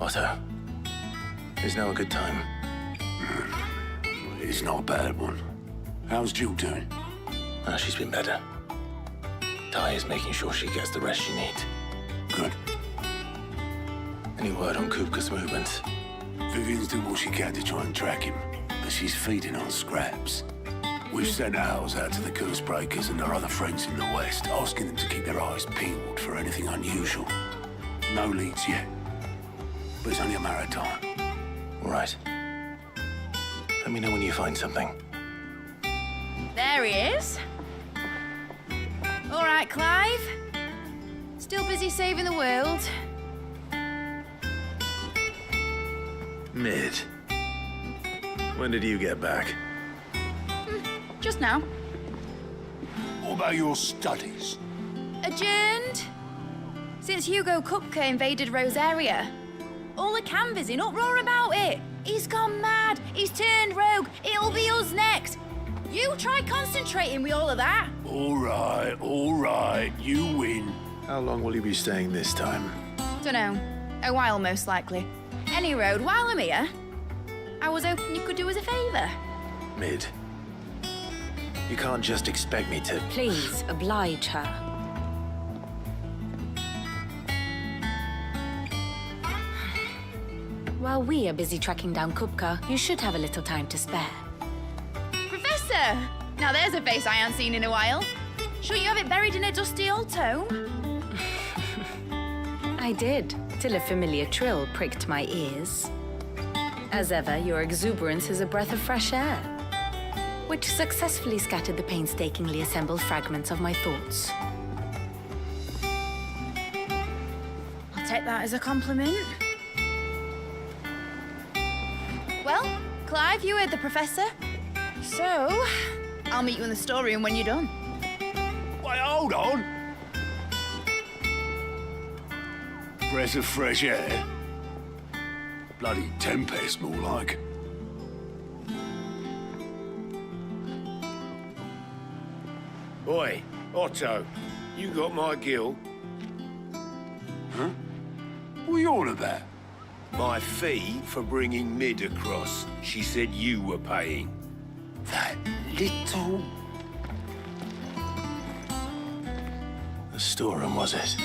Otto, is now a good time? It's not a bad one. How's Jill doing? She's been better. Ty is making sure she gets the rest she needs. Good. Any word on Kupka's movements? Vivian's doing what she can to try and track him, but she's feeding on scraps. We've sent ours out to the Curse Breakers and our other friends in the West, asking them to keep their eyes peeled for anything unusual. No leads yet, but it's only a matter of time. All right. Let me know when you find something. There he is. All right, Clive. Still busy saving the world. Mid. When did you get back? Just now. What about your studies? Adjourned. Since Hugo Kupka invaded Rosaria. All the canvassing in uproar about it. He's gone mad. He's turned rogue. It'll be us next. You try concentrating with all of that. All right. You win. How long will you be staying this time? Dunno. A while, most likely. Any road, while I'm here, I was hoping you could do us a favour. Mid. You can't just expect me to... Please, oblige her. While we are busy tracking down Kupka, you should have a little time to spare. Professor! Now there's a face I haven't seen in a while. Shouldn't you have it buried in a dusty old tome? I did, till a familiar trill pricked my ears. As ever, your exuberance is a breath of fresh air, which successfully scattered the painstakingly assembled fragments of my thoughts. I'll take that as a compliment. Well, Clive, you heard the professor. So, I'll meet you in the storeroom when you're done. Wait, hold on. Breath of fresh air? Bloody tempest, more like. Oi, Otto, you got my gill? Huh? What are you on about? My fee for bringing Mid across. She said you were paying. That little... The storeroom, was it?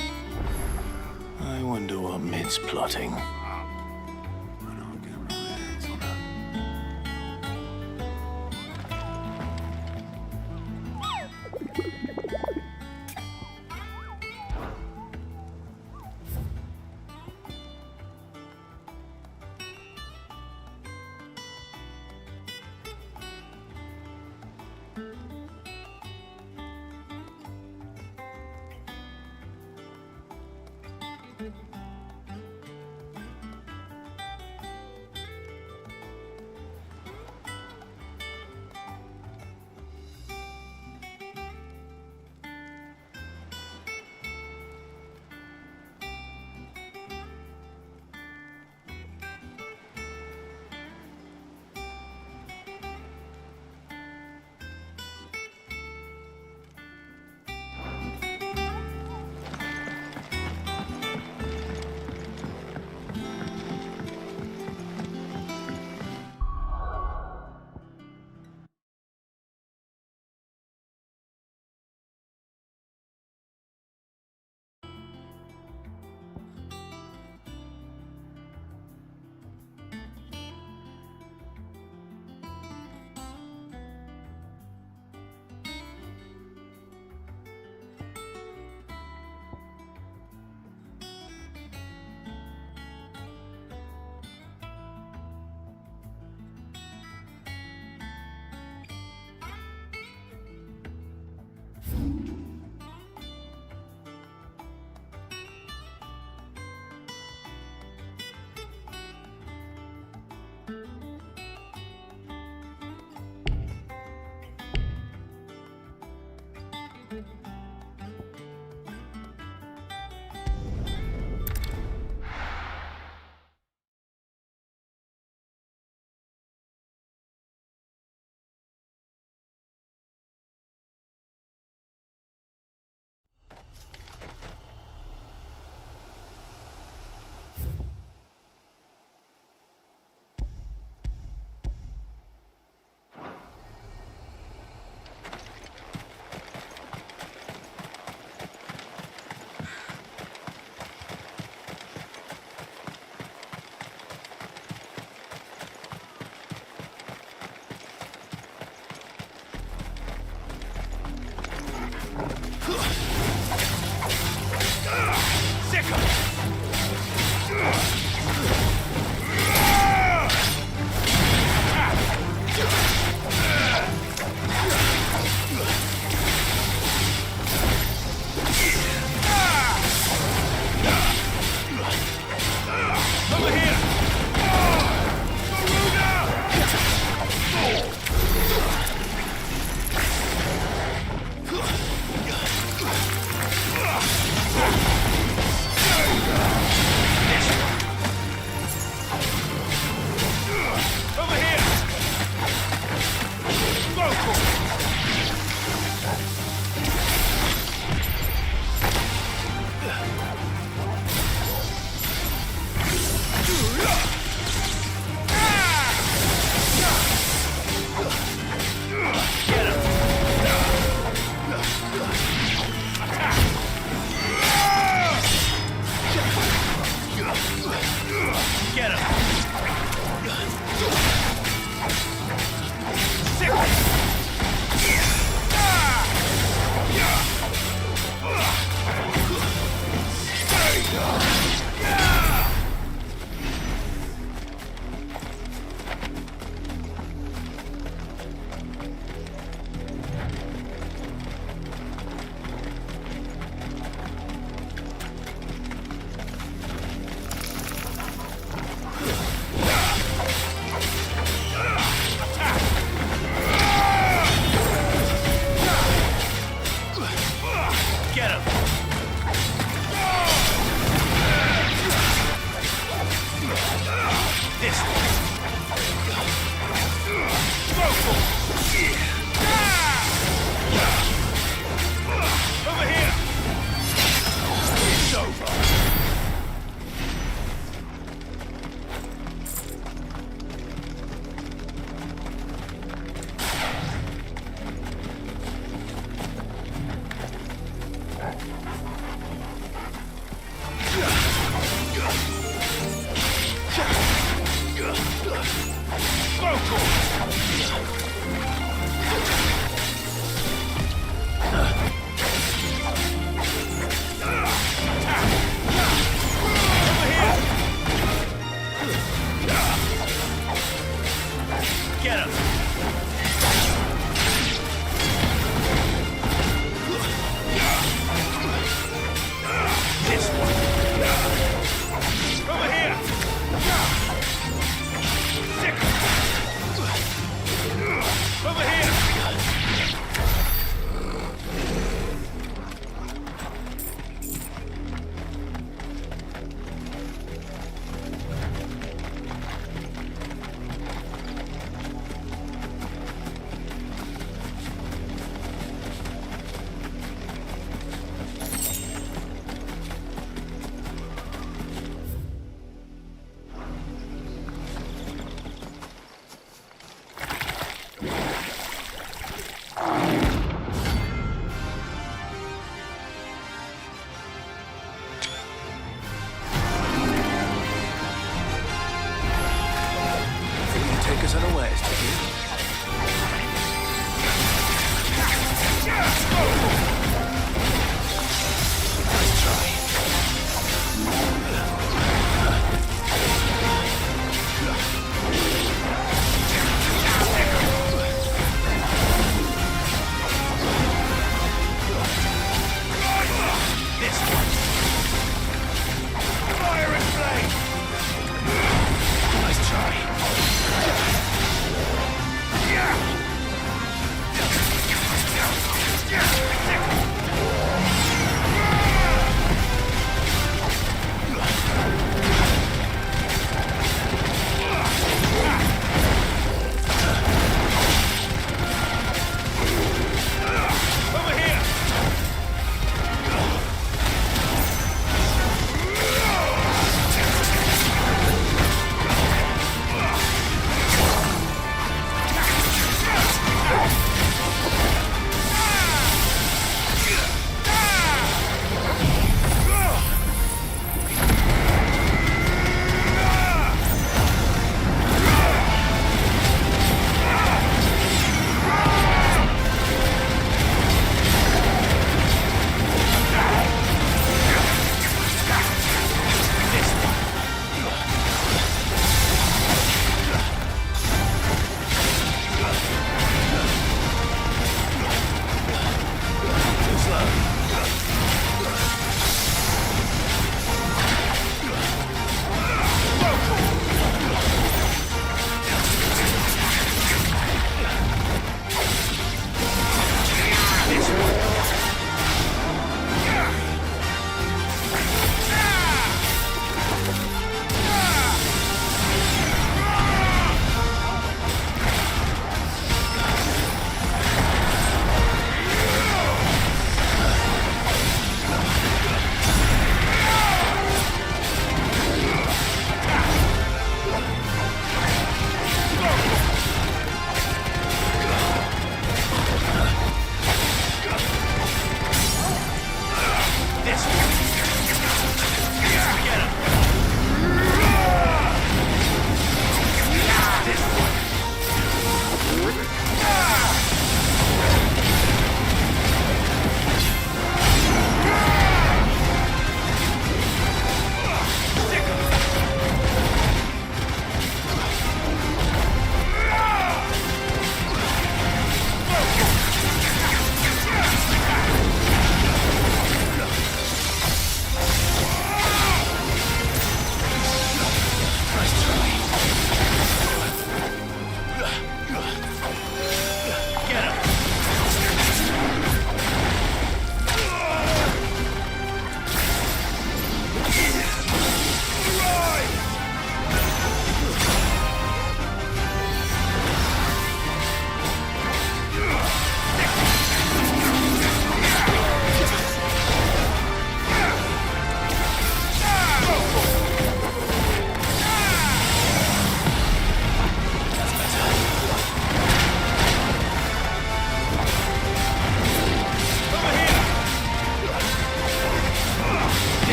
I wonder what Mid's plotting.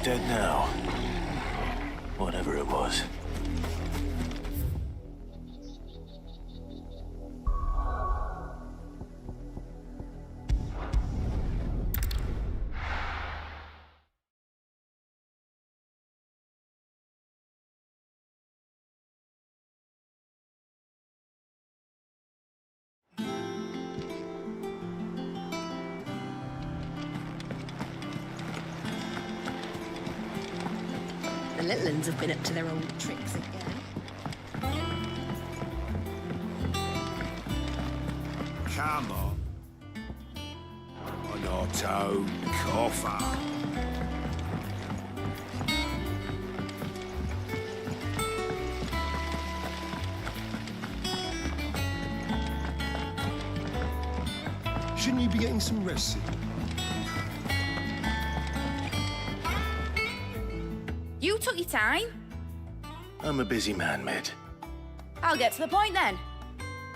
dead now. Whatever it was. The little uns have been up to their old tricks again. Come on. On our toad coffer. Shouldn't you be getting some rest? You took your time. I'm a busy man, Mid. I'll get to the point then.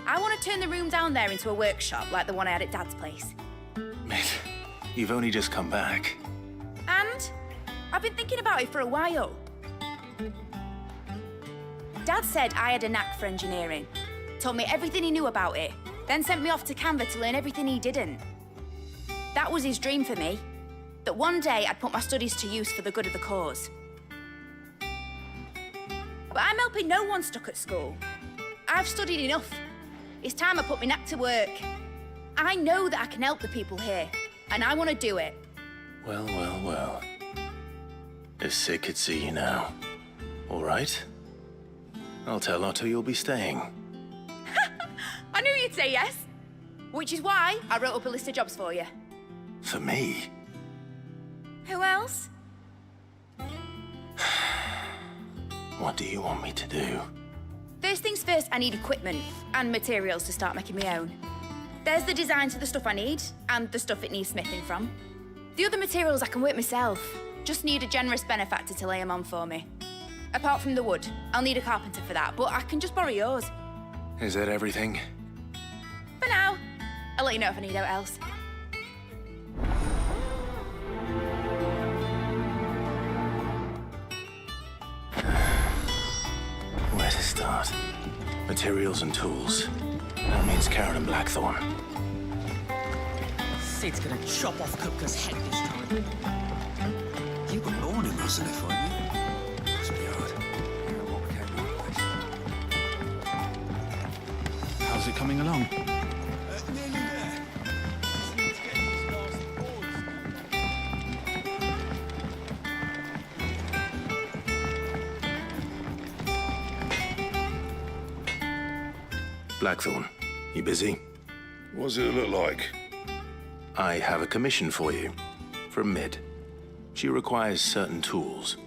I want to turn the room down there into a workshop like the one I had at Dad's place. Mid, you've only just come back. And I've been thinking about it for a while. Dad said I had a knack for engineering, told me everything he knew about it, then sent me off to Canva to learn everything he didn't. That was his dream for me, that one day I'd put my studies to use for the good of the cause. But I'm helping no one stuck at school. I've studied enough. It's time I put my knack to work. I know that I can help the people here, and I want to do it. Well, well, well. If Sid could see you now. All right? I'll tell Otto you'll be staying. I knew you'd say yes. Which is why I wrote up a list of jobs for you. For me? Who else? What do you want me to do? First things first, I need equipment and materials to start making my own. There's the designs for the stuff I need and the stuff it needs smithing from. The other materials I can work myself. Just need a generous benefactor to lay them on for me. Apart from the wood, I'll need a carpenter for that, but I can just borrow yours. Is that everything? For now. I'll let you know if I need out else. Where to start? Materials and tools. That means Karen and Blackthorn. Sid's gonna chop off Kupka's head this time. You got born in Rosalith, weren't you? Must be hard. How's it coming along? Nearly there. Just need to get these last boards. Blackthorn, you busy? What's it look like? I have a commission for you. From Mid. She requires certain tools.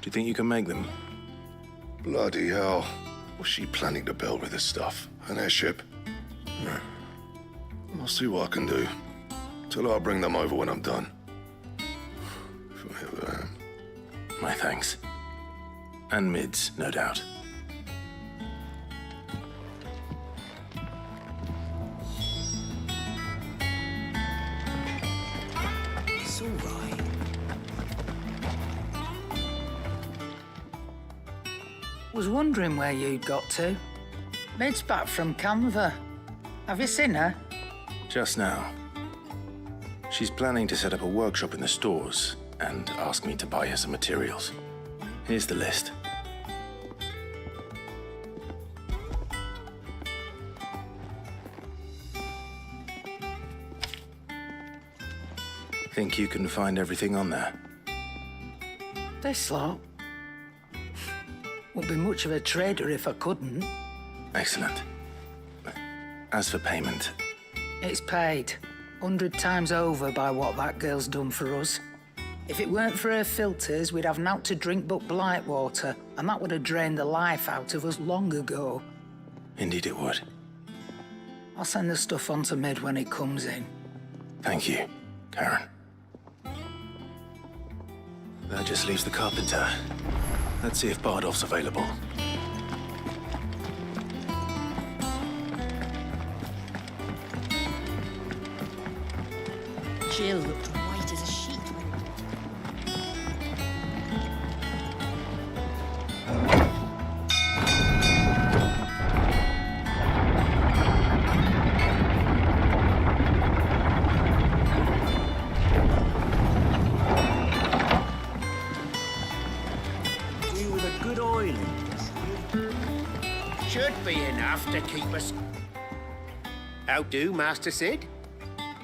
Do you think you can make them? Bloody hell. What's she planning to build with this stuff? An airship? No. I'll see what I can do. Till I'll bring them over when I'm done. If I ever am. My thanks. And Mid's, no doubt. It's all right. Was wondering where you'd got to. Mid's back from Canva. Have you seen her? Just now. She's planning to set up a workshop in the stores and ask me to buy her some materials. Here's the list. Think you can find everything on there? This lot. Wouldn't be much of a trader if I couldn't. Excellent. As for payment, It's paid 100 times over by what that girl's done for us. If it weren't for her filters, we'd have naught to drink but blight water, and that would have drained the life out of us long ago. indeed it would. I'll send the stuff on to Mid when it comes in. Thank you, Karen. That just leaves the carpenter. Let's see if Bardolph's available. Jill looked white as a sheet. You with a good oil in this. Should be enough to keep us. How do, Master Sid?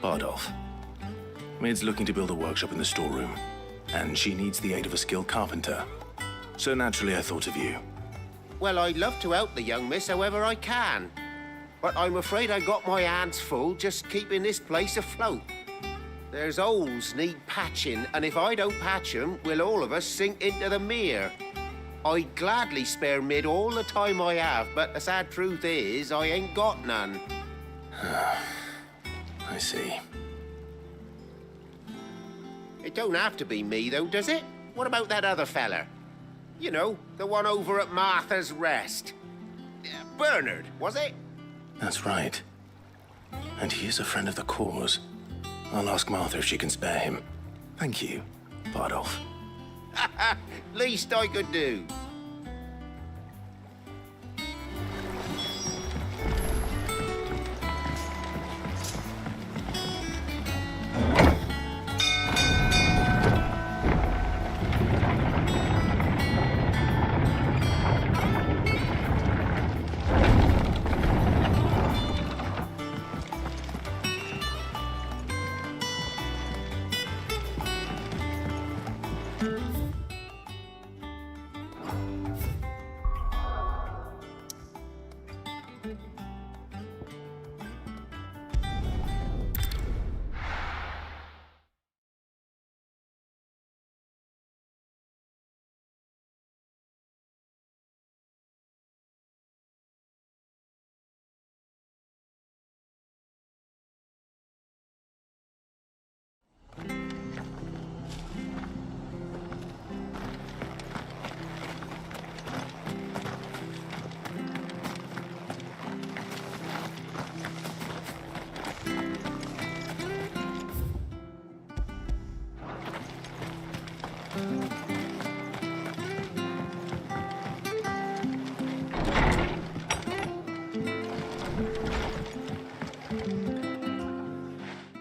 Bardolph. Mid's looking to build a workshop in the storeroom, and she needs the aid of a skilled carpenter. So naturally I thought of you. Well, I'd love to help the young miss however I can. But I'm afraid I got my hands full just keeping this place afloat. There's holes need patching, and if I don't patch them, we'll all of us sink into the mere. I'd gladly spare Mid all the time I have, but the sad truth is, I ain't got none. I see. It don't have to be me, though, does it? What about that other fella? You know, the one over at Martha's Rest. Bernard, was it? That's right. And he is a friend of the cause. I'll ask Martha if she can spare him. Thank you, Bardolph. Least I could do.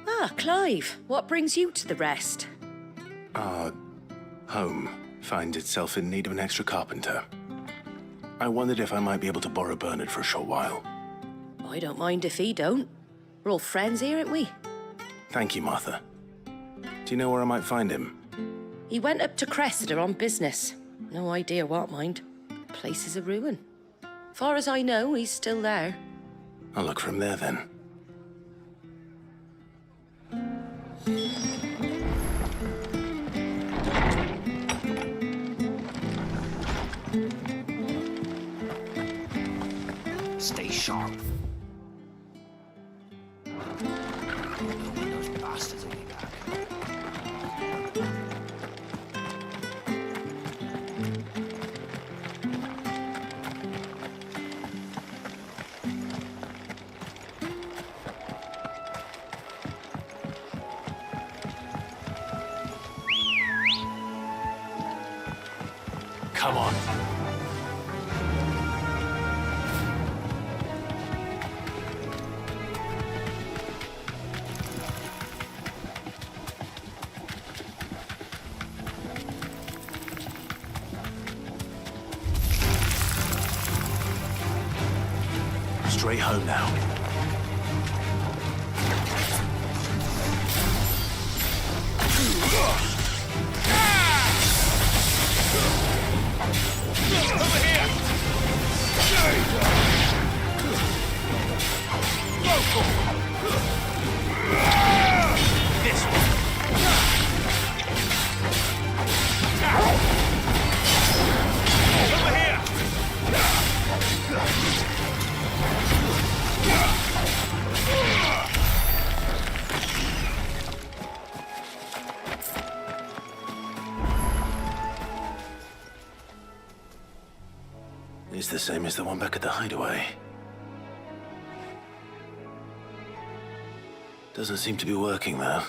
Ah, Clive, what brings you to the rest? Our home finds itself in need of an extra carpenter. I wondered if I might be able to borrow Bernard for a short while. I don't mind if he don't. We're all friends here, aren't we? Thank you, Martha. Do you know where I might find him? He went up to Cressida on business. No idea what, mind. Place is a ruin. Far as I know, he's still there. I'll look for him there then. Stay sharp. When those bastards will be back. Come on. Straight home now. Over here! This one. Over here! It's the same as the one back at the hideaway. Doesn't seem to be working, though.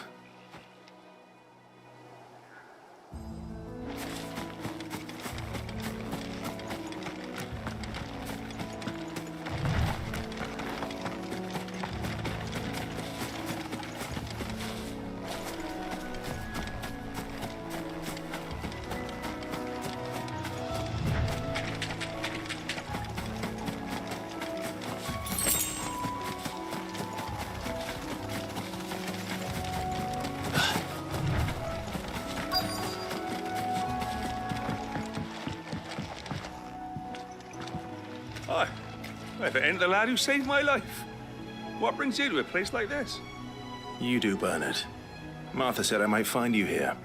If it ain't the lad who saved my life. What brings you to a place like this? You do, Bernard. Martha said I might find you here.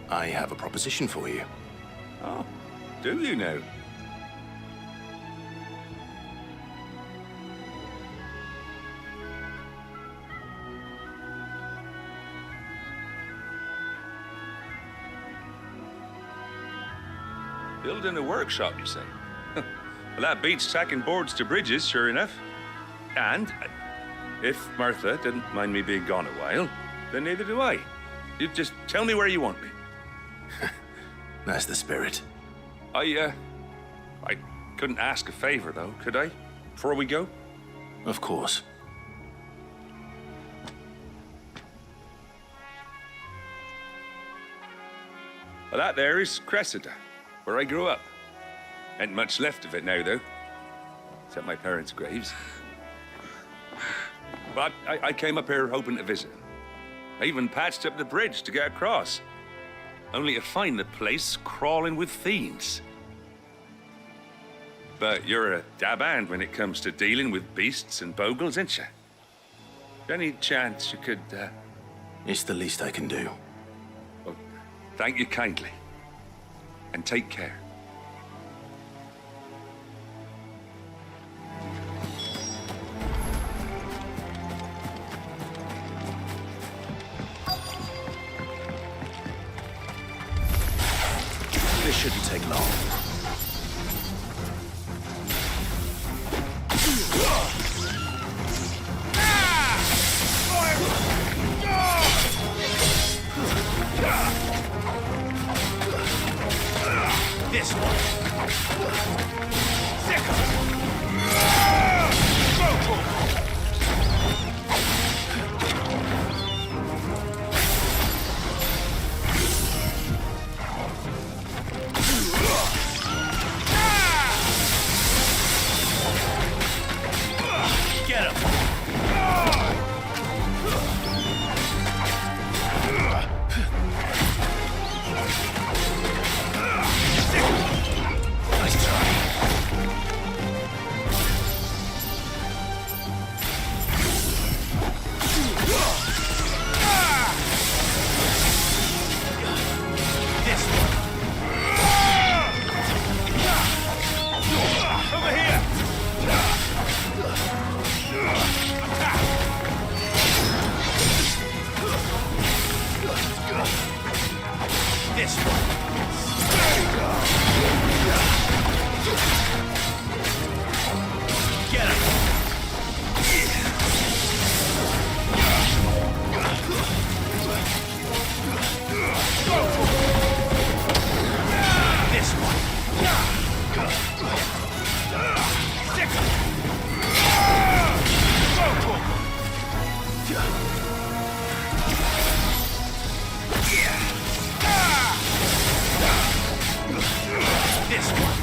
I have a proposition for you. Oh, do you now? Building a workshop, you say? Well, that beats tacking boards to bridges, sure enough. And if Martha didn't mind me being gone a while, then neither do I. You just tell me where you want me. That's the spirit. I couldn't ask a favor, though, could I? Before we go? Of course. Well, that there is Cressida, where I grew up. Ain't much left of it now, though. Except my parents' graves. But I came up here hoping to visit them. I even patched up the bridge to get across. Only to find the place crawling with fiends. But you're a dab hand when it comes to dealing with beasts and bogles, ain't you? Any chance you could, It's the least I can do. Well, thank you kindly. And take care. This shouldn't take long. This one. Get him. Nice try. This one. Over here. This one. Get him. This one. Stick him. This one. Get him. This one.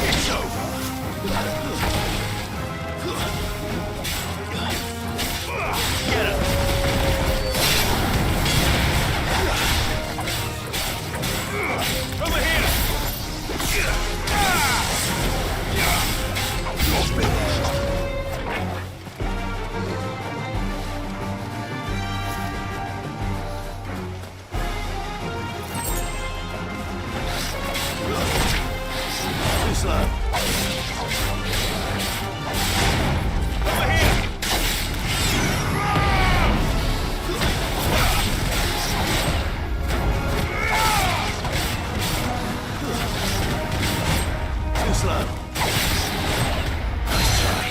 It's over. Get him. Over here. Too slow. Over here. Too slow. Nice try.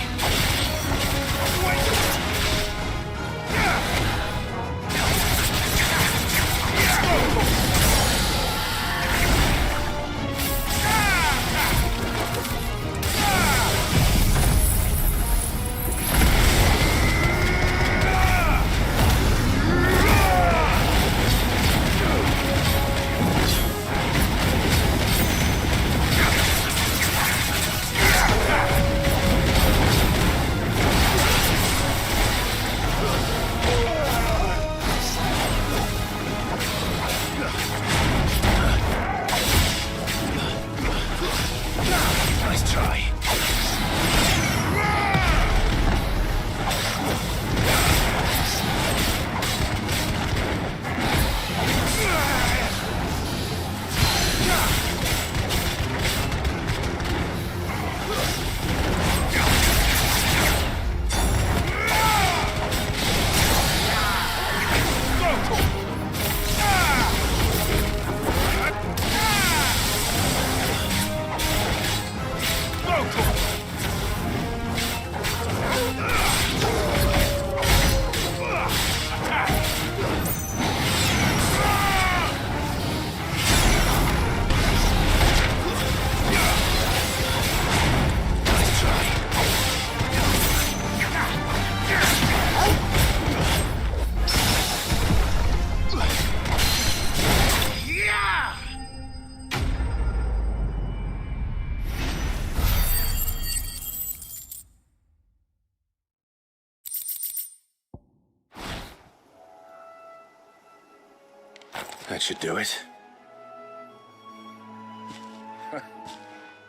That should do it.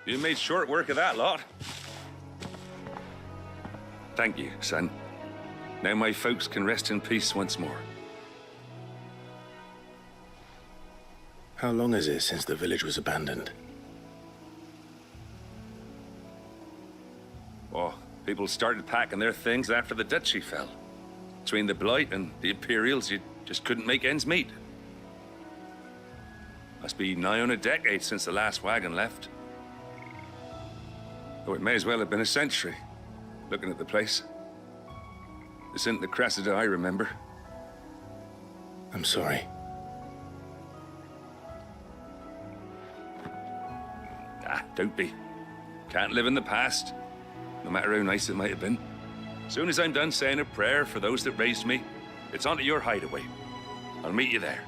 You made short work of that lot. Thank you, son. Now my folks can rest in peace once more. How long is it since the village was abandoned? Oh, people started packing their things after the duchy fell. Between the Blight and the Imperials, you just couldn't make ends meet. Must be nigh on a decade since the last wagon left. Though it may as well have been a century, looking at the place. This isn't the Cressida I remember. I'm sorry. Ah, don't be. Can't live in the past, no matter how nice it might have been. Soon as I'm done saying a prayer for those that raised me, it's on to your hideaway. I'll meet you there.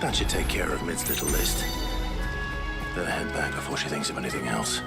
That should take care of Mid's little list. Better head back before she thinks of anything else.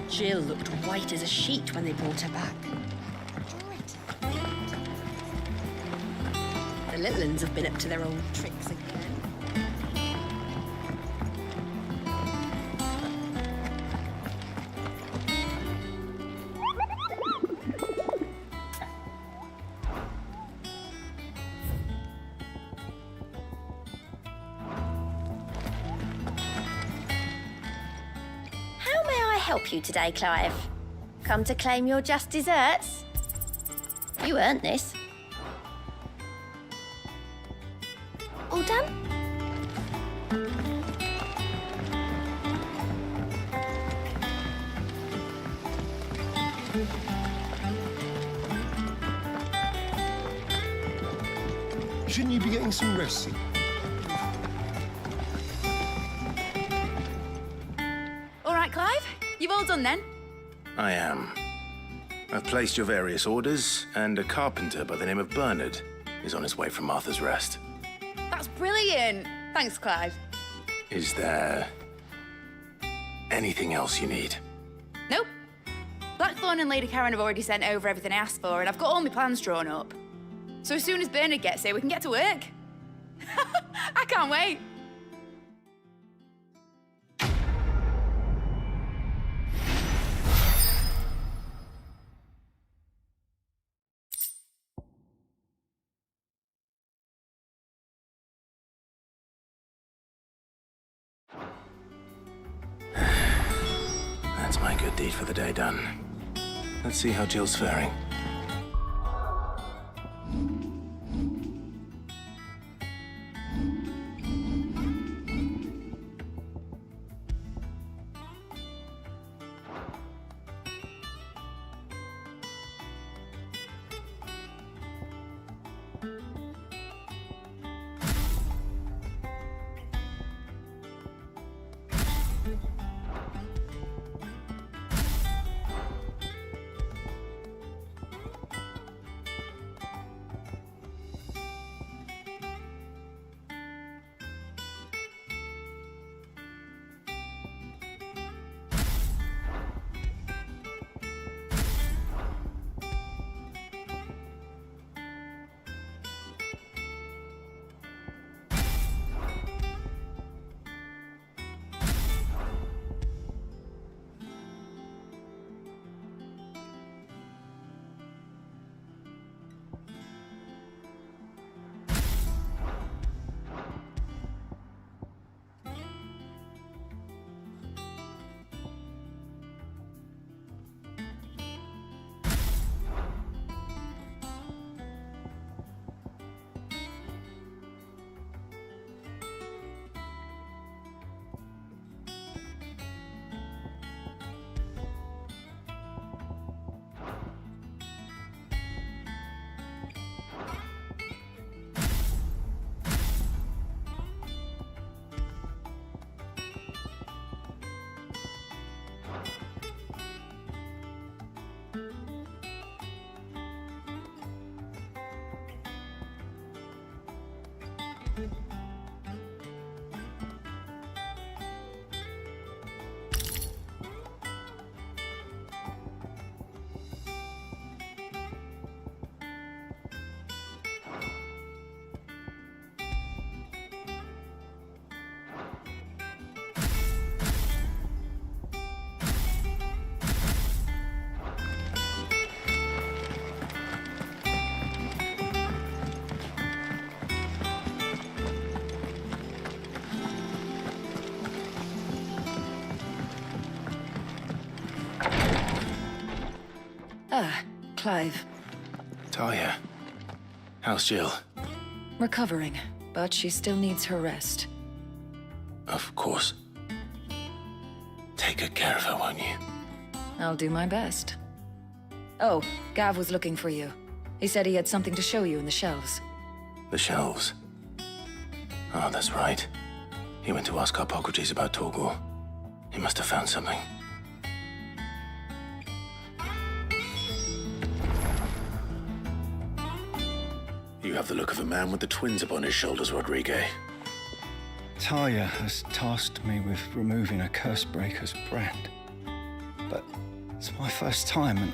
Jill looked white as a sheet when they brought her back. The little uns have been up to their old tricks again. help you today, Clive? Come to claim your just desserts? You earned this. All done? Shouldn't you be getting some rest? All right, Clive. You've all done then? I am. I've placed your various orders, and a carpenter by the name of Bernard is on his way from Martha's Rest. That's brilliant. Thanks, Clive. Is there anything else you need? Nope. Blackthorn and Lady Karen have already sent over everything I asked for, and I've got all my plans drawn up. So as soon as Bernard gets here, we can get to work. I can't wait. That's my good deed for the day done. Let's see how Jill's faring. Ah, Clive. Talia, how's Jill? Recovering, but she still needs her rest. Of course. Take good care of her, won't you? I'll do my best. Oh, Gav was looking for you. He said he had something to show you in the shelves. The shelves. Oh, that's right. He went to ask Harpocrates about Torgor. He must have found something. You have the look of a man with the twins upon his shoulders, Rodrigue. Talia has tasked me with removing a Cursebreaker's brand. But it's my first time, and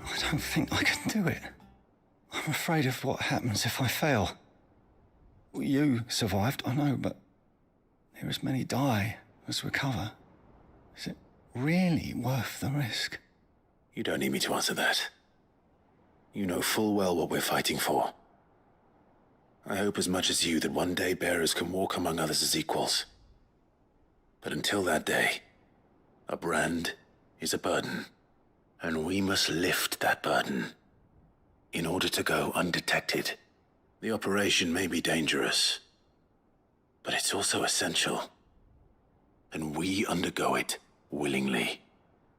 I don't think I can do it. I'm afraid of what happens if I fail. You survived, I know, but there as many die as recover. Is it really worth the risk? You don't need me to answer that. You know full well what we're fighting for. I hope as much as you that one day bearers can walk among others as equals. But until that day, A brand is a burden, and we must lift that burden in order to go undetected. The operation may be dangerous, but it's also essential, and we undergo it willingly.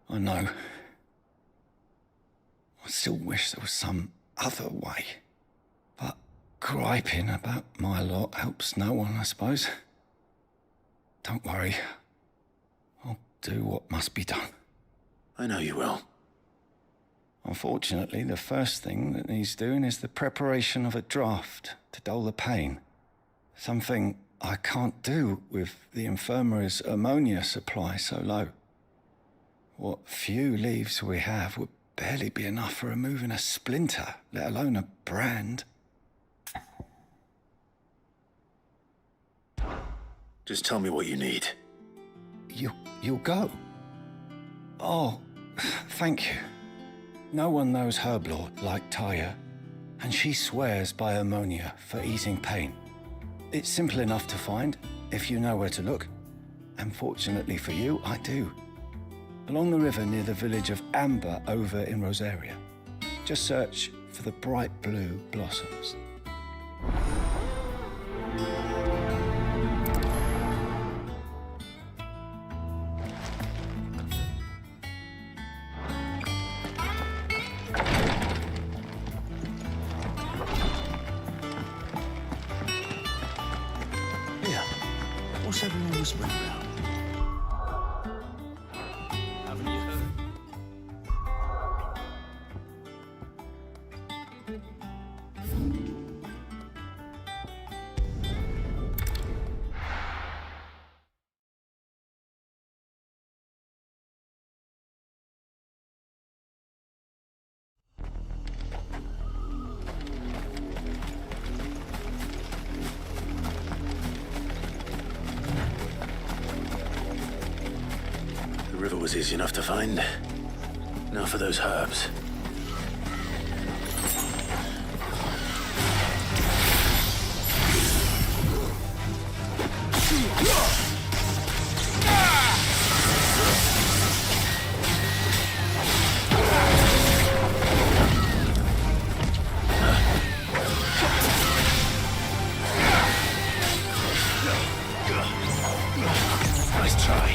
I know. I still wish there was some other way. But griping about my lot helps no one, I suppose. Don't worry. I'll do what must be done. I know you will. Unfortunately, the first thing that needs doing is the preparation of a draft to dull the pain. Something I can't do with the infirmary's ammonia supply so low. What few leaves we have would barely be enough for removing a splinter, let alone a brand. Just tell me what you need. You'll go? Oh, thank you. No one knows herb lore like Taya, and she swears by ammonia for easing pain. It's simple enough to find, if you know where to look. And fortunately for you, I do. Along the river near the village of Amber over in Rosaria. Just search for the bright blue blossoms. Here, what's everyone whispering about? Haven't you heard? The river was easy enough to find. Now for those herbs. Nice try.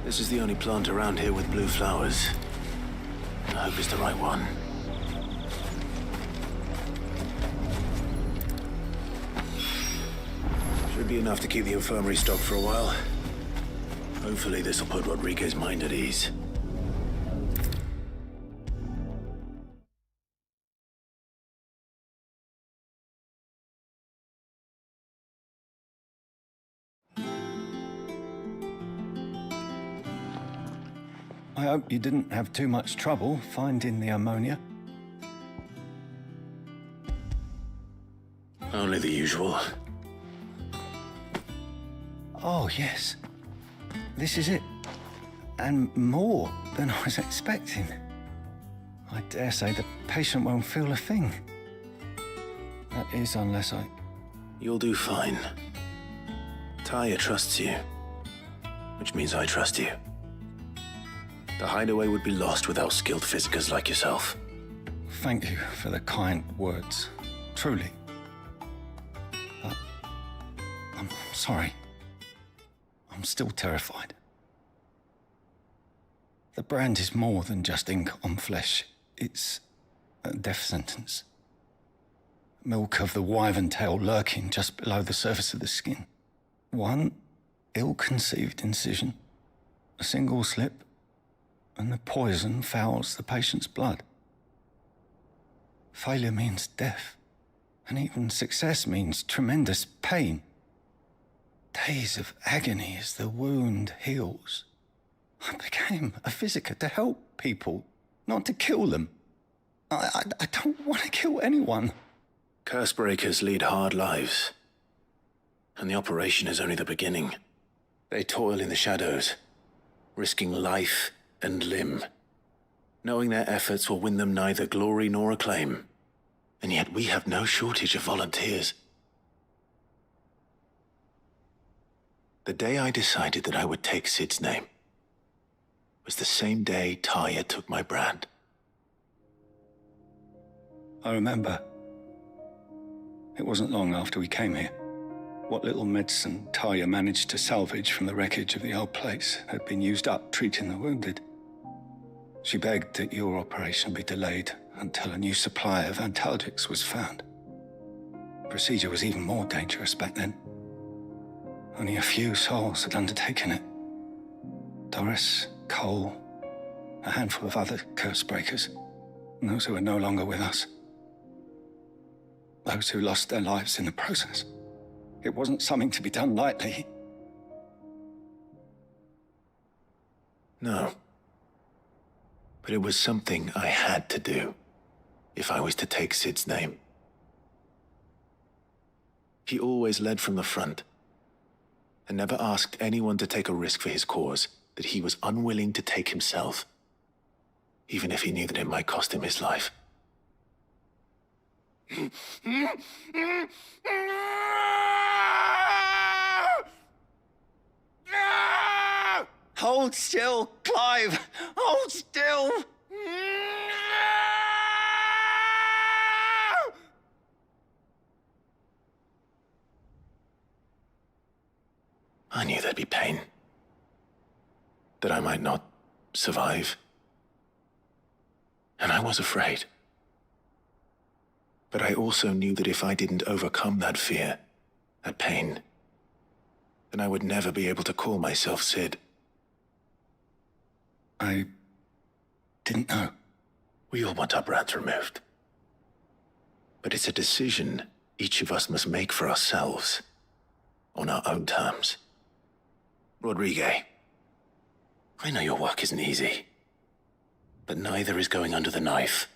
This is the only plant around here with blue flowers. I hope it's the right one. Should be enough to keep the infirmary stocked for a while. Hopefully this will put Rodriguez's mind at ease. I hope you didn't have too much trouble finding the ammonia. Only the usual. Oh, yes. This is it. And more than I was expecting. I dare say the patient won't feel a thing. That is, unless I... You'll do fine. Taya trusts you, which means I trust you. The hideaway would be lost without skilled physicers like yourself. Thank you for the kind words. Truly. I'm sorry. I'm still terrified. The brand is more than just ink on flesh. It's a death sentence. Milk of the wyvern tail lurking just below the surface of the skin. One ill-conceived incision, a single slip, and the poison fouls the patient's blood. Failure means death, and even success means tremendous pain. Days of agony as the wound heals. I became a physiker to help people, not to kill them. I don't want to kill anyone. Cursebreakers lead hard lives, and the operation is only the beginning. They toil in the shadows, risking life and limb, knowing their efforts will win them neither glory nor acclaim. And yet we have no shortage of volunteers. The day I decided that I would take Sid's name was the same day Taya took my brand. I remember. It wasn't long after we came here. What little medicine Taya managed to salvage from the wreckage of the old place had been used up treating the wounded. She begged that your operation be delayed until a new supply of antalgics was found. The procedure was even more dangerous back then. Only a few souls had undertaken it. Doris, Cole, a handful of other cursebreakers, and those who are no longer with us. Those who lost their lives in the process. It wasn't something to be done lightly. No. But it was something I had to do, if I was to take Sid's name. He always led from the front, and never asked anyone to take a risk for his cause that he was unwilling to take himself, even if he knew that it might cost him his life. Hold still, Clive! Hold still! I knew there'd be pain. That I might not survive. And I was afraid. But I also knew that if I didn't overcome that fear, that pain, then I would never be able to call myself Sid. I didn't know. We all want our brands removed. But it's a decision each of us must make for ourselves, on our own terms. Rodriguez, I know your work isn't easy, but neither is going under the knife.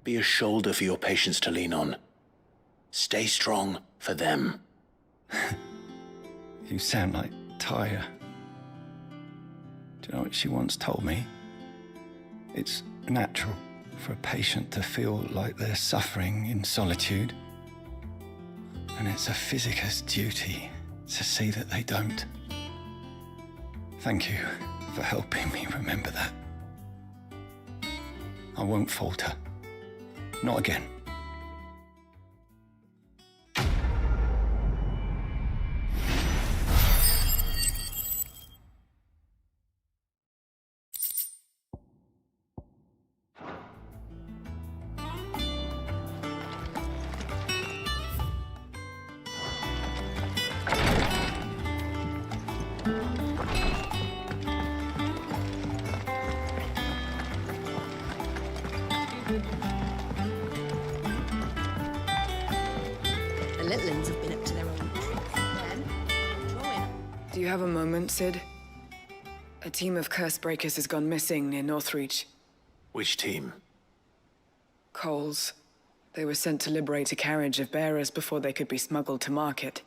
Be a shoulder for your patients to lean on. Stay strong for them. You sound like Taya. Do you know what she once told me? It's natural for a patient to feel like they're suffering in solitude. And it's a physiker's duty to see that they don't. Thank you for helping me remember that. I won't falter. Not again. The Litlins have been up to their own tricks again. Do you have a moment, Sid? A team of Cursebreakers has gone missing near Northreach. Which team? Coles. They were sent to liberate a carriage of bearers before they could be smuggled to market.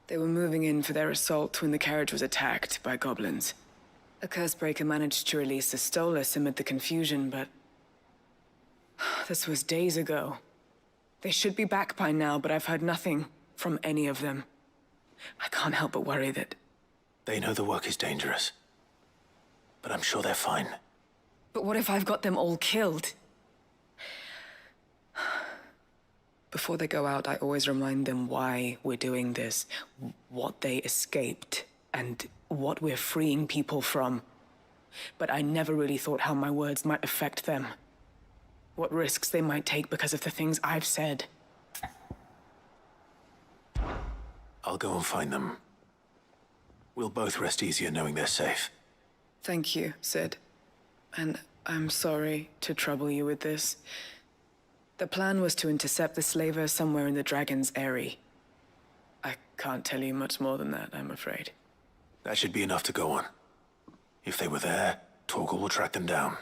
They were moving in for their assault when the carriage was attacked by goblins. A Cursebreaker managed to release a Stolus amid the confusion, but This was days ago. They should be back by now, but I've heard nothing from any of them. I can't help but worry that... They know the work is dangerous. But I'm sure they're fine. But what if I've got them all killed? Before they go out, I always remind them why we're doing this, what they escaped, and what we're freeing people from. But I never really thought how my words might affect them. What risks they might take because of the things I've said. I'll go and find them. We'll both rest easier knowing they're safe. Thank you, Sid. And I'm sorry to trouble you with this. The plan was to intercept the slaver somewhere in the Dragon's Eyrie. I can't tell you much more than that, I'm afraid. That should be enough to go on. If they were there, Torgal will track them down.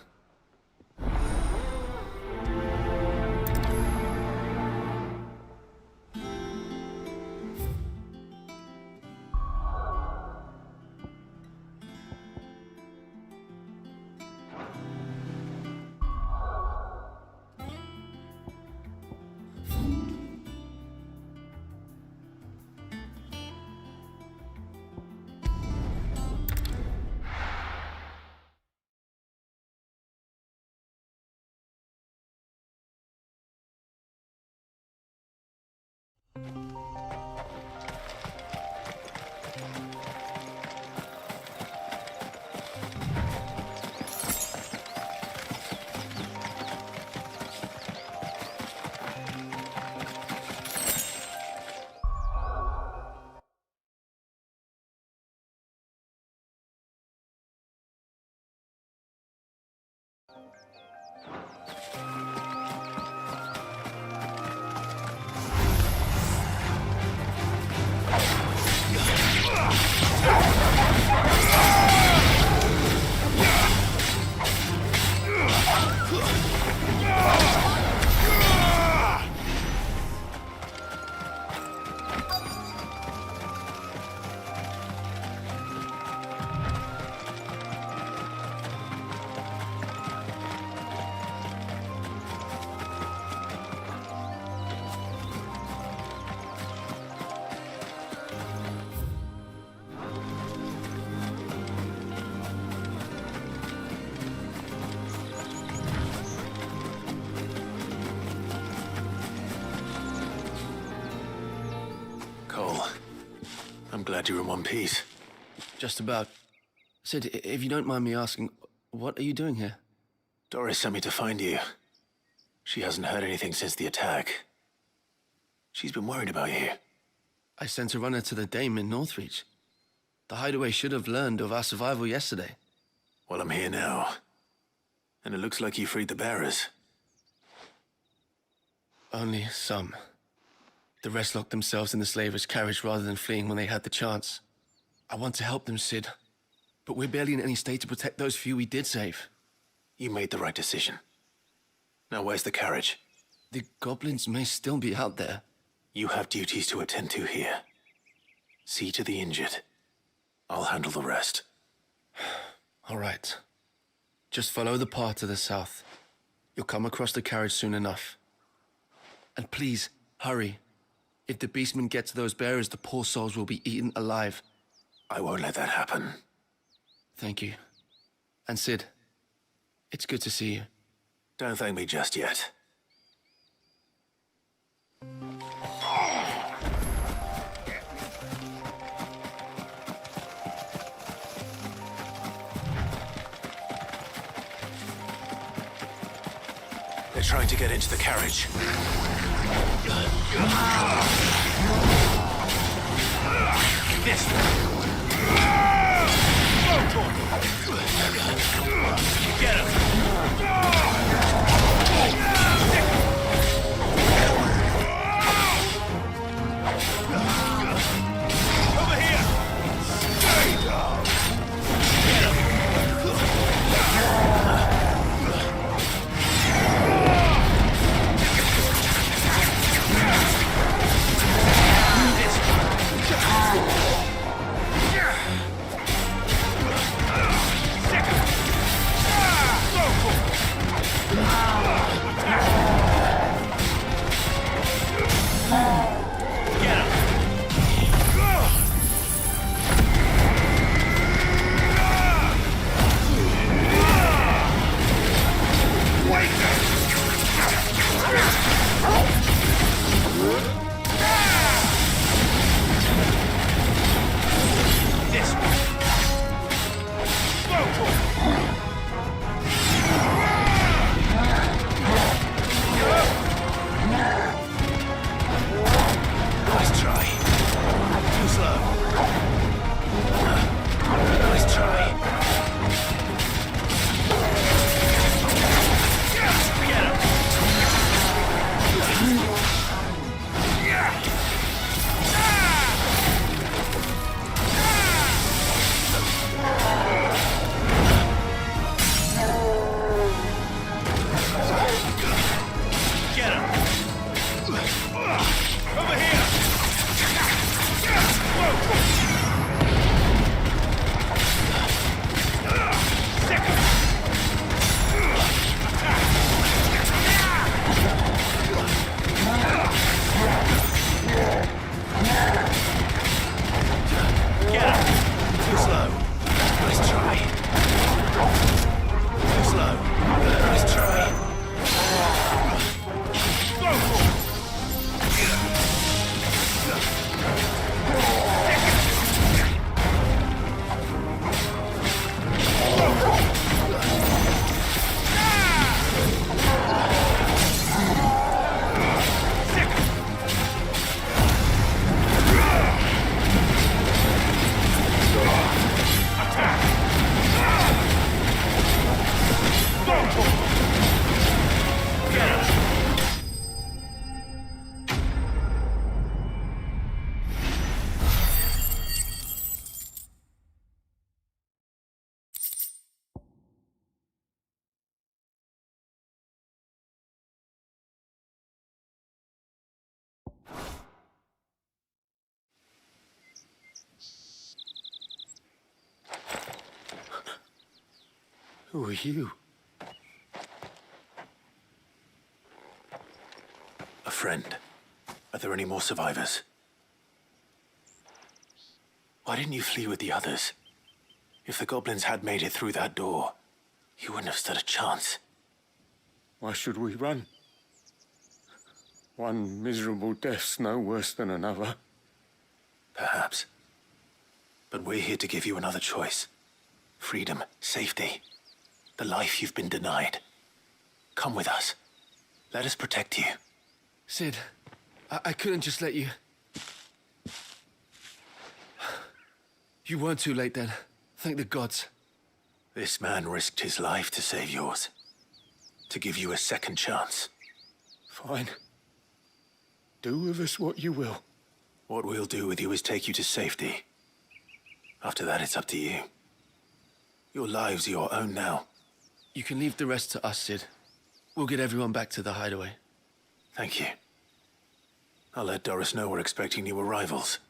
I'm glad you're in one piece. Just about. Sid, if you don't mind me asking, what are you doing here? Doris sent me to find you. She hasn't heard anything since the attack. She's been worried about you. I sent a runner to the Dame in Northreach. The hideaway should have learned of our survival yesterday. Well, I'm here now. And it looks like you freed the bearers. Only some. The rest locked themselves in the slaver's carriage rather than fleeing when they had the chance. I want to help them, Sid. But we're barely in any state to protect those few we did save. You made the right decision. Now where's the carriage? The goblins may still be out there. You have duties to attend to here. See to the injured. I'll handle the rest. All right. Just follow the path to the south. You'll come across the carriage soon enough. And please, hurry. If the beastmen get to those bearers, the poor souls will be eaten alive. I won't let that happen. Thank you. And Sid, it's good to see you. Don't thank me just yet. They're trying to get into the carriage. This way. Get him! Over here! Stay down! Get him! Who are you? A friend. Are there any more survivors? Why didn't you flee with the others? If the goblins had made it through that door, you wouldn't have stood a chance. Why should we run? One miserable death's no worse than another. Perhaps. But we're here to give you another choice. Freedom, safety, the life you've been denied. Come with us. Let us protect you. Sid, I couldn't just let you... You weren't too late then. Thank the gods. This man risked his life to save yours. To give you a second chance. Fine. Do with us what you will. What we'll do with you is take you to safety. After that, it's up to you. Your lives are your own now. You can leave the rest to us, Sid. We'll get everyone back to the hideaway. Thank you. I'll let Doris know we're expecting new arrivals.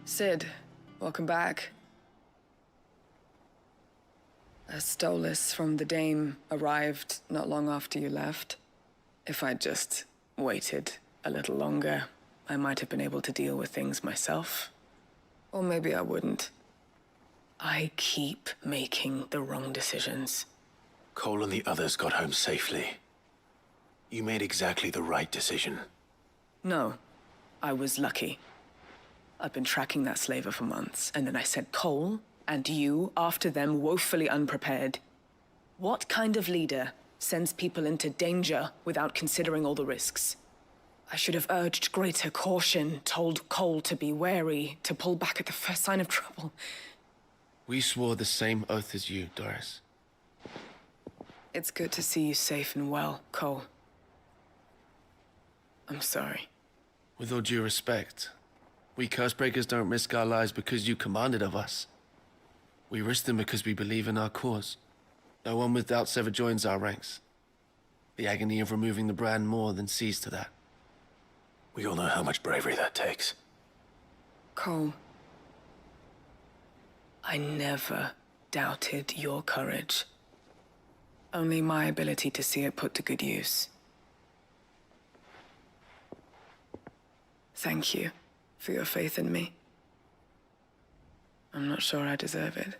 Sid, welcome back. A Stolas from the Dame arrived not long after you left. If I'd just waited a little longer, I might have been able to deal with things myself. Or maybe I wouldn't. I keep making the wrong decisions. Cole and the others got home safely. You made exactly the right decision. No, I was lucky. I've been tracking that slaver for months, and then I sent Cole and you after them, woefully unprepared. What kind of leader sends people into danger without considering all the risks? I should have urged greater caution, told Cole to be wary, to pull back at the first sign of trouble. We swore the same oath as you, Doris. It's good to see you safe and well, Cole. I'm sorry. With all due respect, we Cursebreakers don't risk our lives because you commanded of us. We risk them because we believe in our cause. No one without Sevy joins our ranks. The agony of removing the brand more than sees to that. We all know how much bravery that takes. Cole, I never doubted your courage. Only my ability to see it put to good use. Thank you for your faith in me. I'm not sure I deserve it.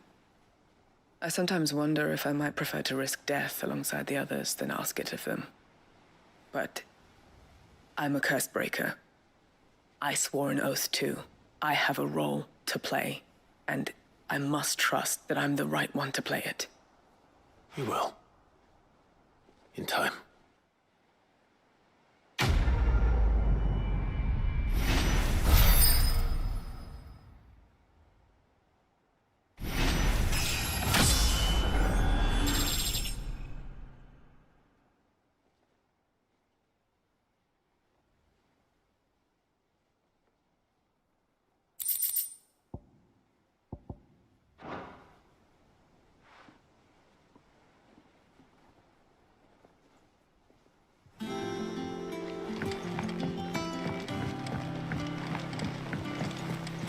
I sometimes wonder if I might prefer to risk death alongside the others than ask it of them. But I'm a Cursebreaker. I swore an oath too. I have a role to play, and I must trust that I'm the right one to play it. You will. In time.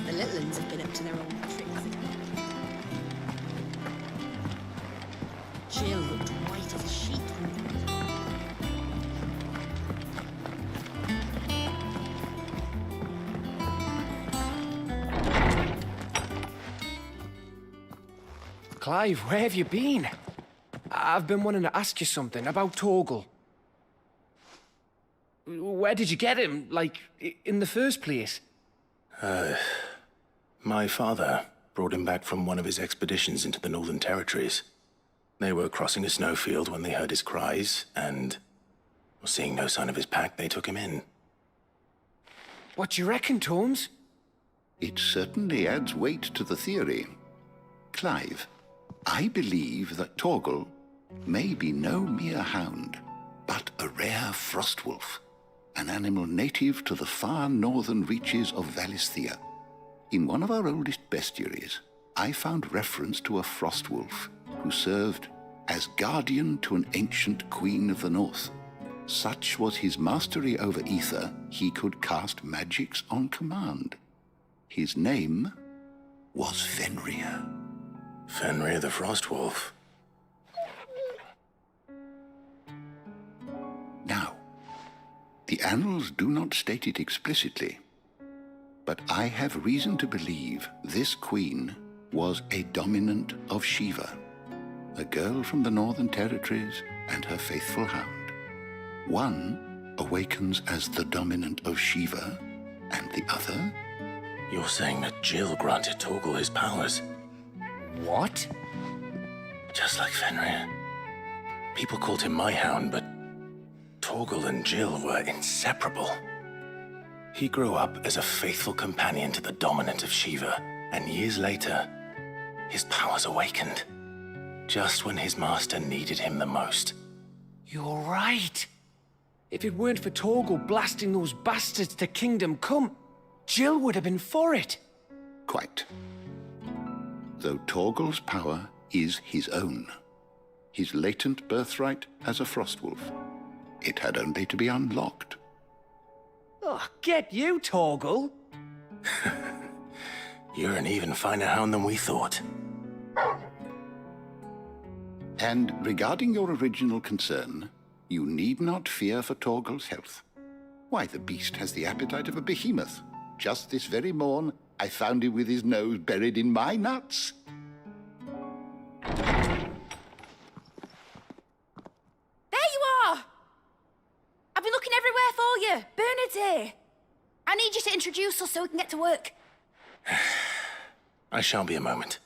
The little ones have been up to their old tricks again. Jill looked white as a sheet. Clive, where have you been? I've been wanting to ask you something about Torgal. Where did you get him, like, in the first place? My father brought him back from one of his expeditions into the Northern Territories. They were crossing a snowfield when they heard his cries, and, seeing no sign of his pack, they took him in. What do you reckon, Tomes? It certainly adds weight to the theory. Clive, I believe that Torgal may be no mere hound, but a rare frostwolf, an animal native to the far northern reaches of Valisthea. In one of our oldest bestiaries, I found reference to a frostwolf who served as guardian to an ancient queen of the north. Such was his mastery over ether, he could cast magics on command. His name was Fenrir. Fenrir the Frostwolf. Now, the annals do not state it explicitly, but I have reason to believe this queen was a dominant of Shiva, a girl from the Northern Territories and her faithful hound. One awakens as the dominant of Shiva, and the other... You're saying that Jill granted Torgal his powers? What? Just like Fenrir. People called him my hound, but Torgal and Jill were inseparable. He grew up as a faithful companion to the dominant of Shiva, and years later, his powers awakened. Just when his master needed him the most. You're right. If it weren't for Torgal blasting those bastards to Kingdom Come, Jill would have been for it. Quite. Though Torgal's power is his own, his latent birthright as a Frostwolf, it had only to be unlocked. Oh, get you, Torgal! You're an even finer hound than we thought. And regarding your original concern, you need not fear for Torgal's health. Why, the beast has the appetite of a behemoth. Just this very morn, I found him with his nose buried in my nuts. There you are! I've been looking everywhere for you. Bernard's here. I need you to introduce us so we can get to work. I shan't be a moment.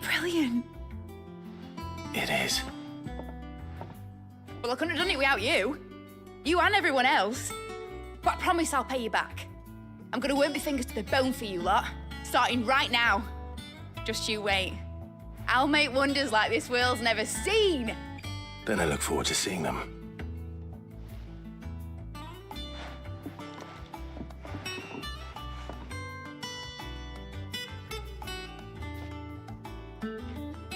Brilliant. It is. Well, I couldn't have done it without you. You and everyone else. But I promise I'll pay you back. I'm gonna work my fingers to the bone for you lot, starting right now. Just you wait. I'll make wonders like this world's never seen. Then I look forward to seeing them.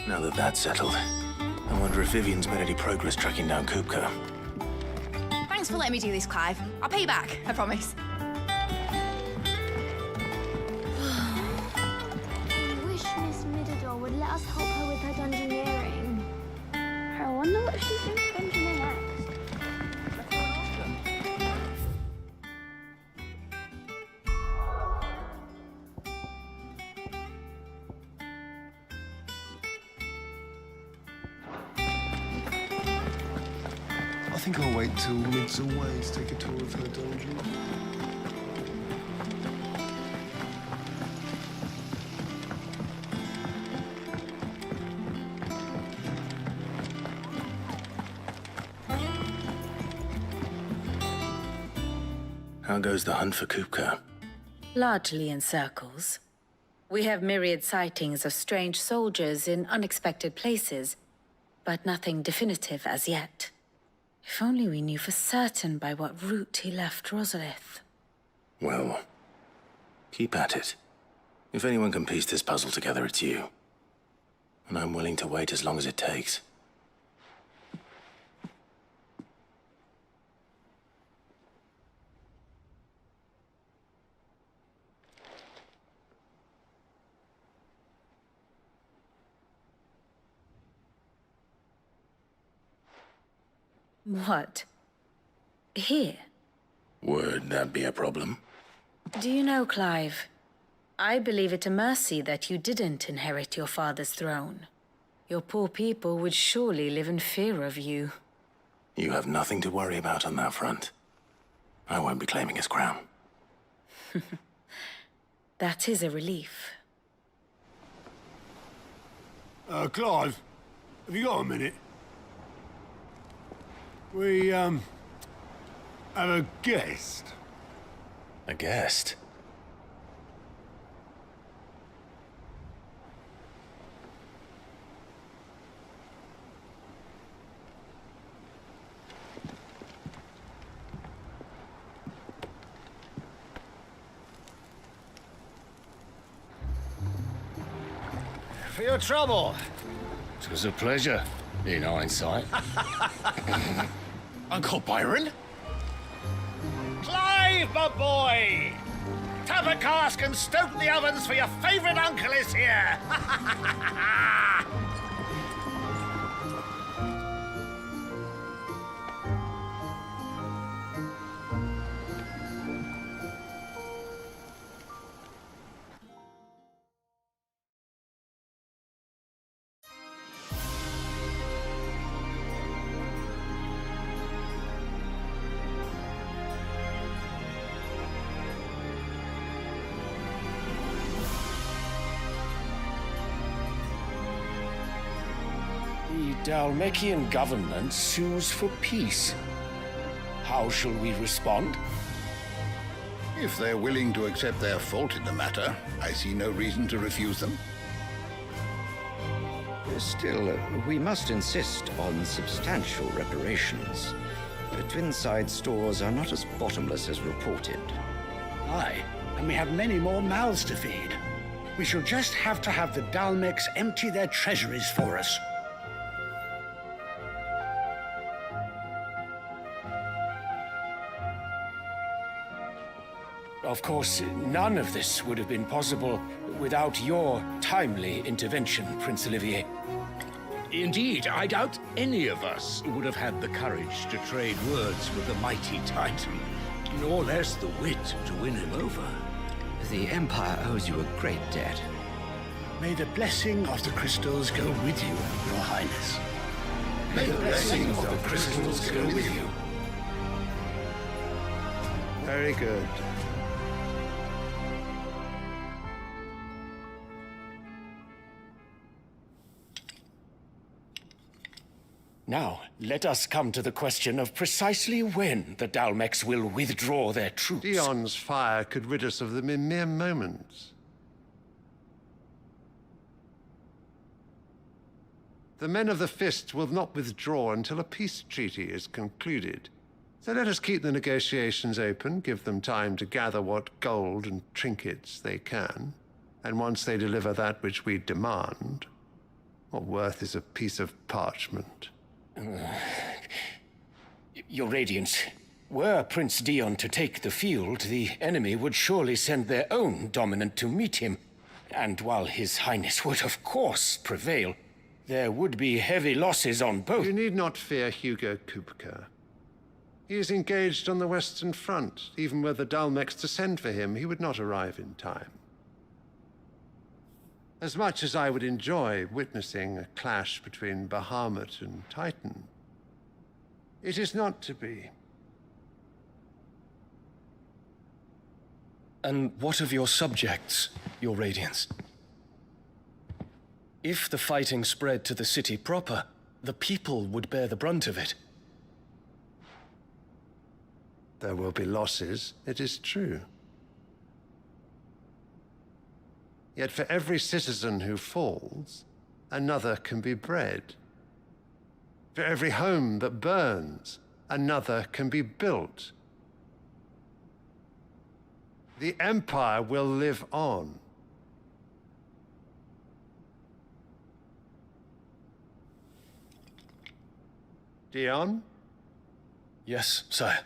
Now that that's settled, I wonder if Vivian's made any progress tracking down Kupka. Thanks for letting me do this, Clive. I'll pay you back, I promise. I wish Miss Midador would let us help her with her dungeoneering. I wonder what she's going to dungeoneer next. I think I'll wait till Mid's away to take a tour of her dungeon. How goes the hunt for Kupka? Largely in circles. We have myriad sightings of strange soldiers in unexpected places, but nothing definitive as yet. If only we knew for certain by what route he left Rosalith. Well, keep at it. If anyone can piece this puzzle together, it's you. And I'm willing to wait as long as it takes. What? Here? Would that be a problem? Do you know, Clive? I believe it a mercy that you didn't inherit your father's throne. Your poor people would surely live in fear of you. You have nothing to worry about on that front. I won't be claiming his crown. That is a relief. Clive, have you got a minute? We, have a guest. A guest? For your trouble. It was a pleasure, in hindsight. Uncle Byron? Clive, my boy! Tap a cask and stoke the ovens, for your favourite uncle is here! The Dalmekian government sues for peace. How shall we respond? If they're willing to accept their fault in the matter, I see no reason to refuse them. Still, we must insist on substantial reparations. The Twinside stores are not as bottomless as reported. Aye, and we have many more mouths to feed. We shall just have to have the Dalmeks empty their treasuries for us. Of course, none of this would have been possible without your timely intervention, Prince Olivier. Indeed, I doubt any of us would have had the courage to trade words with the mighty Titan, nor less the wit to win him over. The Empire owes you a great debt. May the blessing of the crystals go with you, Your Highness. May the blessing of the crystals go with you. Very good. Now, let us come to the question of precisely when the Dalmeks will withdraw their troops. Dion's fire could rid us of them in mere moments. The men of the Fist will not withdraw until a peace treaty is concluded. So let us keep the negotiations open, give them time to gather what gold and trinkets they can, and once they deliver that which we demand, what worth is a piece of parchment? Your Radiance, were Prince Dion to take the field, the enemy would surely send their own dominant to meet him. And while His Highness would of course prevail, there would be heavy losses on both. You need not fear Hugo Kupka. He is engaged on the Western Front. Even were the Dalmeks to send for him, he would not arrive in time. As much as I would enjoy witnessing a clash between Bahamut and Titan, it is not to be. And what of your subjects, Your Radiance? If the fighting spread to the city proper, the people would bear the brunt of it. There will be losses, it is true. Yet for every citizen who falls, another can be bred. For every home that burns, another can be built. The Empire will live on. Dion? Yes, sire.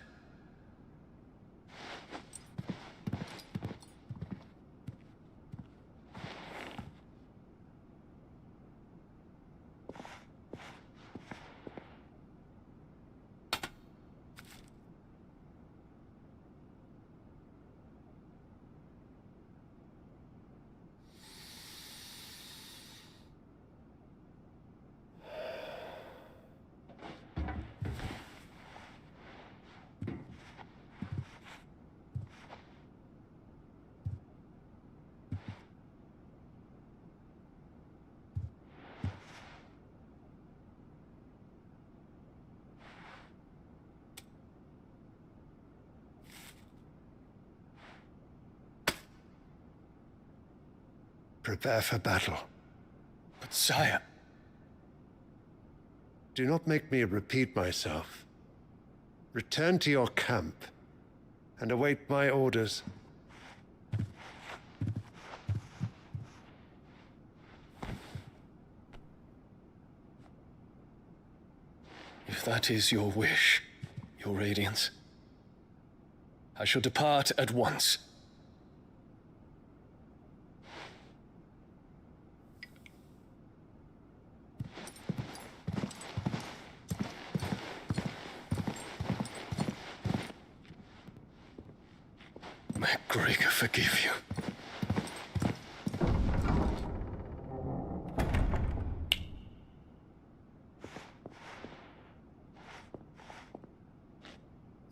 Prepare for battle. But sire... Do not make me repeat myself. Return to your camp and await my orders. If that is your wish, Your Radiance, I shall depart at once. May Gregor forgive you.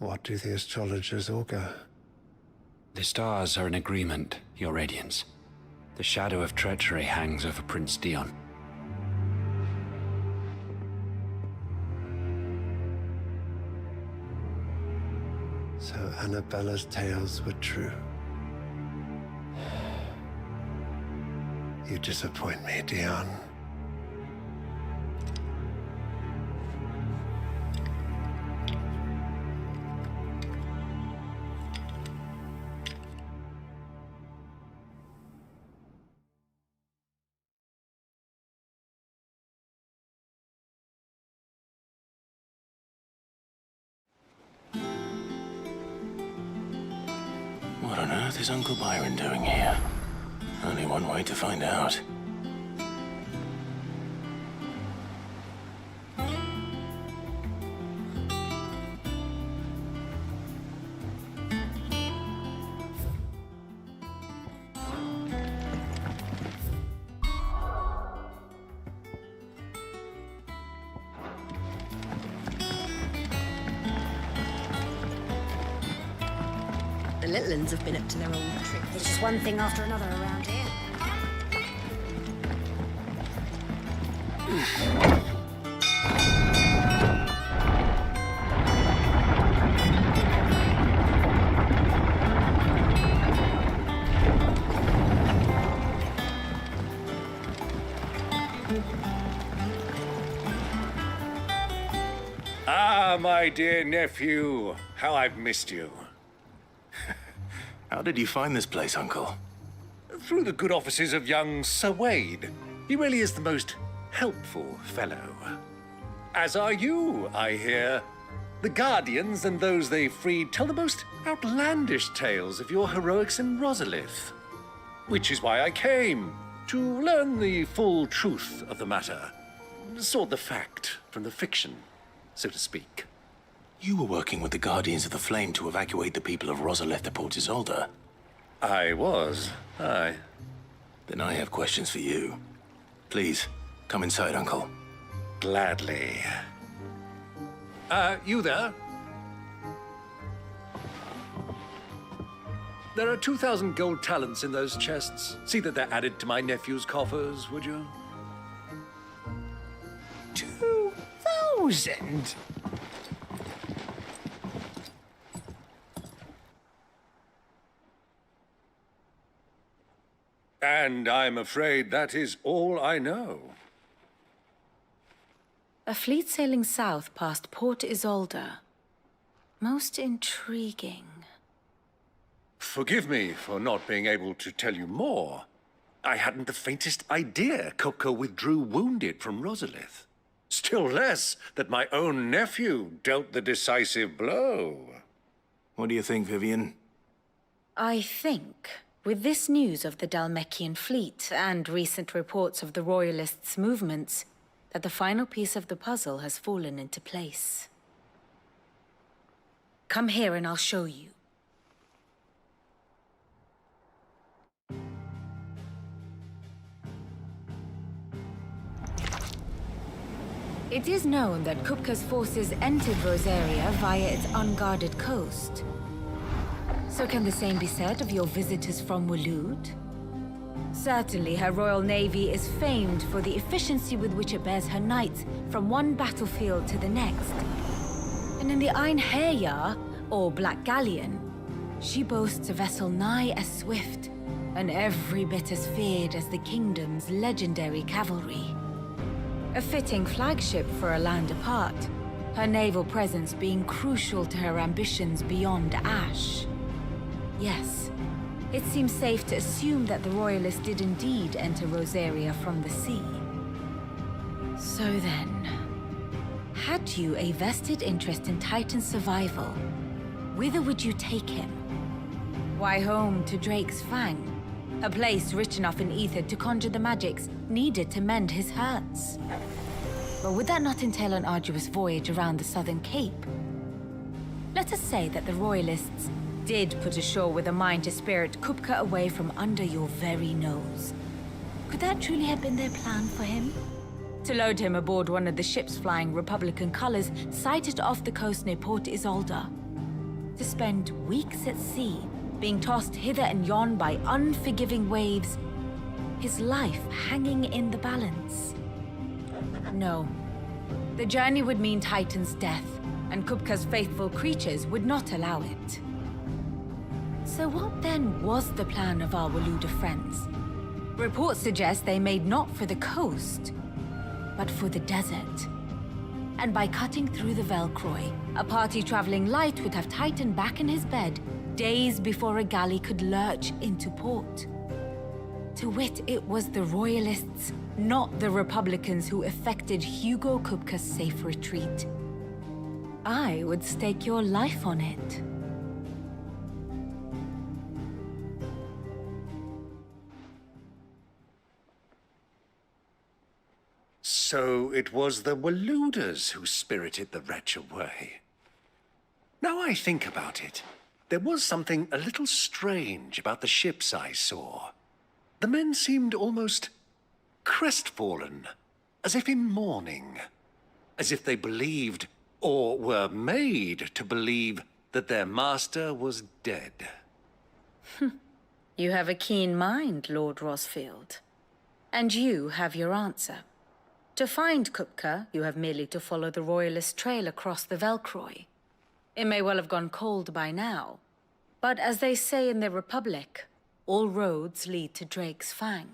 What do the astrologers augur? The stars are in agreement, Your Radiance. The shadow of treachery hangs over Prince Dion. So Annabella's tales were true. You disappoint me, Dion. What on earth is Uncle Byron doing here? Only one way to find out. The little uns have been up to their old trick. There's just one thing after another around here. Ah, my dear nephew, how I've missed you. How did you find this place, Uncle? Through the good offices of young Sir Wade. He really is the most helpful fellow. As are you, I hear. The Guardians and those they freed tell the most outlandish tales of your heroics in Rosalith. Which is why I came, to learn the full truth of the matter. Sort the fact from the fiction, so to speak. You were working with the Guardians of the Flame to evacuate the people of Rosalith to Port Isolde. I was, aye. Then I have questions for you. Please, come inside, Uncle. Gladly. You there? There are 2,000 gold talents in those chests. See that they're added to my nephew's coffers, would you? 2,000? And I'm afraid that is all I know. A fleet sailing south past Port Isolde. Most intriguing. Forgive me for not being able to tell you more. I hadn't the faintest idea Coco withdrew wounded from Rosalith. Still less that my own nephew dealt the decisive blow. What do you think, Vivian? I think, with this news of the Dhalmekian fleet and recent reports of the Royalists' movements, that the final piece of the puzzle has fallen into place. Come here and I'll show you. It is known that Kupka's forces entered Rosaria via its unguarded coast. So can the same be said of your visitors from Waloed? Certainly, her Royal Navy is famed for the efficiency with which it bears her knights from one battlefield to the next. And in the Ein Herjar, or Black Galleon, she boasts a vessel nigh as swift, and every bit as feared as the kingdom's legendary cavalry. A fitting flagship for a land apart, her naval presence being crucial to her ambitions beyond Ash. Yes, it seems safe to assume that the Royalists did indeed enter Rosaria from the sea. So then, had you a vested interest in Titan's survival, whither would you take him? Why, home to Drake's Fang, a place rich enough in ether to conjure the magics needed to mend his hurts. But would that not entail an arduous voyage around the southern cape? Let us say that the Royalists did put ashore with a mind to spirit Kupka away from under your very nose. Could that truly have been their plan for him? To load him aboard one of the ships flying Republican colors sighted off the coast near Port Isolde? To spend weeks at sea, being tossed hither and yon by unforgiving waves, his life hanging in the balance? No. The journey would mean Titan's death, and Kupka's faithful creatures would not allow it. So what then was the plan of our Waluda friends? Reports suggest they made not for the coast, but for the desert. And by cutting through the Velcroy, a party traveling light would have Titan back in his bed days before a galley could lurch into port. To wit, it was the Royalists, not the Republicans, who effected Hugo Kupka's safe retreat. I would stake your life on it. So it was the Waludas who spirited the wretch away. Now I think about it, there was something a little strange about the ships I saw. The men seemed almost crestfallen, as if in mourning, as if they believed, or were made to believe, that their master was dead. You have a keen mind, Lord Rosfield. And you have your answer. To find Kupka, you have merely to follow the Royalist trail across the Velcroy. It may well have gone cold by now, but as they say in the Republic, all roads lead to Drake's Fang.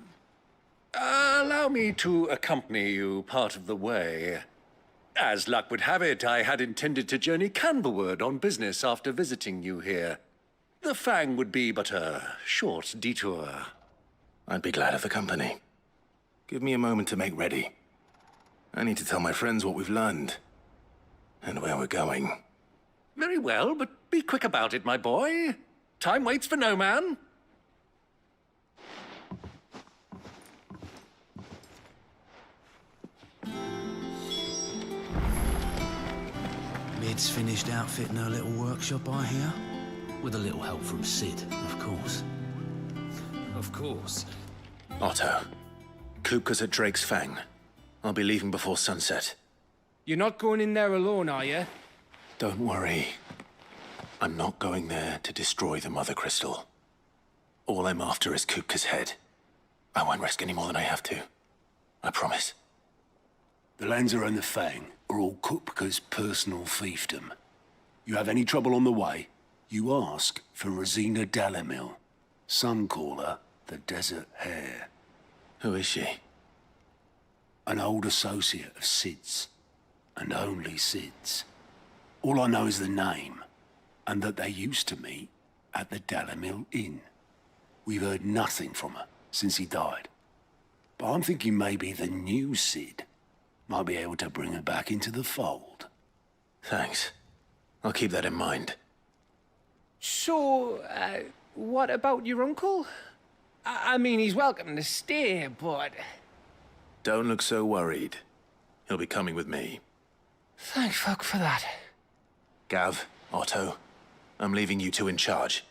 Allow me to accompany you part of the way. As luck would have it, I had intended to journey Canberward on business after visiting you here. The Fang would be but a short detour. I'd be glad of the company. Give me a moment to make ready. I need to tell my friends what we've learned, and where we're going. Very well, but be quick about it, my boy. Time waits for no man. Mid's finished outfitting her little workshop, I hear. With a little help from Sid, of course. Of course. Otto, Kupka's at Drake's Fang. I'll be leaving before sunset. You're not going in there alone, are you? Don't worry. I'm not going there to destroy the Mother Crystal. All I'm after is Kupka's head. I won't risk any more than I have to. I promise. The lands around the Fang are all Kupka's personal fiefdom. You have any trouble on the way, you ask for Rosina Dalamil. Some call her the Desert Hare. Who is she? An old associate of Sid's, and only Sid's. All I know is the name, and that they used to meet at the Dalamil Inn. We've heard nothing from her since he died. But I'm thinking maybe the new Sid might be able to bring her back into the fold. Thanks. I'll keep that in mind. So, what about your uncle? I mean, he's welcome to stay, but... Don't look so worried. He'll be coming with me. Thank fuck for that. Gav, Otto, I'm leaving you two in charge.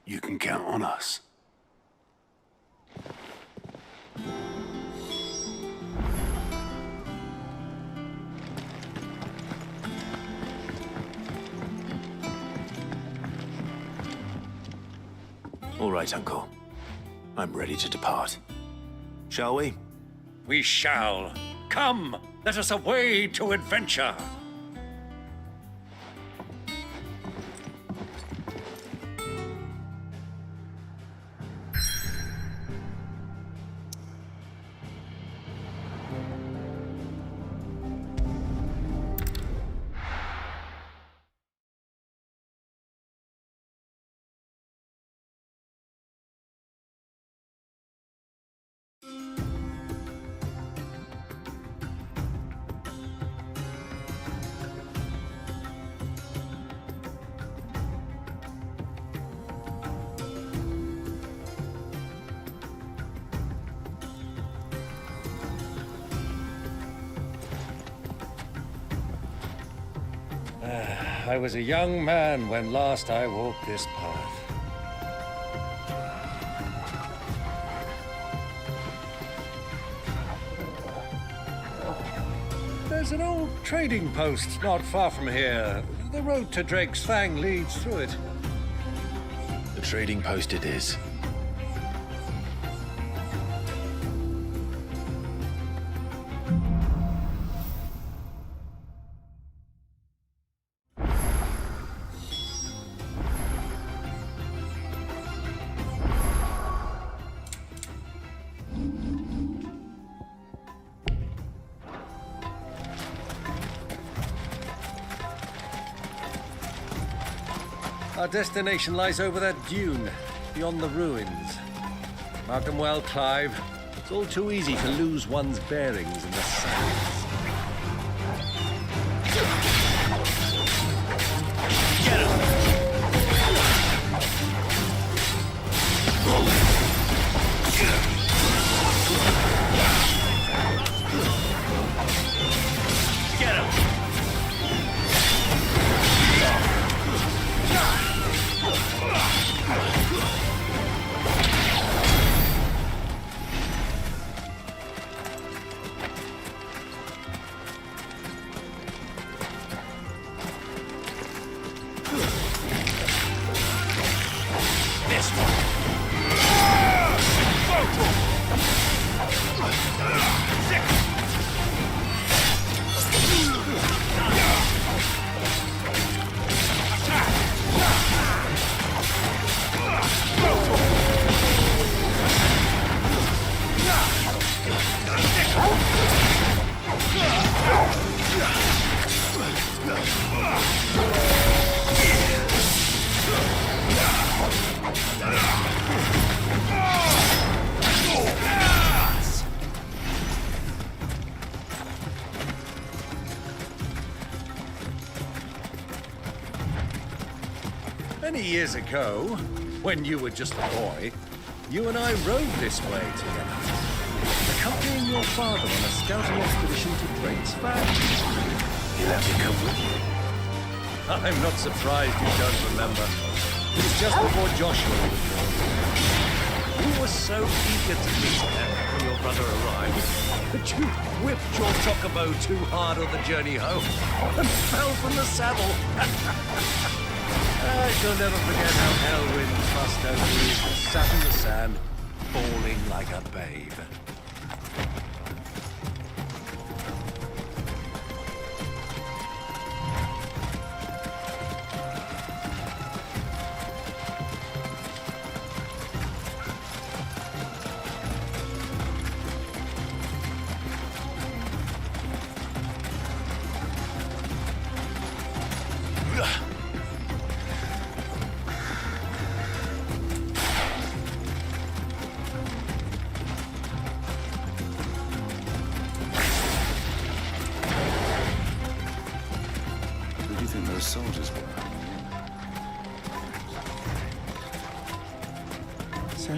You can count on us. All right, Uncle. I'm ready to depart. Shall we? We shall. Come, let us away to adventure. I was a young man when last I walked this path. There's an old trading post not far from here. The road to Drake's Fang leads through it. The trading post it is. Our destination lies over that dune, beyond the ruins. Mark them well, Clive. It's all too easy to lose one's bearings in the sands. Get him! Get him! Many years ago, when you were just a boy, you and I rode this way together, accompanying your father on a scouting expedition to Drake's Fang. You'll have to come with me. I'm not surprised you don't remember. It was just before Joshua was born. You were so eager to meet him when your brother arrived that you whipped your chocobo too hard on the journey home and fell from the saddle. I shall never forget how Elwyn fussed over you and sat in the sand, bawling like a babe. Soldiers were. So,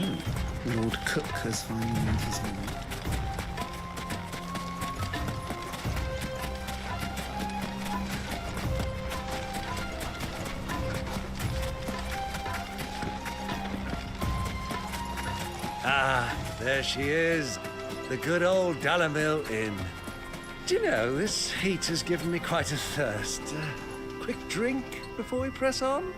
Lord Cook has finally made his mind. Ah, there she is. The good old Dalamil Inn. Do you know, this heat has given me quite a thirst. Quick drink before we press on?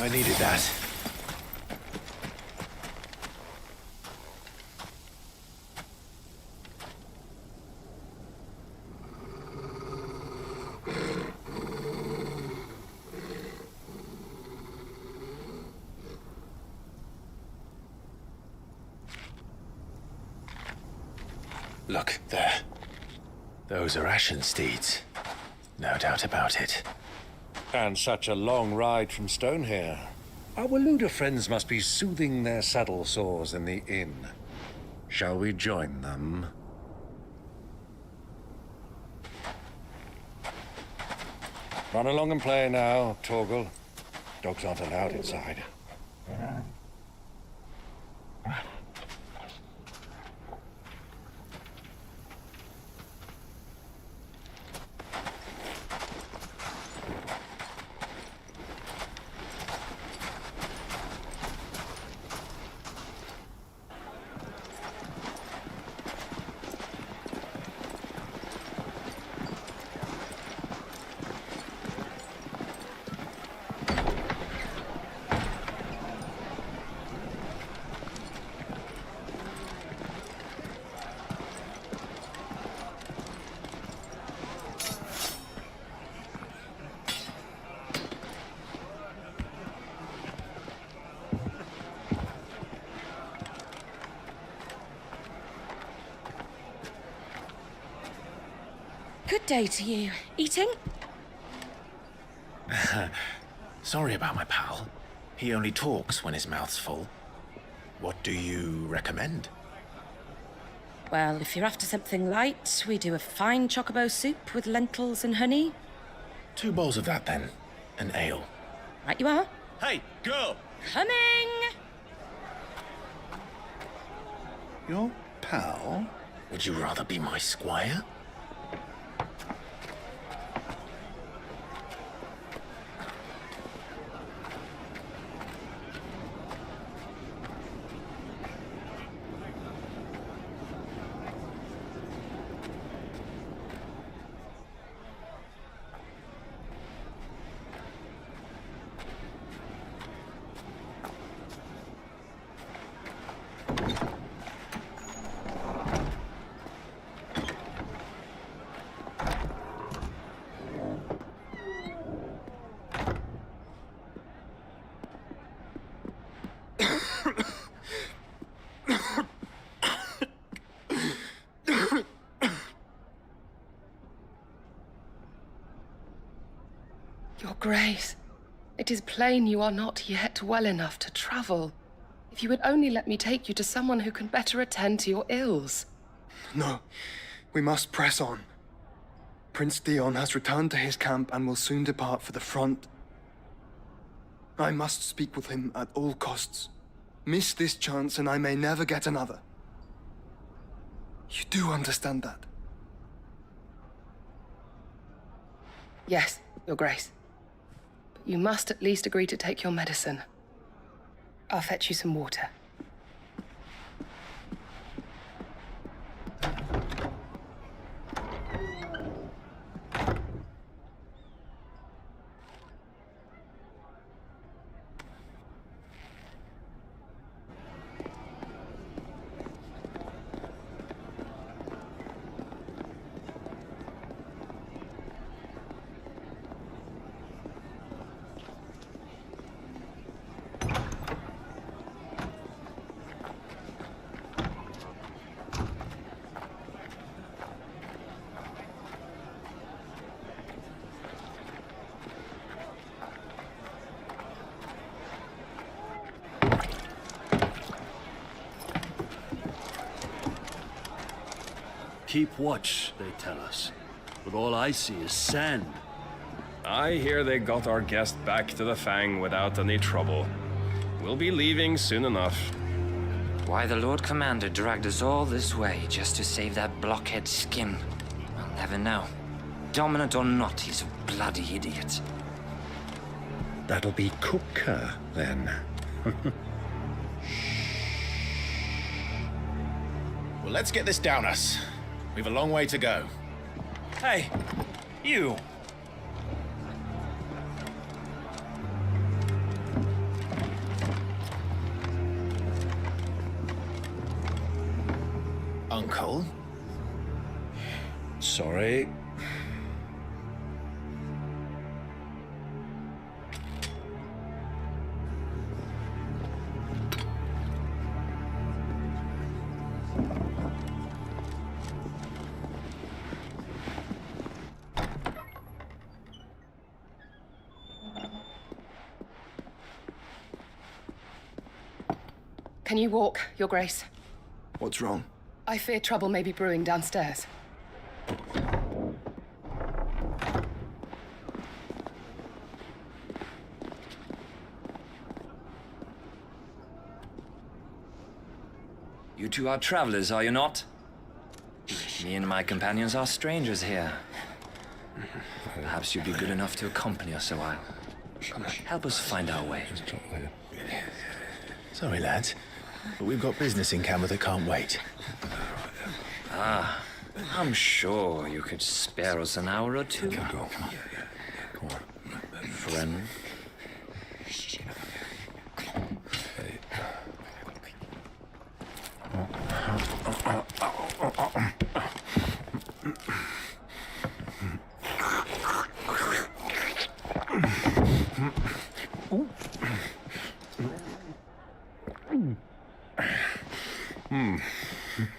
I needed that. Look, there. Those are Ashen steeds. No doubt about it. And such a long ride from Stonehair. Our Waluda friends must be soothing their saddle sores in the inn. Shall we join them? Run along and play now, Torgal. Dogs aren't allowed inside. Good day to you. Eating? Sorry about my pal. He only talks when his mouth's full. What do you recommend? Well, if you're after something light, we do a fine chocobo soup with lentils and honey. 2 bowls of that, then. An ale. Right you are. Hey, girl! Coming! Your pal? Would you rather be my squire? Your Grace, it is plain you are not yet well enough to travel. If you would only let me take you to someone who can better attend to your ills. No, we must press on. Prince Dion has returned to his camp and will soon depart for the front. I must speak with him at all costs. Miss this chance and I may never get another. You do understand that? Yes, Your Grace. But you must at least agree to take your medicine. I'll fetch you some water. Keep watch, they tell us. But all I see is sand. I hear they got our guest back to the Fang without any trouble. We'll be leaving soon enough. Why the Lord Commander dragged us all this way just to save that blockhead skin, I'll never know. Dominant or not, he's a bloody idiot. That'll be Cooker, then. Well, let's get this down us. We've a long way to go. Hey, you! Sorry. Can you walk, Your Grace? What's wrong? I fear trouble may be brewing downstairs. You two are travelers, are you not? Me and my companions are strangers here. Perhaps you'd be good enough to accompany us a while. Help us find our way. Sorry, lads, but we've got business in camera that can't wait. Ah, I'm sure you could spare us an hour or two. Come on. Friend.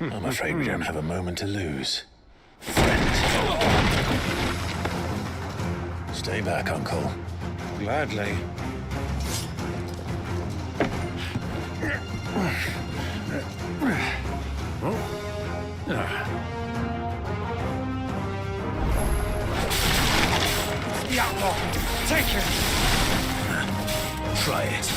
I'm afraid we don't have a moment to lose. Stay back, Uncle. Gladly. Take it! Try it.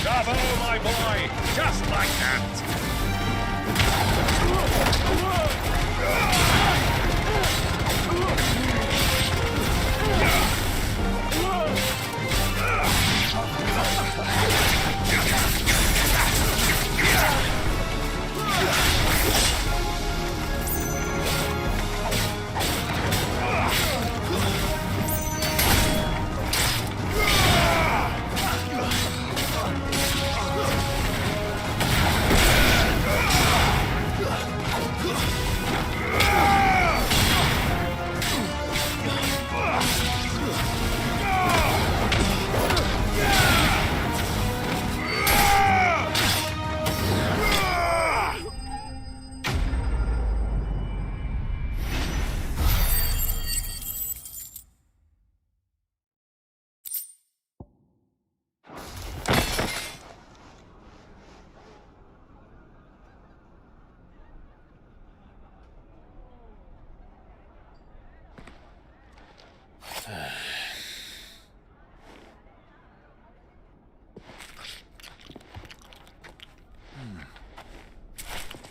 Bravo, my boy! Just like that!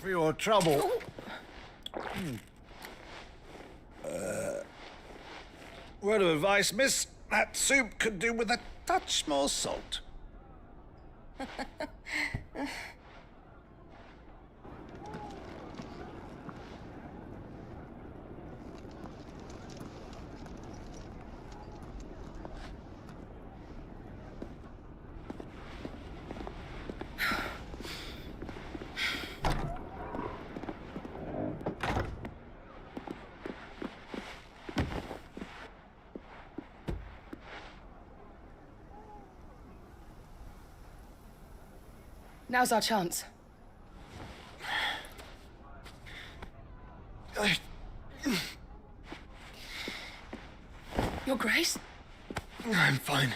For your trouble. Word of advice, miss. That soup could do with a touch more salt. Now's our chance. Your Grace? I'm fine.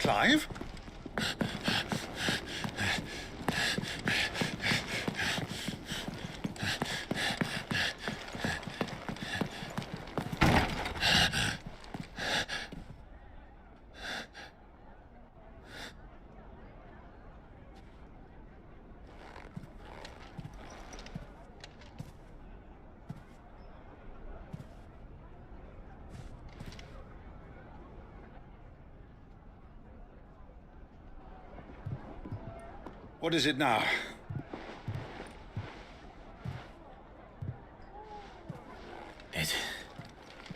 Clive? What is it now?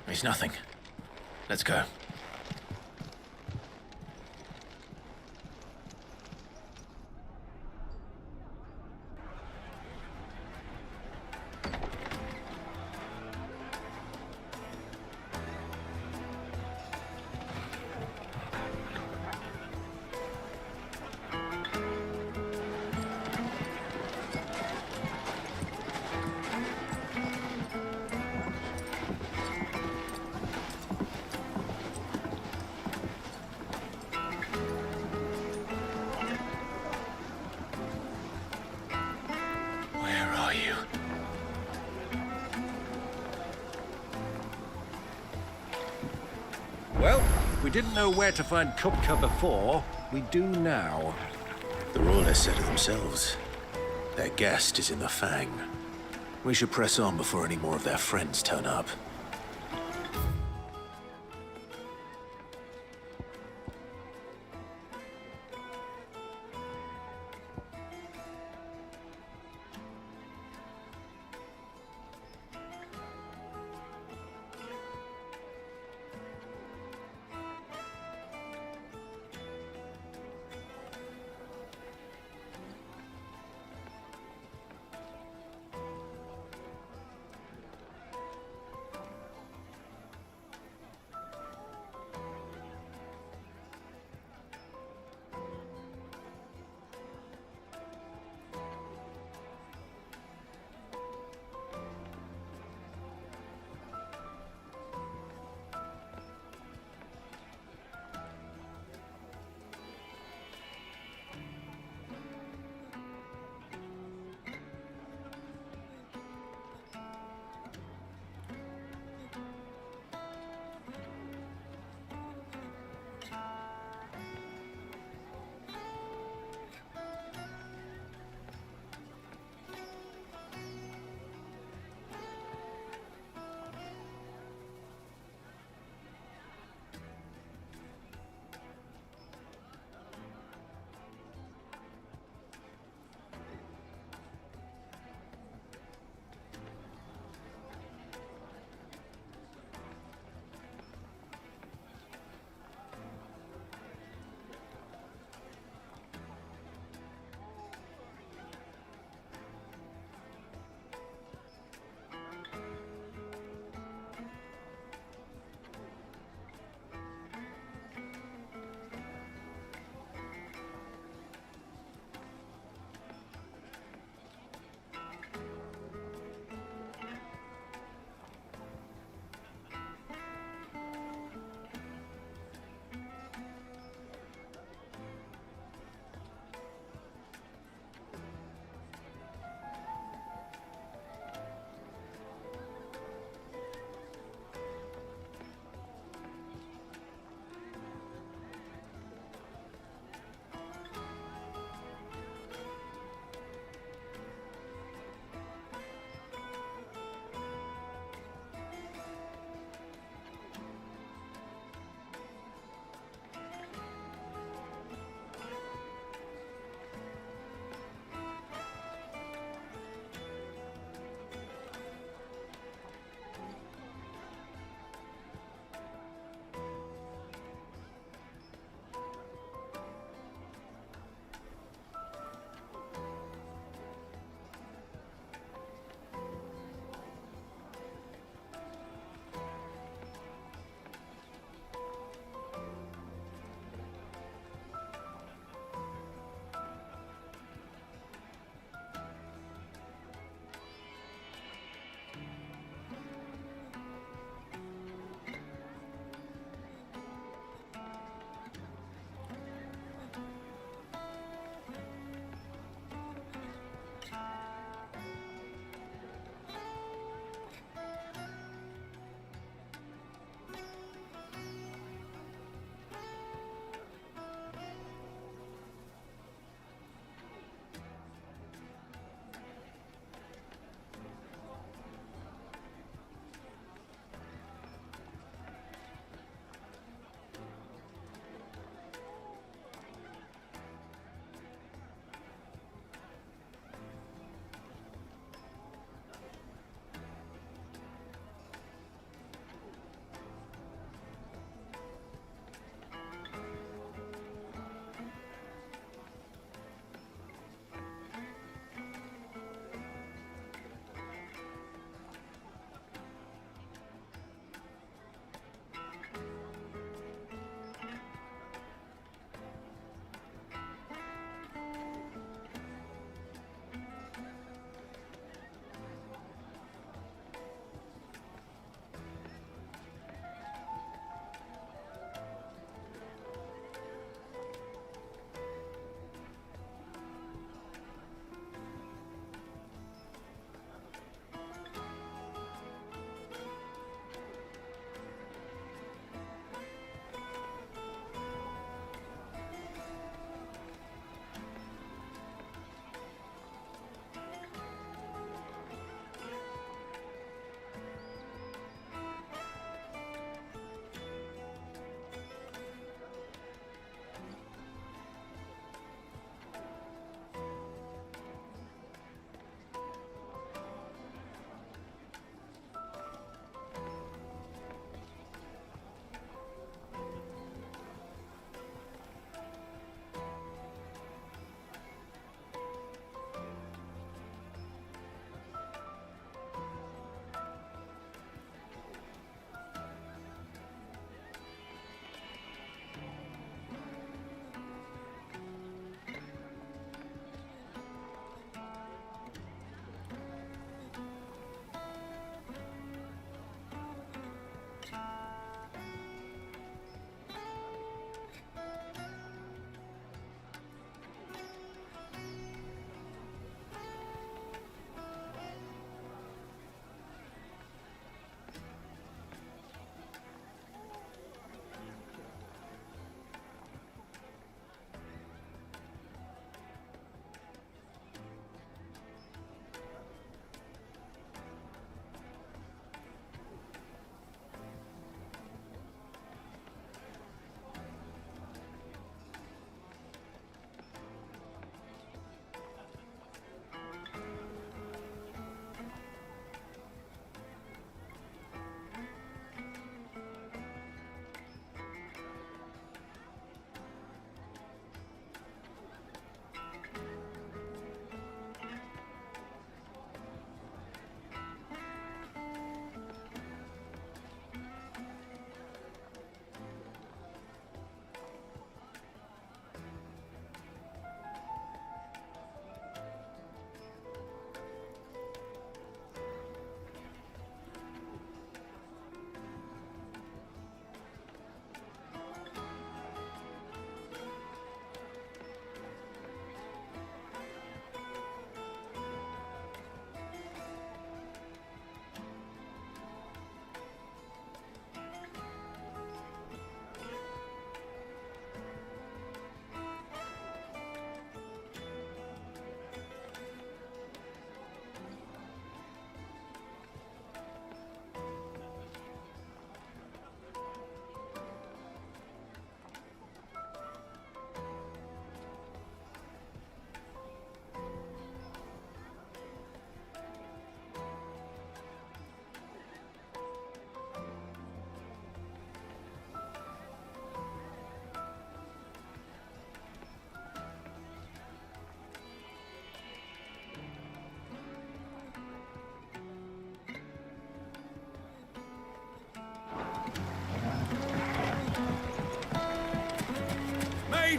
It's nothing. Let's go. Well, we didn't know where to find Kupka before. We do now. The Royalists said it themselves. Their guest is in the Fang. We should press on before any more of their friends turn up.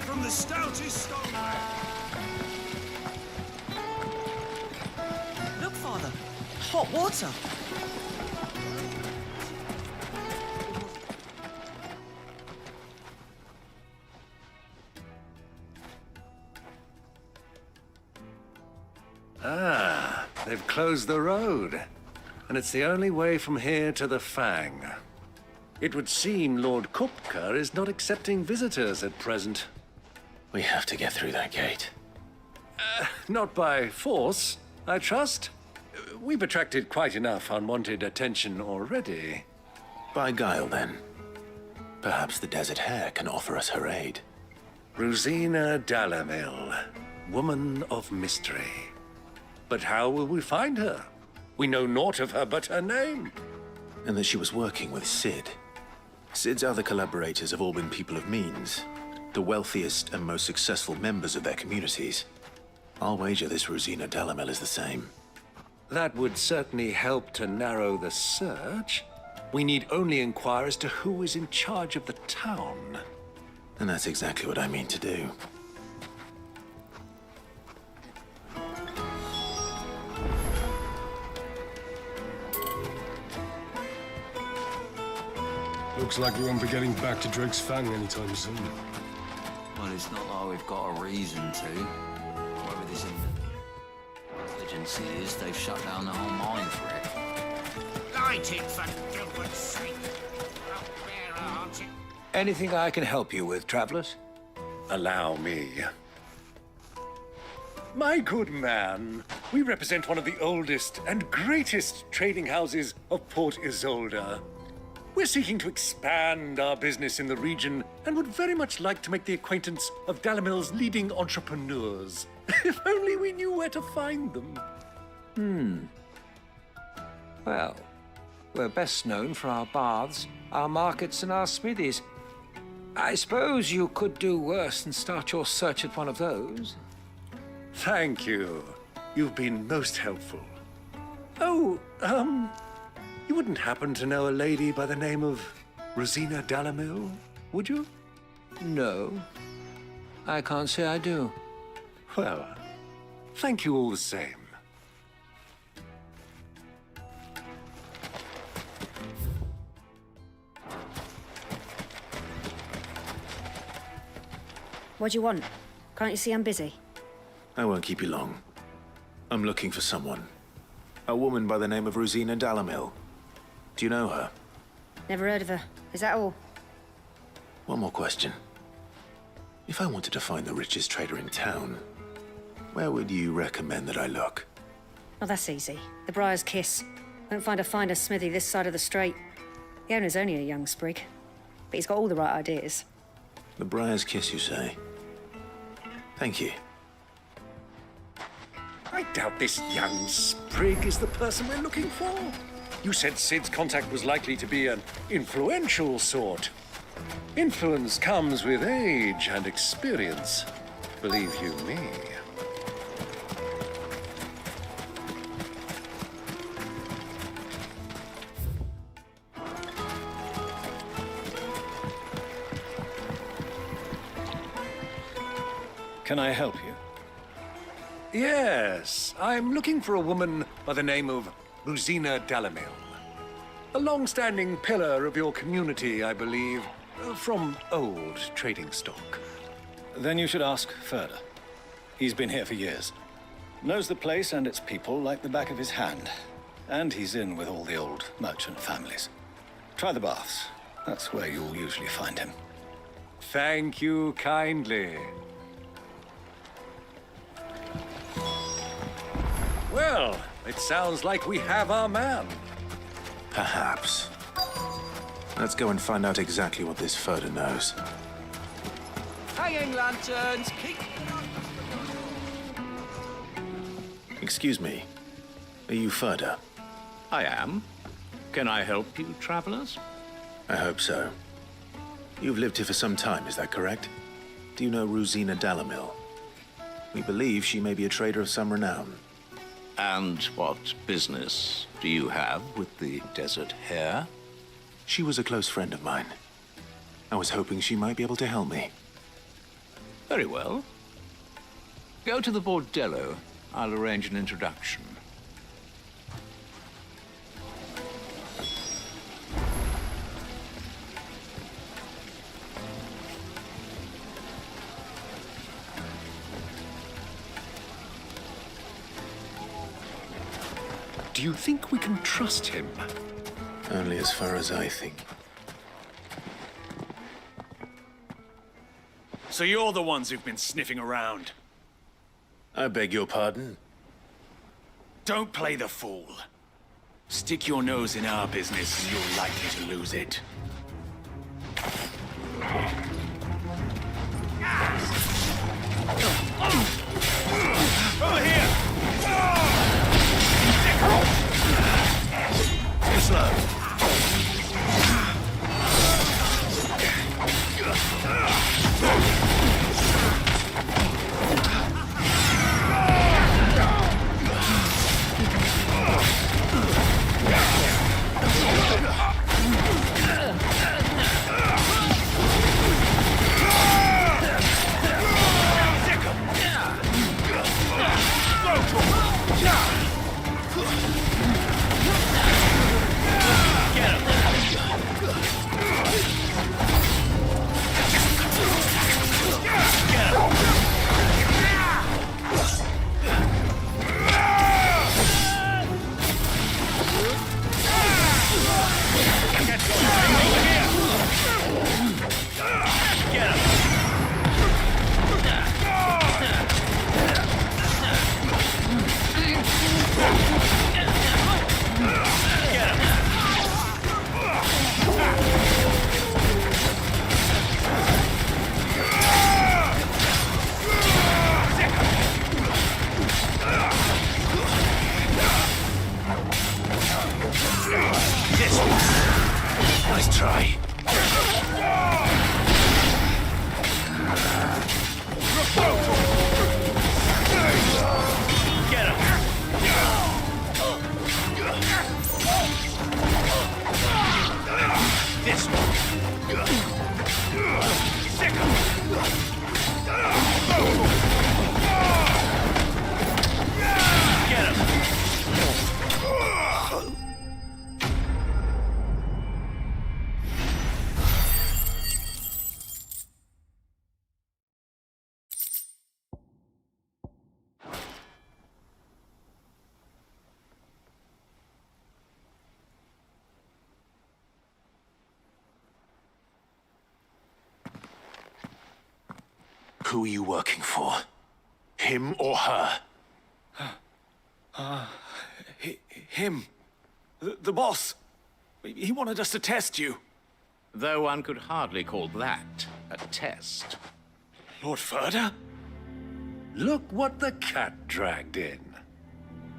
from the stoutest stoneware. Look, Father. Hot water. Ah, they've closed the road. And it's the only way from here to the Fang. It would seem Lord Kupka is not accepting visitors at present. We have to get through that gate. Not by force, I trust. We've attracted quite enough unwanted attention already. By guile, then. Perhaps the Desert Hare can offer us her aid. Rosina Dalamil, woman of mystery. But how will we find her? We know naught of her but her name. And that she was working with Sid. Sid's other collaborators have all been people of means, the wealthiest and most successful members of their communities. I'll wager this Rosina Dalamil is the same. That would certainly help to narrow the search. We need only inquire as to who is in charge of the town. And that's exactly what I mean to do. Looks like we won't be getting back to Drake's Fang anytime soon. Well, it's not like we've got a reason to. Whatever this intelligence is, they've shut down the whole mine for it. Light it, for Gilbert's sake. Out there, aren't you? Anything I can help you with, travelers? Allow me. My good man, we represent one of the oldest and greatest trading houses of Port Isolde. We're seeking to expand our business in the region and would very much like to make the acquaintance of Dalamil's leading entrepreneurs. If only we knew where to find them. Well, we're best known for our baths, our markets, and our smithies. I suppose you could do worse than start your search at one of those. Thank you. You've been most helpful. Oh, you wouldn't happen to know a lady by the name of Rosina Dalamil, would you? No, I can't say I do. Well, thank you all the same. What do you want? Can't you see I'm busy? I won't keep you long. I'm looking for someone. A woman by the name of Rosina Dalamil. Do you know her? Never heard of her. Is that all? One more question. If I wanted to find the richest trader in town, where would you recommend that I look? Oh, that's easy. The Briar's Kiss. Won't find a finer smithy this side of the strait. The owner's only a young sprig, but he's got all the right ideas. The Briar's Kiss, you say? Thank you. I doubt this young sprig is the person we're looking for. You said Sid's contact was likely to be an influential sort. Influence comes with age and experience, believe you me. Can I help you? Yes, I'm looking for a woman by the name of Rosina Dalamil. A long-standing pillar of your community, I believe, from old trading stock. Then you should ask Ferda. He's been here for years. Knows the place and its people like the back of his hand. And he's in with all the old merchant families. Try the baths. That's where you'll usually find him. Thank you kindly. Well, it sounds like we have our man. Perhaps. Let's go and find out exactly what this Ferda knows. Hanging lanterns, keep... Excuse me. Are you Ferda? I am. Can I help you, travelers? I hope so. You've lived here for some time, is that correct? Do you know Rosina Dalamil? We believe she may be a trader of some renown. And what business do you have with the Desert Hare? She was a close friend of mine. I was hoping she might be able to help me. Very well. Go to the bordello. I'll arrange an introduction. Do you think we can trust him? Only as far as I think. So you're the ones who've been sniffing around? I beg your pardon? Don't play the fool. Stick your nose in our business and you're likely to lose it. Over here! Too slow. Nice try. Get him. This one. Sick him. Get him. Who are you working for? Him or her? Him. The boss. He wanted us to test you. Though one could hardly call that a test. Lord Ferda? Look what the cat dragged in.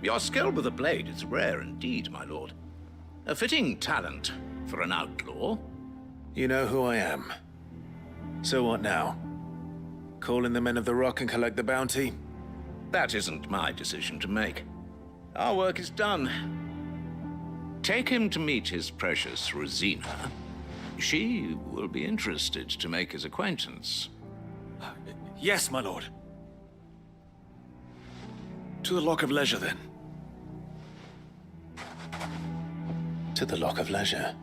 Your skill with a blade is rare indeed, my lord. A fitting talent for an outlaw. You know who I am. So what now? Call in the Men of the Rock and collect the bounty? That isn't my decision to make. Our work is done. Take him to meet his precious Rosina. She will be interested to make his acquaintance. Yes, my lord. To the Lock of Leisure, then. To the Lock of Leisure.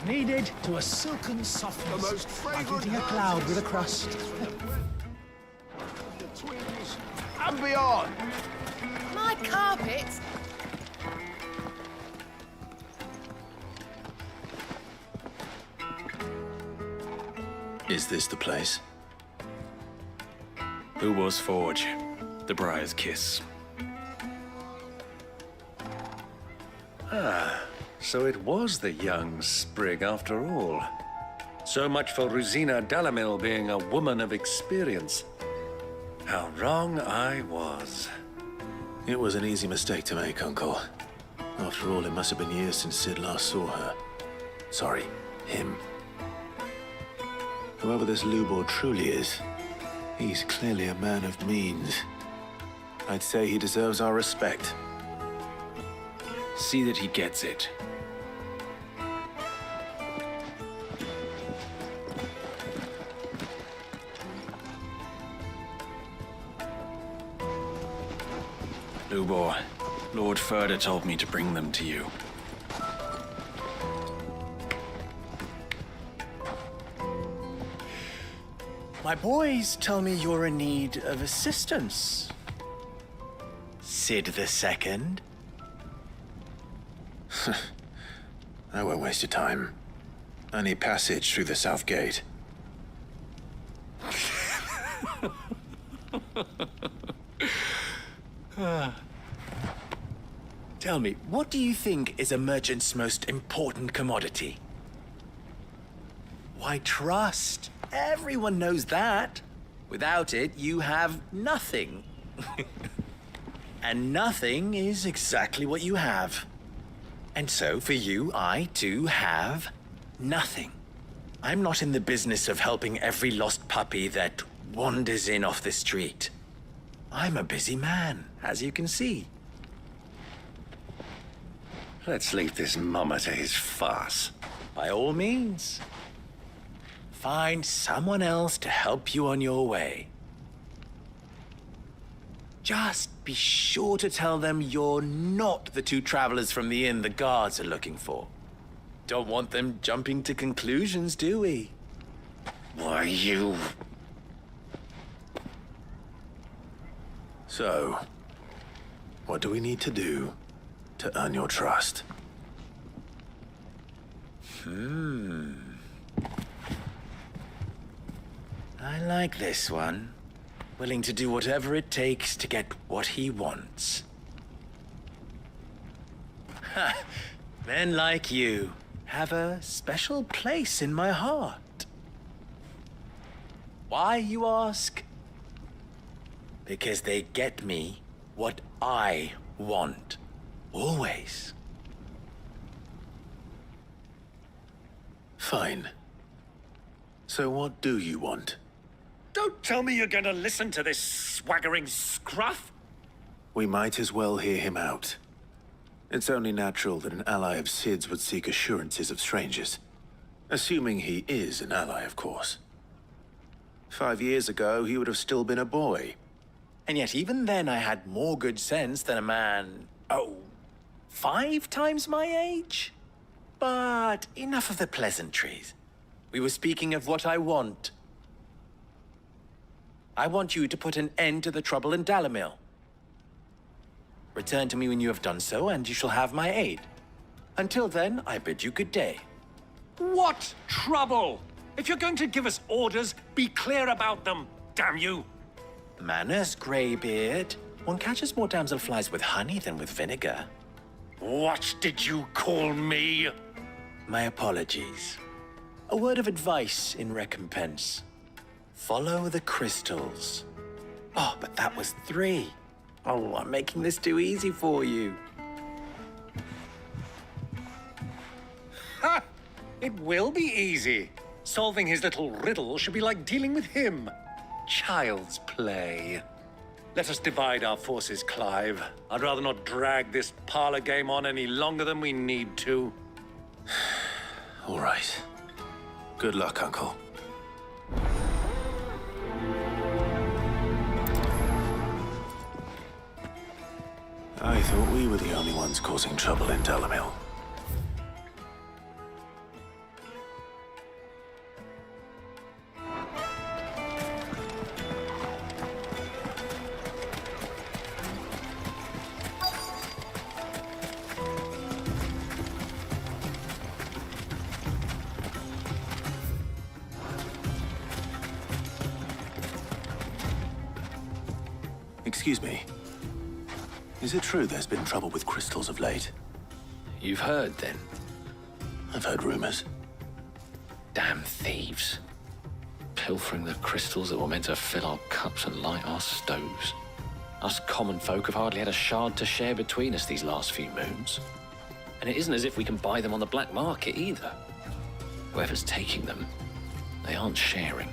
Kneaded to a silken softness, like eating a cloud with a crust. And beyond. My carpet! Is this the place? Boobor's Forge. The Briar's Kiss. Ah, so it was the young sprig after all. So much for Rosina Dalamil being a woman of experience. How wrong I was. It was an easy mistake to make, Uncle. After all, it must have been years since Sid last saw her. Sorry, him. Whoever this Lubor truly is, He's clearly a man of means. I'd say he deserves our respect. See that he gets it. Lubor, Lord Furder told me to bring them to you. My boys tell me you're in need of assistance. Sid II? I won't waste your time. I need passage through the south gate. Tell me, what do you think is a merchant's most important commodity? Why, trust. Everyone knows that. Without it, you have nothing. And nothing is exactly what you have. And so, for you, I, too, have nothing. I'm not in the business of helping every lost puppy that wanders in off the street. I'm a busy man, as you can see. Let's leave this mummer to his farce. By all means. Find someone else to help you on your way. Just be sure to tell them you're not the two travelers from the inn the guards are looking for. Don't want them jumping to conclusions, do we? Why, you... So, what do we need to do to earn your trust? I like this one. Willing to do whatever it takes to get what he wants. Ha! Men like you have a special place in my heart. Why, you ask? Because they get me what I want. Always. Fine. So what do you want? Don't tell me you're gonna listen to this swaggering scruff! We might as well hear him out. It's only natural that an ally of Sid's would seek assurances of strangers. Assuming he is an ally, of course. 5 years ago, he would have still been a boy. And yet even then I had more good sense than a man, 5 times my age? But enough of the pleasantries. We were speaking of what I want. I want you to put an end to the trouble in Dalamil. Return to me when you have done so, and you shall have my aid. Until then, I bid you good day. What trouble? If you're going to give us orders, be clear about them, damn you! Manners, Greybeard. One catches more damselflies with honey than with vinegar. What did you call me? My apologies. A word of advice in recompense. Follow the crystals. Oh, but that was 3. Oh, I'm making this too easy for you. Ha! It will be easy. Solving his little riddle should be like dealing with him. Child's play. Let us divide our forces, Clive. I'd rather not drag this parlor game on any longer than we need to. All right. Good luck, Uncle. I thought we were the only ones causing trouble in Dalamil. Excuse me. Is it true there's been trouble with crystals of late? You've heard, then? I've heard rumors. Damn thieves. Pilfering the crystals that were meant to fill our cups and light our stoves. Us common folk have hardly had a shard to share between us these last few moons. And it isn't as if we can buy them on the black market either. Whoever's taking them, they aren't sharing.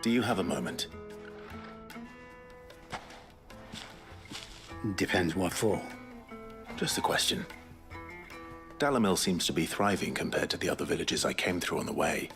Do you have a moment? Depends what for. Just a question. Dalamil seems to be thriving compared to the other villages I came through on the way.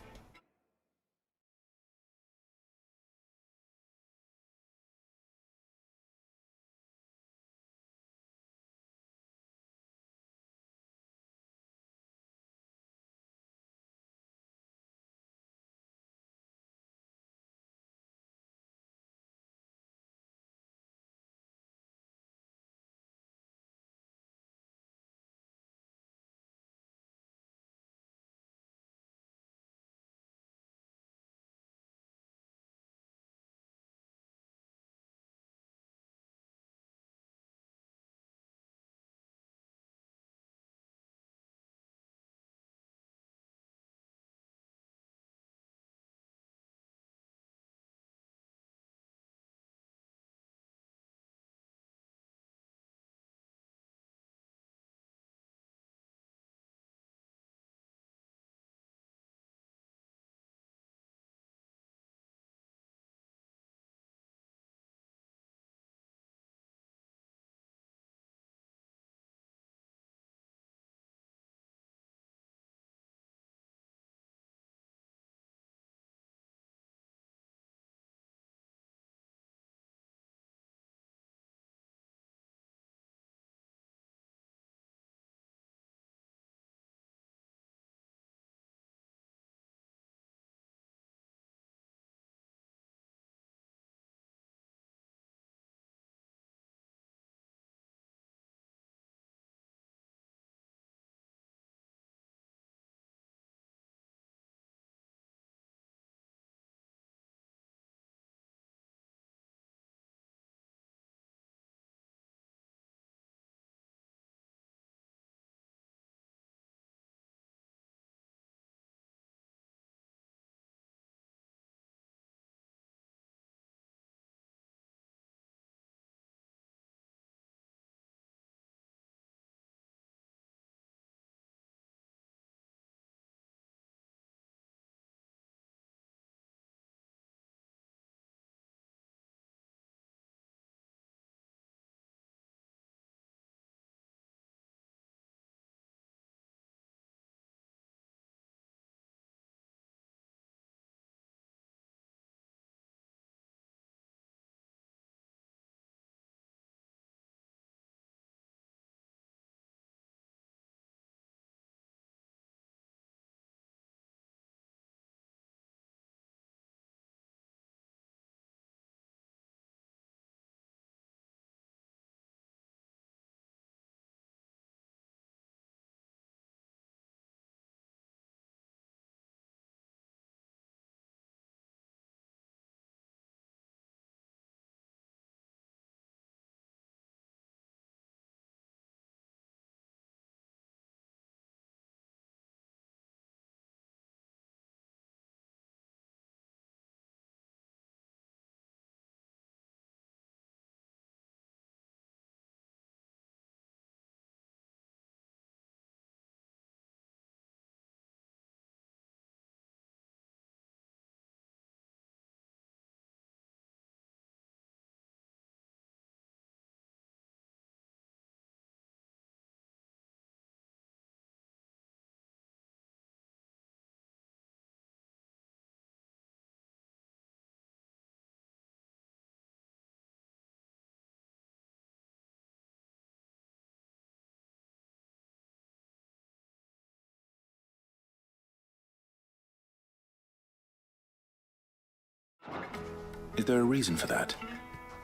Is there a reason for that?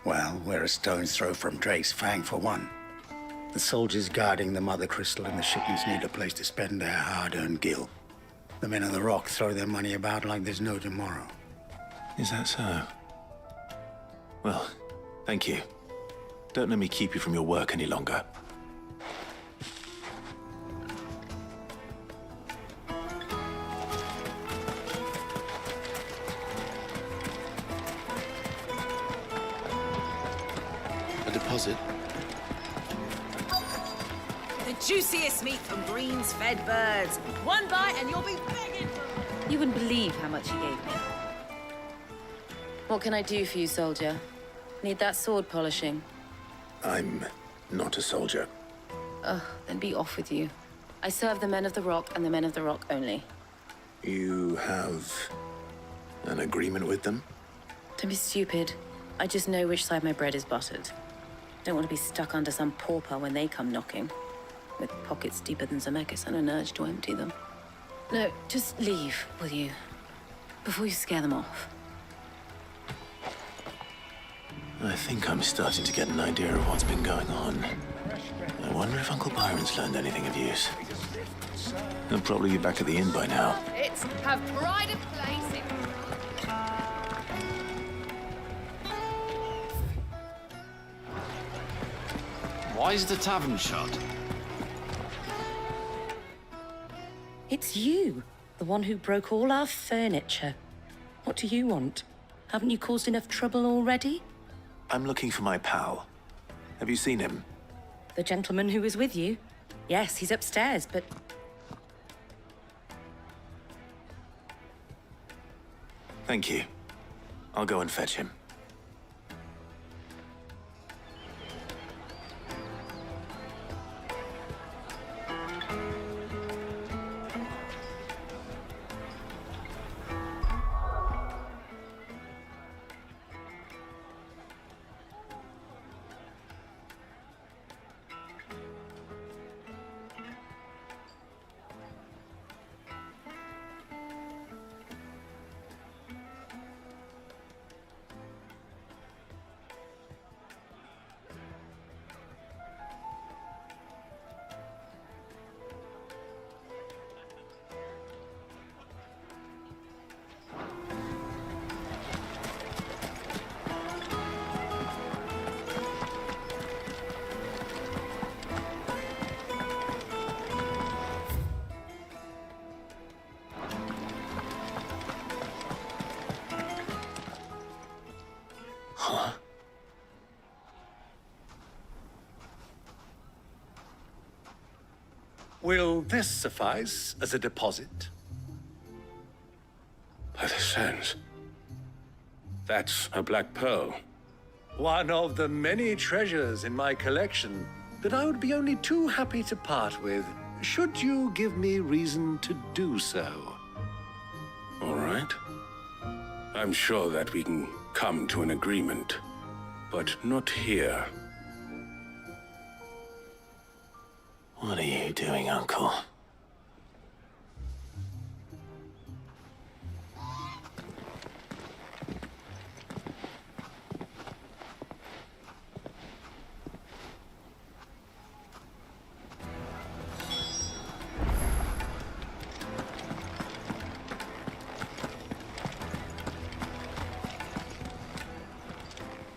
Well, we're a stone's throw from Drake's Fang, for one. The soldiers guarding the Mother Crystal and the shipments need a place to spend their hard-earned gil. The men of the Rock throw their money about like there's no tomorrow. Is that so? Well, thank you. Don't let me keep you from your work any longer. A deposit? The juiciest meat from greens-fed birds. One bite and you'll be begging for it. You wouldn't believe how much he gave me. What can I do for you, soldier? Need that sword polishing? I'm not a soldier. Ugh, then be off with you. I serve the men of the Rock and the men of the Rock only. You have an agreement with them? Don't be stupid. I just know which side my bread is buttered. Don't want to be stuck under some pauper when they come knocking, with pockets deeper than Zemeckis and an urge to empty them. No, just leave, will you? Before you scare them off. I think I'm starting to get an idea of what's been going on. I wonder if Uncle Byron's learned anything of use. He'll probably be back at the inn by now. It's have pride of place in... Why is the tavern shut? It's you, the one who broke all our furniture. What do you want? Haven't you caused enough trouble already? I'm looking for my pal. Have you seen him? The gentleman who was with you? Yes, he's upstairs, but... Thank you. I'll go and fetch him. Will this suffice as a deposit? By the sands. That's a black pearl. One of the many treasures in my collection that I would be only too happy to part with, should you give me reason to do so. All right. I'm sure that we can come to an agreement, but not here. What are you doing, Uncle?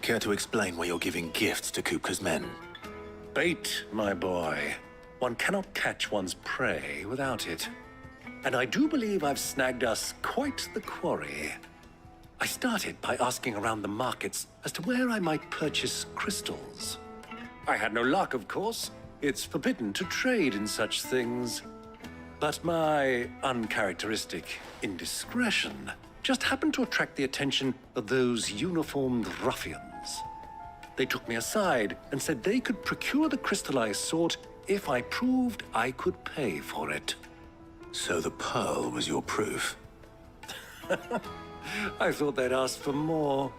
Care to explain why you're giving gifts to Kupka's men? Bait, my boy. One cannot catch one's prey without it. And I do believe I've snagged us quite the quarry. I started by asking around the markets as to where I might purchase crystals. I had no luck, of course. It's forbidden to trade in such things. But my uncharacteristic indiscretion just happened to attract the attention of those uniformed ruffians. They took me aside and said they could procure the crystal I sought if I proved I could pay for it. So the pearl was your proof? I thought they'd ask for more.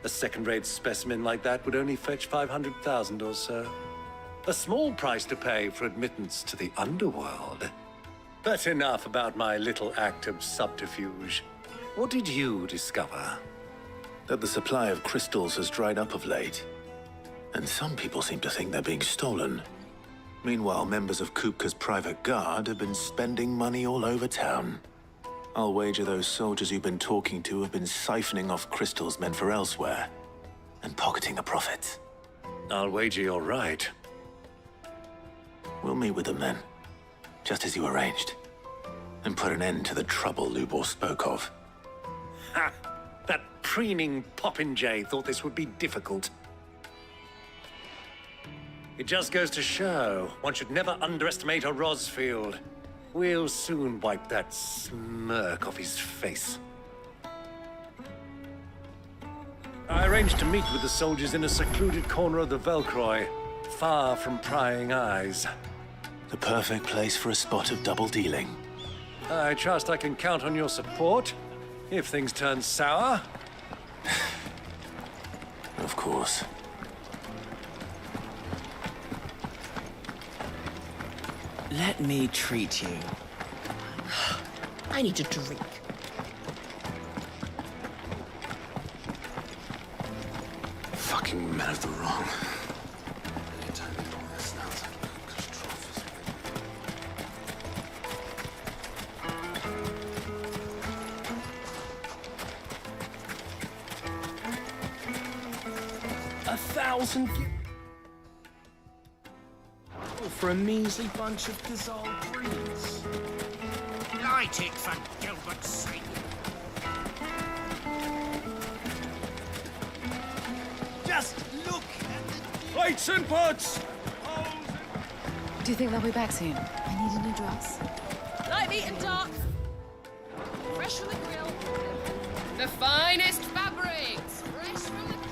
A second-rate specimen like that would only fetch 500,000 or so. A small price to pay for admittance to the underworld. But enough about my little act of subterfuge. What did you discover? That the supply of crystals has dried up of late. And some people seem to think they're being stolen. Meanwhile, members of Kupka's private guard have been spending money all over town. I'll wager those soldiers you've been talking to have been siphoning off crystals meant for elsewhere, and pocketing the profits. I'll wager you're right. We'll meet with them then, just as you arranged, and put an end to the trouble Lubor spoke of. Ha! That preening popinjay thought this would be difficult. It just goes to show, one should never underestimate a Rosfield. We'll soon wipe that smirk off his face. I arranged to meet with the soldiers in a secluded corner of the Velcroy, far from prying eyes. The perfect place for a spot of double dealing. I trust I can count on your support if things turn sour. Of course. Let me treat you. I need a drink. Fucking men of the wrong. For a measly bunch of dissolved greens. Light it for Gilbert's sake. Just look at the plates and pots! Do you think they'll be back soon? I need a new dress. Light meat and dark. Fresh from the grill. The finest fabrics, fresh from the capital.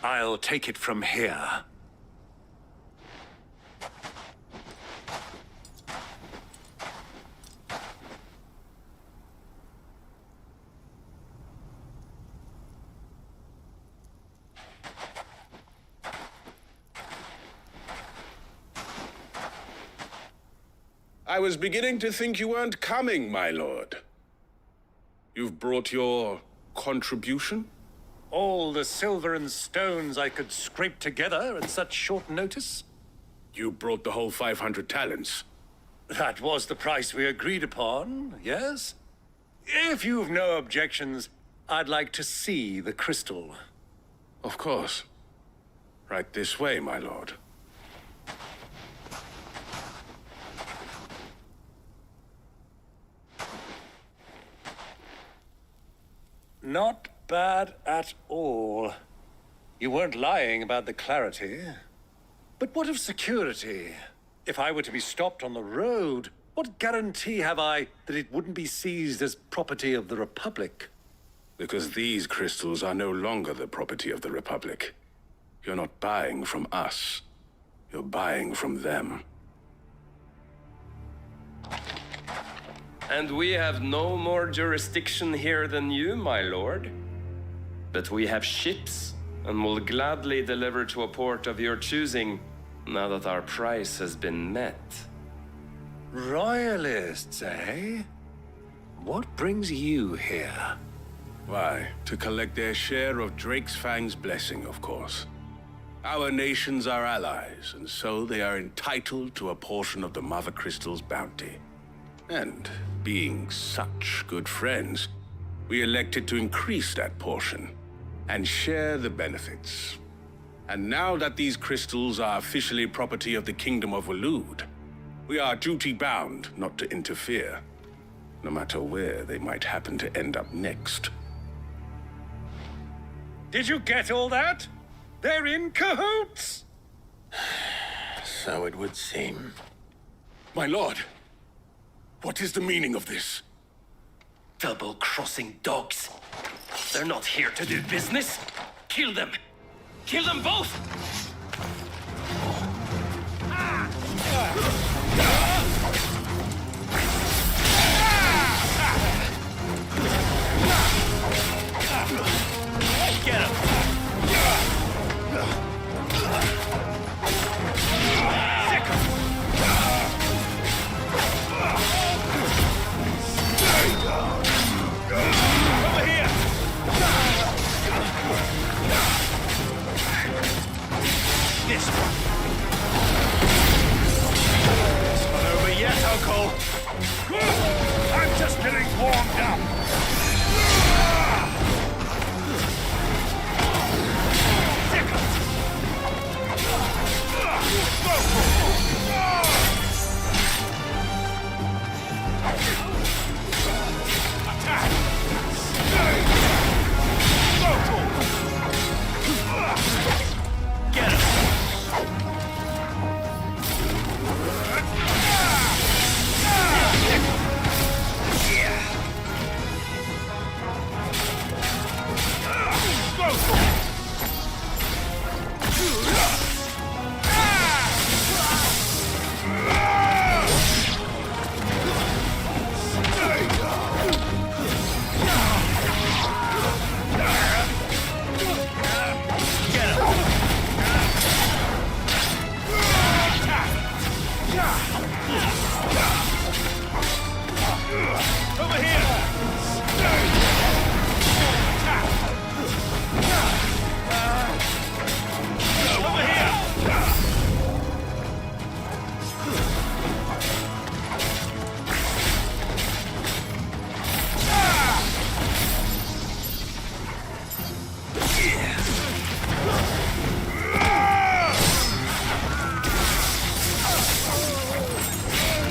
I'll take it from here. I was beginning to think you weren't coming, my lord. You've brought your contribution? All the silver and stones I could scrape together at such short notice? You brought the whole 500 talents. That was the price we agreed upon, yes? If you've no objections, I'd like to see the crystal. Of course. Right this way, my lord. Not bad at all. You weren't lying about the clarity. But what of security? If I were to be stopped on the road, what guarantee have I that it wouldn't be seized as property of the Republic? Because these crystals are no longer the property of the Republic. You're not buying from us. You're buying from them. And we have no more jurisdiction here than you, my lord. But we have ships, and will gladly deliver to a port of your choosing, now that our price has been met. Royalists, eh? What brings you here? Why, to collect their share of Drake's Fang's blessing, of course. Our nations are allies, and so they are entitled to a portion of the Mother Crystal's bounty. And, being such good friends, we elected to increase that portion and share the benefits. And now that these crystals are officially property of the Kingdom of Waloed, we are duty-bound not to interfere, no matter where they might happen to end up next. Did you get all that? They're in cahoots! So it would seem. My lord, what is the meaning of this? Double-crossing dogs. They're not here to do business. Kill them. Kill them both! Over here! Over here!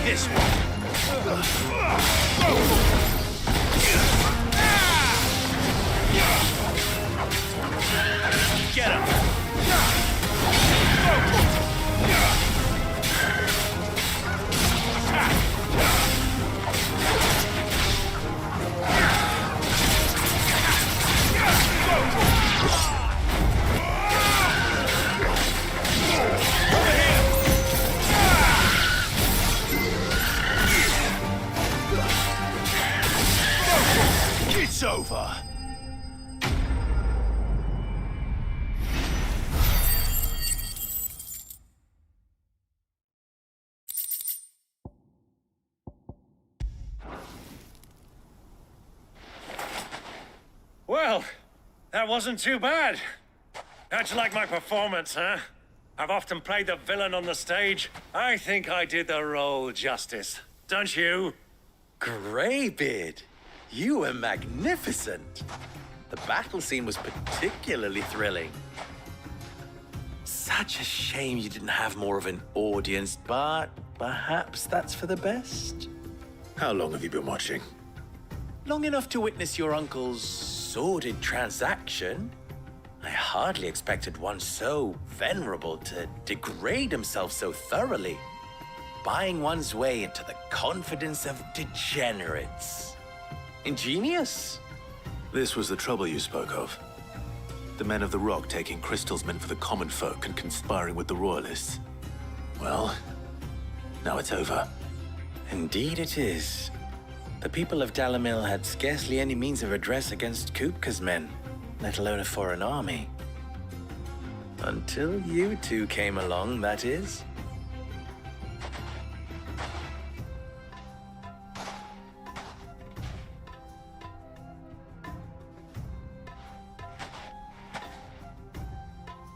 This one. Get him. It's over. Well, that wasn't too bad. How'd you like my performance, huh? I've often played the villain on the stage. I think I did the role justice. Don't you? Greybeard, you were magnificent. The battle scene was particularly thrilling. Such a shame you didn't have more of an audience, but perhaps that's for the best. How long have you been watching? Long enough to witness your uncle's sordid transaction. I hardly expected one so venerable to degrade himself so thoroughly, buying one's way into the confidence of degenerates. Ingenious. This was the trouble you spoke of. The men of the Rock taking crystals meant for the common folk and conspiring with the Royalists. Well, now it's over. Indeed it is. The people of Dalamil had scarcely any means of redress against Kupka's men, let alone a foreign army. Until you two came along, that is.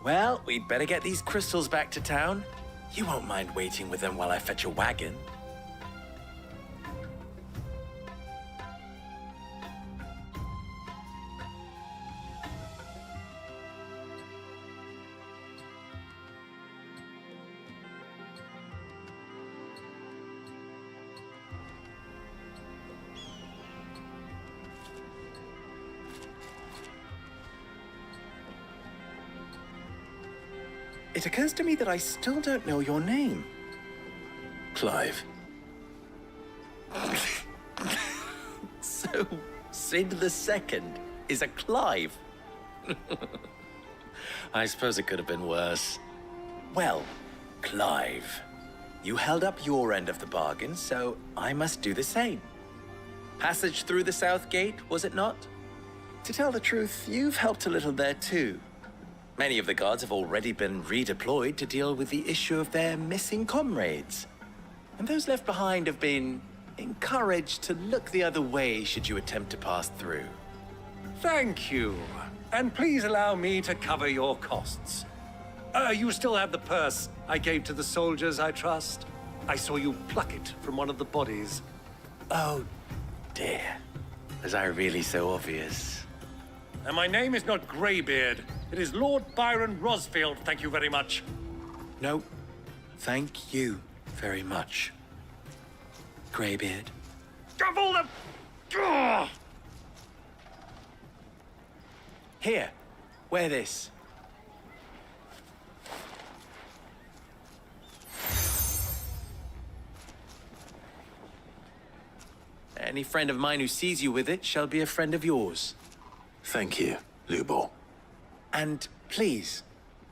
Well, we'd better get these crystals back to town. You won't mind waiting with them while I fetch a wagon. It occurs to me that I still don't know your name. Clive. So, Sid the Second is a Clive? I suppose it could have been worse. Well, Clive, you held up your end of the bargain, so I must do the same. Passage through the South Gate, was it not? To tell the truth, you've helped a little there too. Many of the guards have already been redeployed to deal with the issue of their missing comrades. And those left behind have been encouraged to look the other way should you attempt to pass through. Thank you. And please allow me to cover your costs. You still have the purse I gave to the soldiers, I trust? I saw you pluck it from one of the bodies. Oh, dear. Was I really so obvious? And my name is not Greybeard. It is Lord Byron Rosfield, thank you very much. No, thank you very much, Greybeard. Of all the... Ugh! Here, wear this. Any friend of mine who sees you with it shall be a friend of yours. Thank you, Lubor. And please,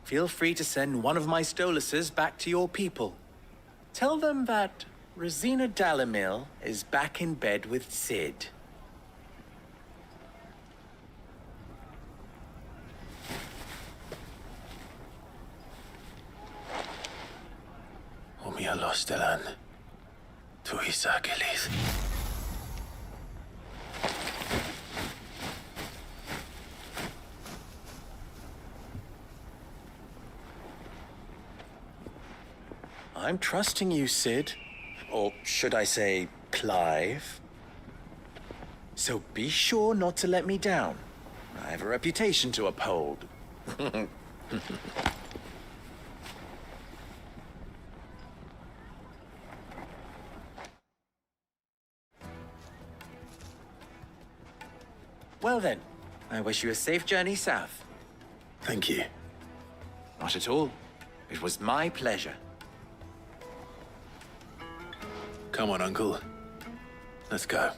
feel free to send one of my Stoluses back to your people. Tell them that Rosina Dalamil is back in bed with Sid. Omia Lostelan. to Isakilis. I'm trusting you, Sid. Or should I say, Clive? So be sure not to let me down. I have a reputation to uphold. Well then, I wish you a safe journey south. Thank you. Not at all. It was my pleasure. Come on, Uncle. Let's go.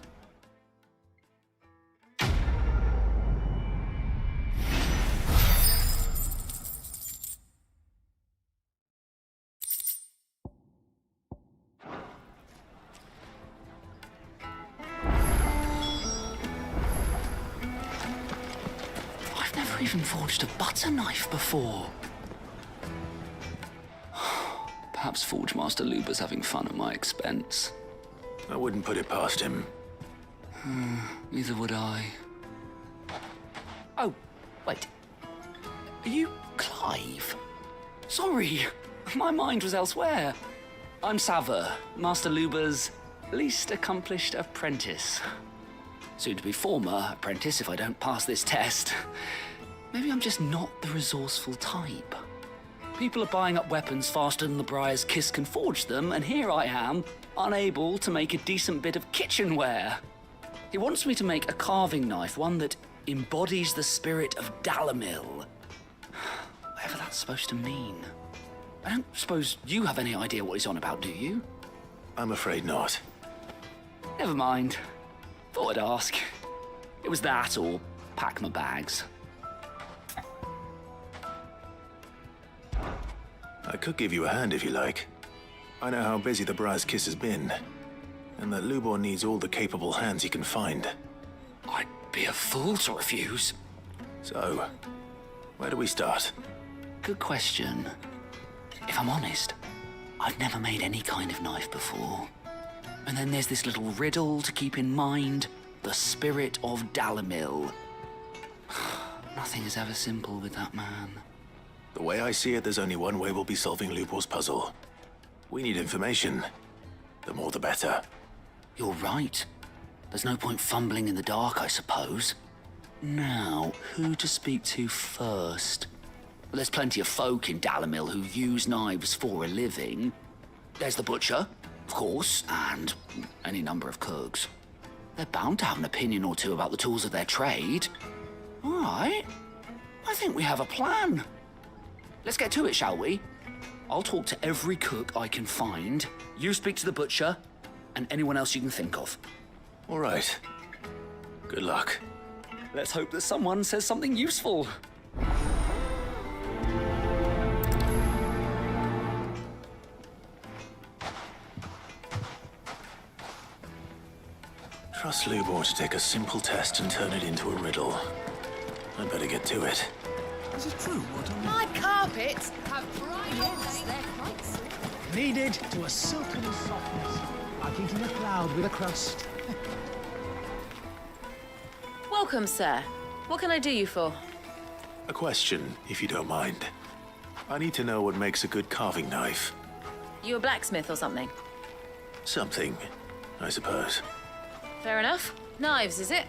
I've never even forged a butter knife before. Perhaps Forge Master Luber's having fun at my expense. I wouldn't put it past him. Neither would I. Oh, wait. Are you Clive? Sorry, my mind was elsewhere. I'm Sava, Master Luber's least accomplished apprentice. Soon to be former apprentice if I don't pass this test. Maybe I'm just not the resourceful type. People are buying up weapons faster than the Briar's Kiss can forge them, and here I am, unable to make a decent bit of kitchenware. He wants me to make a carving knife, one that embodies the spirit of Dalamil. Whatever that's supposed to mean. I don't suppose you have any idea what he's on about, do you? I'm afraid not. Never mind. Thought I'd ask. It was that or pack my bags. I could give you a hand if you like. I know how busy the Briar's Kiss has been, and that Lubor needs all the capable hands he can find. I'd be a fool to refuse. So, where do we start? Good question. If I'm honest, I've never made any kind of knife before. And then there's this little riddle to keep in mind, the spirit of Dalamil. Nothing is ever simple with that man. The way I see it, there's only one way we'll be solving Lubor's puzzle. We need information. The more the better. You're right. There's no point fumbling in the dark, I suppose. Now, who to speak to first? Well, there's plenty of folk in Dalamil who use knives for a living. There's the butcher, of course, and any number of cooks. They're bound to have an opinion or two about the tools of their trade. All right. I think we have a plan. Let's get to it, shall we? I'll talk to every cook I can find. You speak to the butcher, and anyone else you can think of. All right. Good luck. Let's hope that someone says something useful. Trust Lubor to take a simple test and turn it into a riddle. I'd better get to it. Is it true what my carpets have bright they're quite silky. Kneaded to a silken softness, like eating a cloud with a crust. Welcome, sir. What can I do you for? A question, if you don't mind. I need to know what makes a good carving knife. You a blacksmith or something? Something, I suppose. Fair enough. Knives, is it?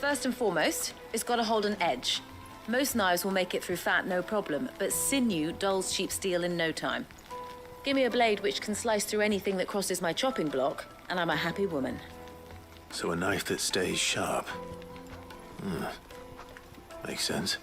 First and foremost, it's got to hold an edge. Most knives will make it through fat, no problem, but sinew dulls cheap steel in no time. Give me a blade which can slice through anything that crosses my chopping block, and I'm a happy woman. So a knife that stays sharp. Makes sense.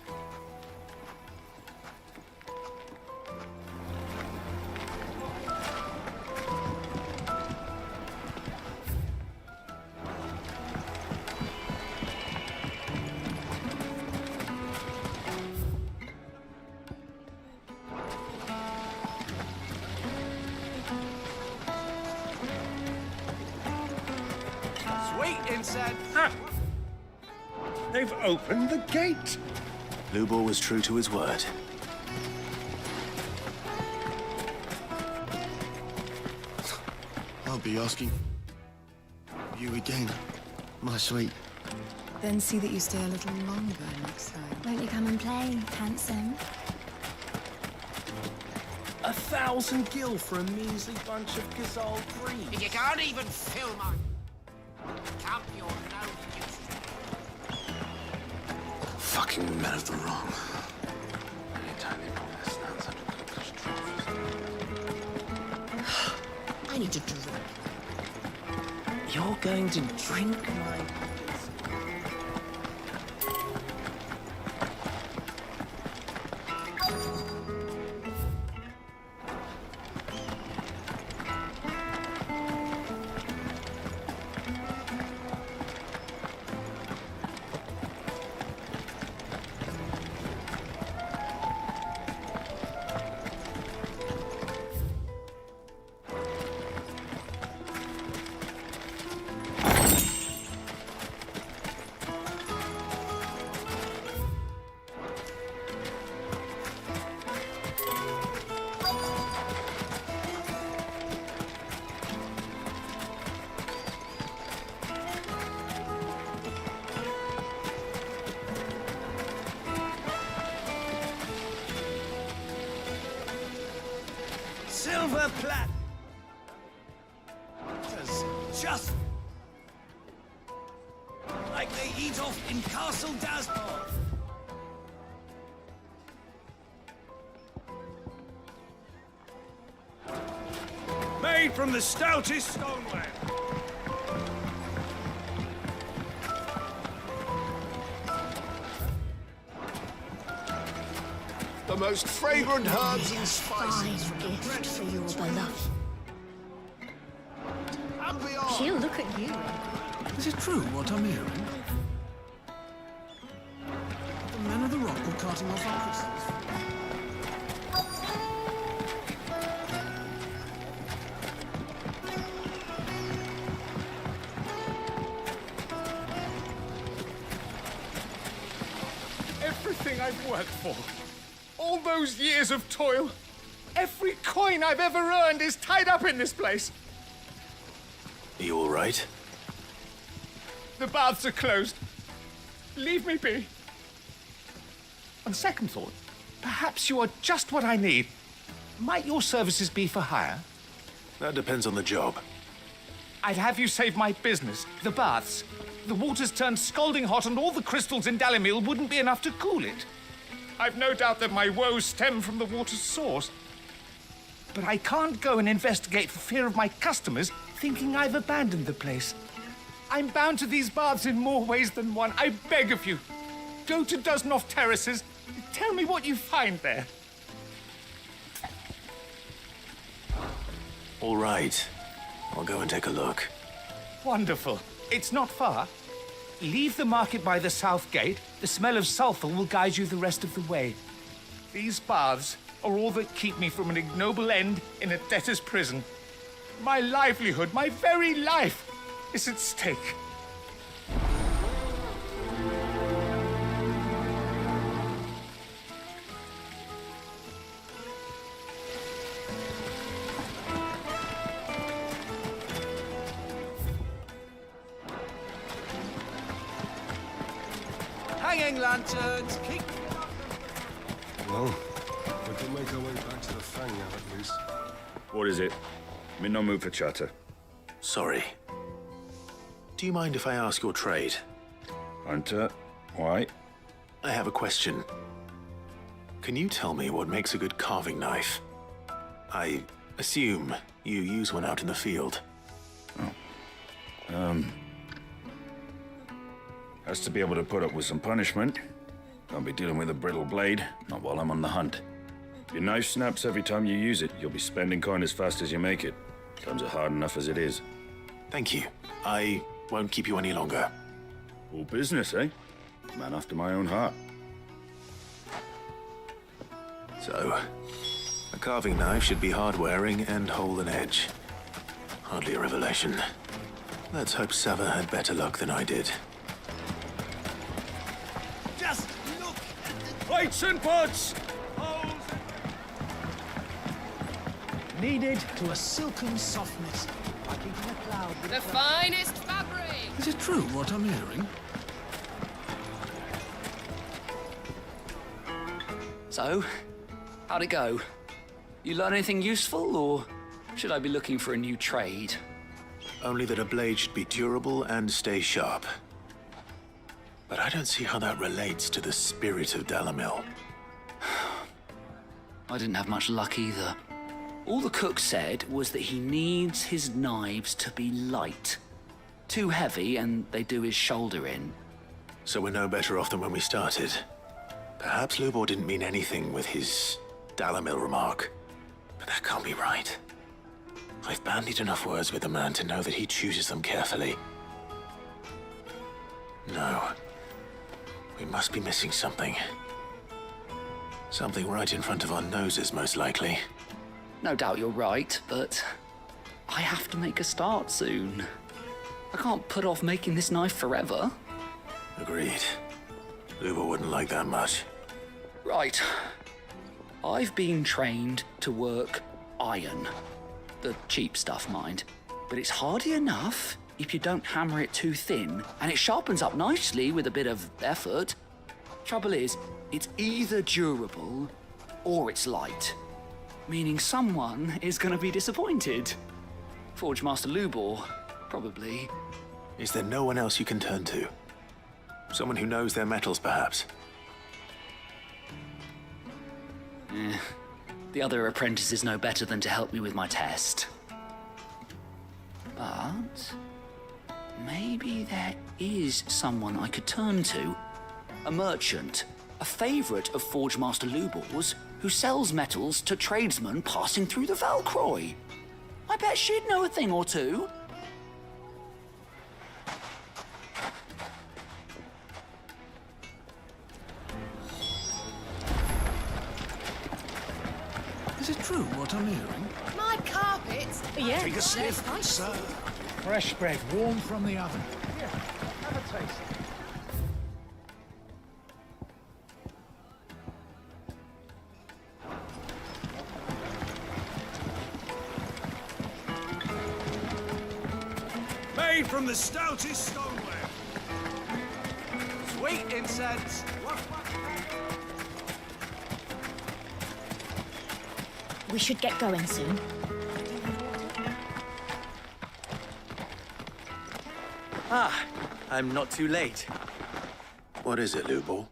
They've opened the gate. Lubor was true to his word. I'll be asking you again, my sweet. Then see that you stay a little longer next time. Won't you come and play, handsome? 1,000 gil for a measly bunch of Gazal greens. If you can't even fill my... Count your nose. Fucking men of the wrong. I need to drink. You're going to drink my... Silver plat. Just like they eat off in Castle Dasmore. Made from the stoutest stoneware. The most fragrant herbs and spices Fine from gift for your beloved. and beyond. She'll look at you. Is it true what I'm hearing? The men of the rock were carting off our crystals. Everything I've worked for, all those years of toil, every coin I've ever earned is tied up in this place. Are you all right? The baths are closed. Leave me be. On second thought, perhaps you are just what I need. Might your services be for hire? That depends on the job. I'd have you save my business, the baths. The water's turned scalding hot and all the crystals in Dalimil wouldn't be enough to cool it. I've no doubt that my woes stem from the water's source. But I can't go and investigate for fear of my customers thinking I've abandoned the place. I'm bound to these baths in more ways than one. I beg of you, go to Dusnoff Terraces. Tell me what you find there. All right. I'll go and take a look. Wonderful. It's not far. Leave the market by the south gate. The smell of sulfur will guide you the rest of the way. These baths are all that keep me from an ignoble end in a debtor's prison. My livelihood, my very life, is at stake. Hanging lanterns, keep... Well, we can make our way back to the Fang now, at least. What is it? I'm in no mood for chatter. Sorry. Do you mind if I ask your trade? Hunter, why? I have a question. Can you tell me what makes a good carving knife? I assume you use one out in the field. Has to be able to put up with some punishment. Can't be dealing with a brittle blade, not while I'm on the hunt. If your knife snaps every time you use it, you'll be spending coin as fast as you make it. Times are hard enough as it is. Thank you. I won't keep you any longer. All business, eh? Man after my own heart. So, a carving knife should be hard-wearing and hold an edge. Hardly a revelation. Let's hope Sevy had better luck than I did. Just look at the... Plates and pots! Kneaded to a silken softness, like Painting a cloud with The finest fabric! Is it true what I'm hearing? So, how'd it go? You learn anything useful, or should I be looking for a new trade? Only that a blade should be durable and stay sharp. But I don't see how that relates to the spirit of Dalamil. I didn't have much luck either. All the cook said was that he needs his knives to be light. Too heavy and they do his shoulder in. So we're no better off than when we started. Perhaps Lubor didn't mean anything with his Dalamil remark. But that can't be right. I've bandied enough words with the man to know that he chooses them carefully. No. We must be missing something. Something right in front of our noses, most likely. No doubt you're right, but I have to make a start soon. I can't put off making this knife forever. Agreed. Lubor wouldn't like that much. Right. I've been trained to work iron. The cheap stuff, mind. But it's hardy enough if you don't hammer it too thin, and it sharpens up nicely with a bit of effort. Trouble is, it's either durable or it's light. Meaning someone is gonna be disappointed. Forge Master Lubor, probably. Is there no one else you can turn to? Someone who knows their metals, perhaps? The other apprentices know better than to help me with my test. But maybe there is someone I could turn to. A merchant, a favorite of Forge Master Lubor's, who sells metals to tradesmen passing through the Valcroy. I bet she'd know a thing or two. Is it true what I'm hearing? My carpets? Yes. Take a sniff, sir. fresh bread, warm from the oven. Here, have a taste. Made from the stoutest stoneware. Sweet incense. We should get going soon. Ah, I'm not too late. What is it, Lubor?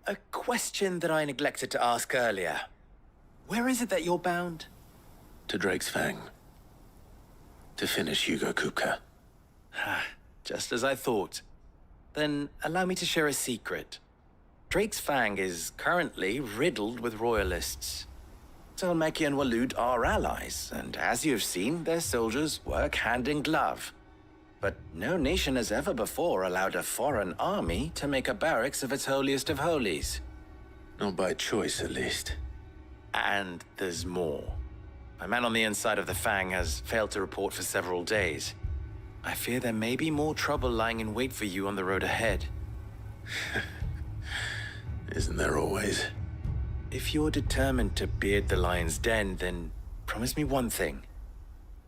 A question that I neglected to ask earlier. Where is it that you're bound? To Drake's Fang. To finish Hugo Kupka. Just as I thought. Then allow me to share a secret. Drake's Fang is currently riddled with royalists. Zelmeki and Walud are allies, and as you've seen, their soldiers work hand in glove. But no nation has ever before allowed a foreign army to make a barracks of its holiest of holies. Not by choice, at least. And there's more. My man on the inside of the Fang has failed to report for several days. I fear there may be more trouble lying in wait for you on the road ahead. Isn't there always? If you're determined to beard the lion's den, then promise me one thing.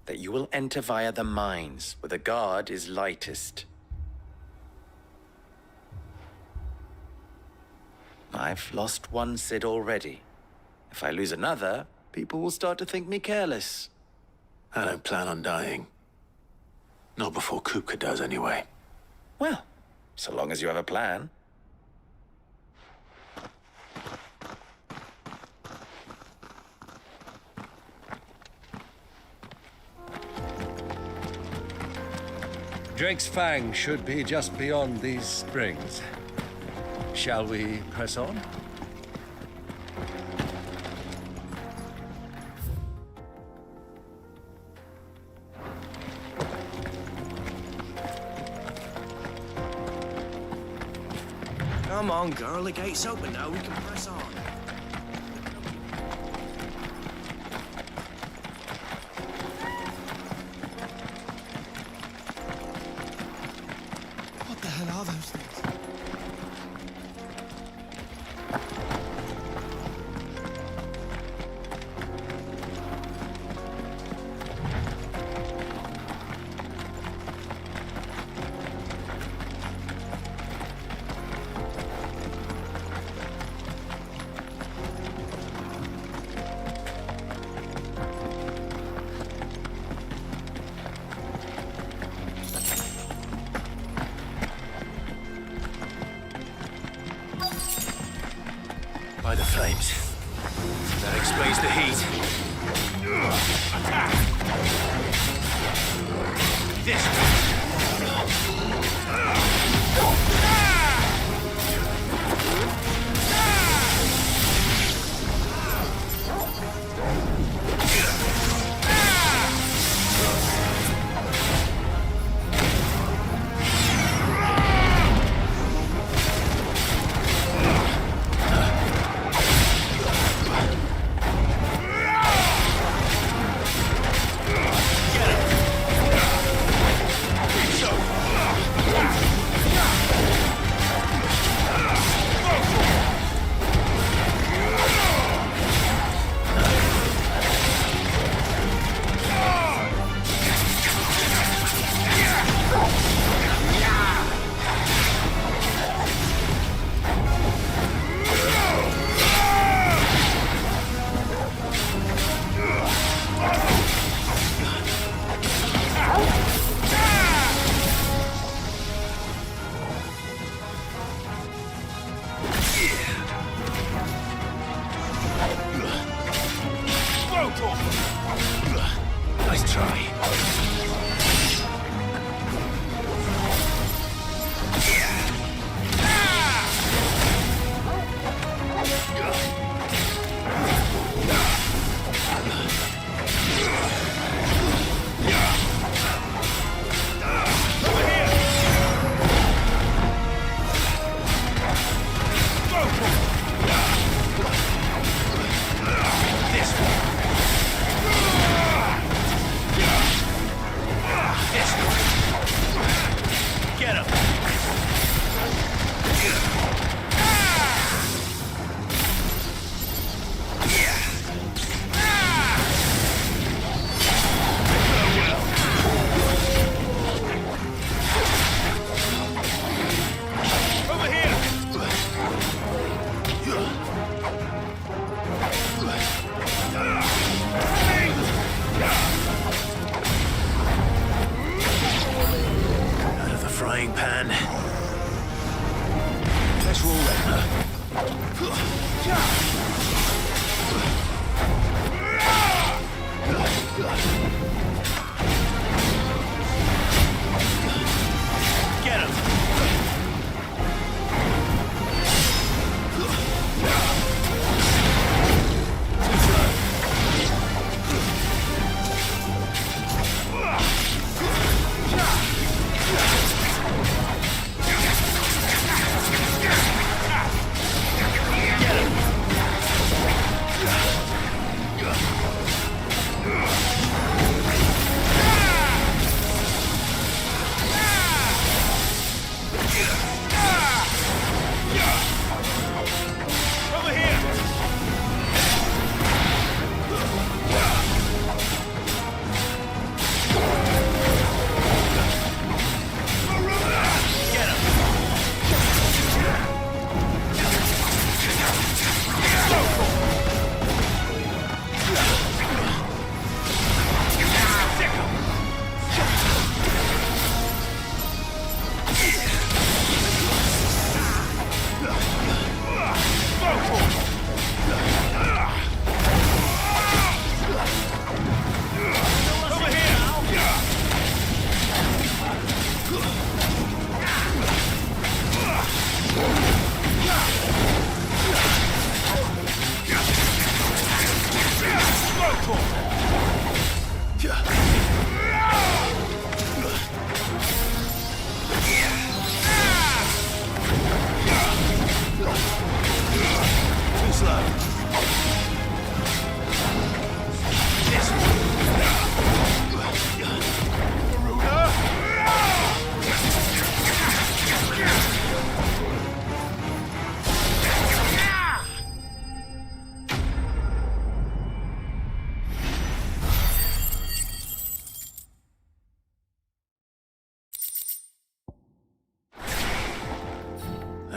That you will enter via the mines, where the guard is lightest. I've lost one Cid already. If I lose another, people will start to think me careless. I don't plan on dying. Not before Kupka does, anyway. Well, so long as you have a plan. Drake's Fang should be just beyond these springs. Shall we press on? Come on, girl, the gate's open now, we can press on. What the hell are those things? By the flames. That explains the heat. Attack! This Nice try.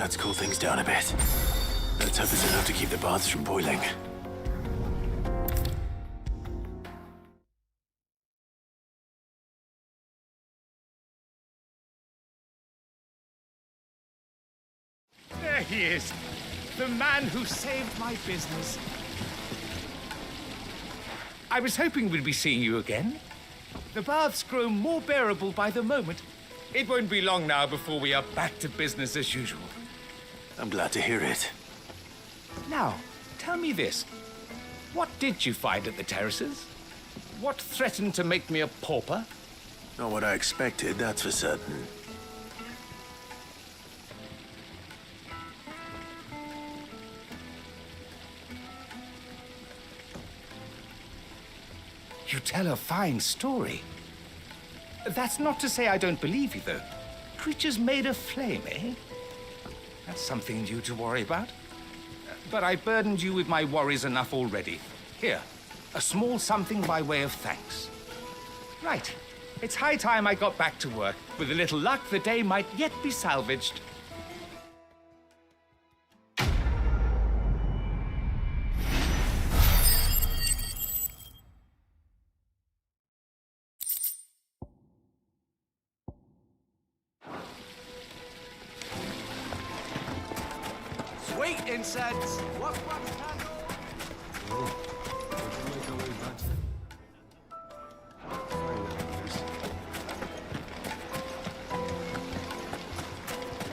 Let's cool things down a bit. Let's hope it's enough to keep the baths from boiling. There he is. The man who saved my business. I was hoping we'd be seeing you again. The baths grow more bearable by the moment. It won't be long now before we are back to business as usual. I'm glad to hear it. Now, tell me this. What did you find at the terraces? What threatened to make me a pauper? Not what I expected, that's for certain. You tell a fine story. That's not to say I don't believe you, though. Creatures made of flame, eh? That's something new to worry about. But I burdened you with my worries enough already. Here, a small something by way of thanks. Right. It's high time I got back to work. With a little luck, the day might yet be salvaged. Sweet incense! What's one candle?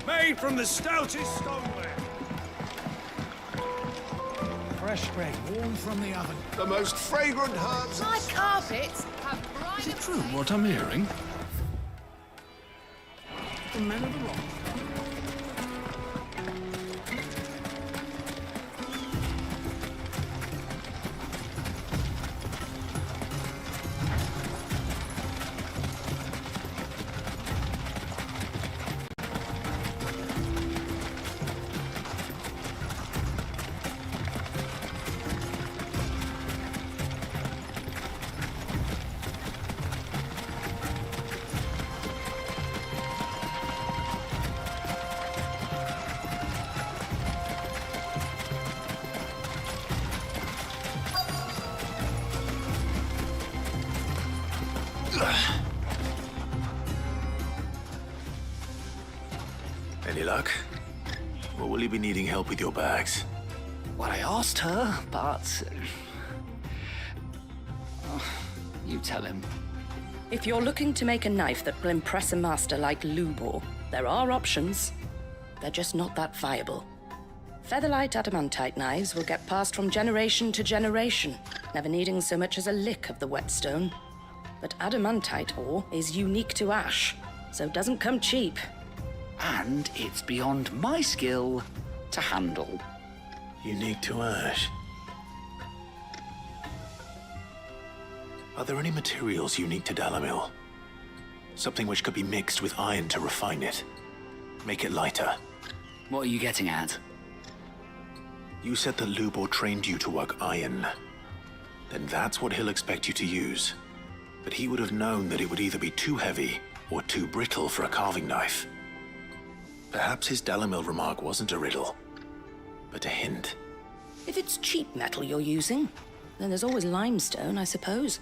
Made from the stoutest stoneware. Fresh bread, warm from the oven. The most fragrant herbs. My carpets have bright. Is it true what I'm hearing? The men of the rock. Any luck? Or will you be needing help with your bags? Well, I asked her, but... you tell him. If you're looking to make a knife that will impress a master like Lubor, there are options. They're just not that viable. Featherlight adamantite knives will get passed from generation to generation, never needing so much as a lick of the whetstone. But adamantite ore is unique to ash, so it doesn't come cheap. And it's beyond my skill to handle. Unique to ash. Are there any materials unique to Dalamil? Something which could be mixed with iron to refine it. Make it lighter. What are you getting at? You said that Lubor trained you to work iron. Then that's what he'll expect you to use. But he would have known that it would either be too heavy or too brittle for a carving knife. Perhaps his Dalamil remark wasn't a riddle, but a hint. If it's cheap metal you're using, then there's always limestone, I suppose.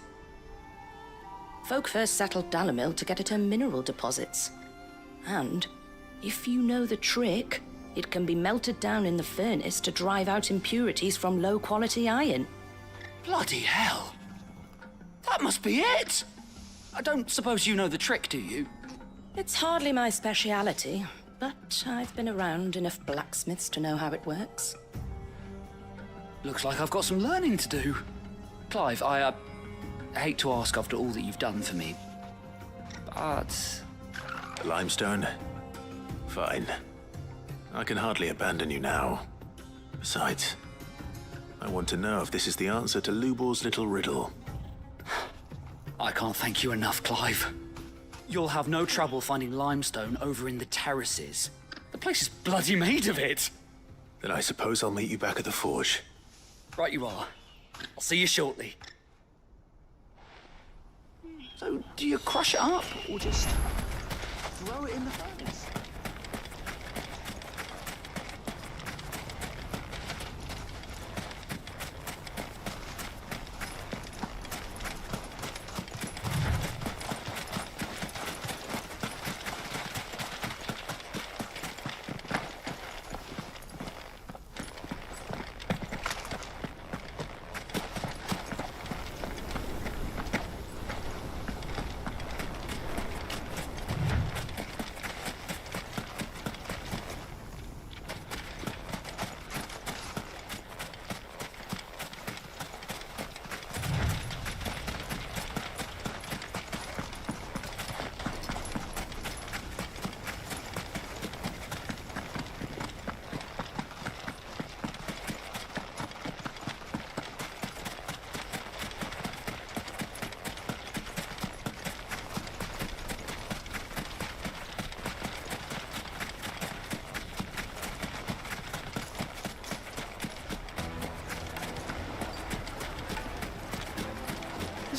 Folk first settled Dalamil to get at her mineral deposits. And, if you know the trick, it can be melted down in the furnace to drive out impurities from low-quality iron. Bloody hell! That must be it! I don't suppose you know the trick, do you? It's hardly my speciality, but I've been around enough blacksmiths to know how it works. Looks like I've got some learning to do. Clive, I hate to ask after all that you've done for me, but... Limestone? Fine. I can hardly abandon you now. Besides, I want to know if this is the answer to Lubor's little riddle. I can't thank you enough, Clive. You'll have no trouble finding limestone over in the terraces. The place is bloody made of it. Then I suppose I'll meet you back at the forge. Right you are. I'll see you shortly. So, do you crush it up, or just throw it in the furnace?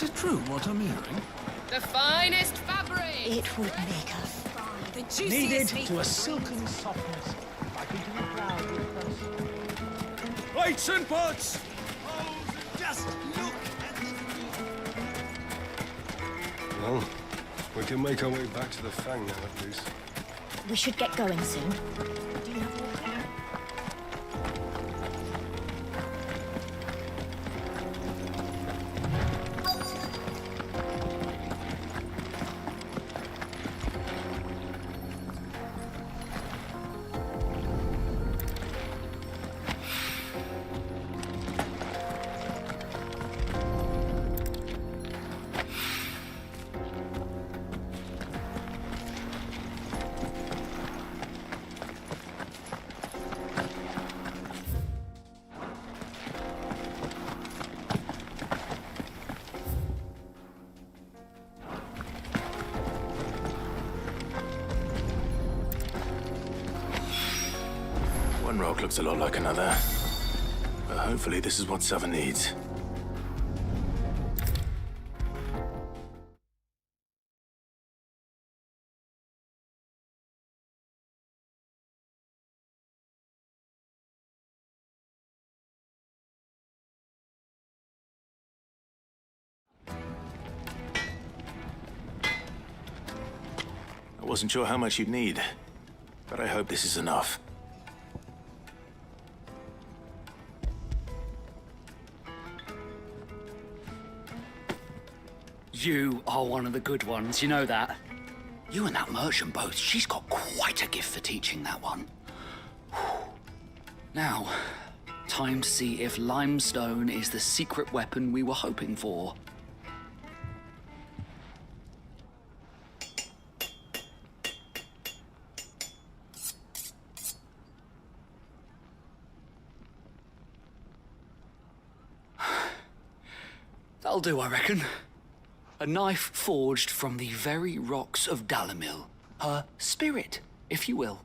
Is it true what I'm hearing? The finest fabric! It would make us fine. The juiciest Kneaded meat. to a silken softness, like into the cloud with crust. Plates and pots! Oh, just look at the food. Well, we can make our way back to the Fang now, at least. We should get going soon. Do you have more? One rock looks a lot like another. But hopefully this is what Sevy needs. I wasn't sure how much you'd need, but I hope this is enough. You are one of the good ones, you know that. You and that merchant both, she's got quite a gift for teaching that one. Now, time to see if limestone is the secret weapon we were hoping for. That'll do, I reckon. A knife forged from the very rocks of Dalimil. Her spirit, if you will.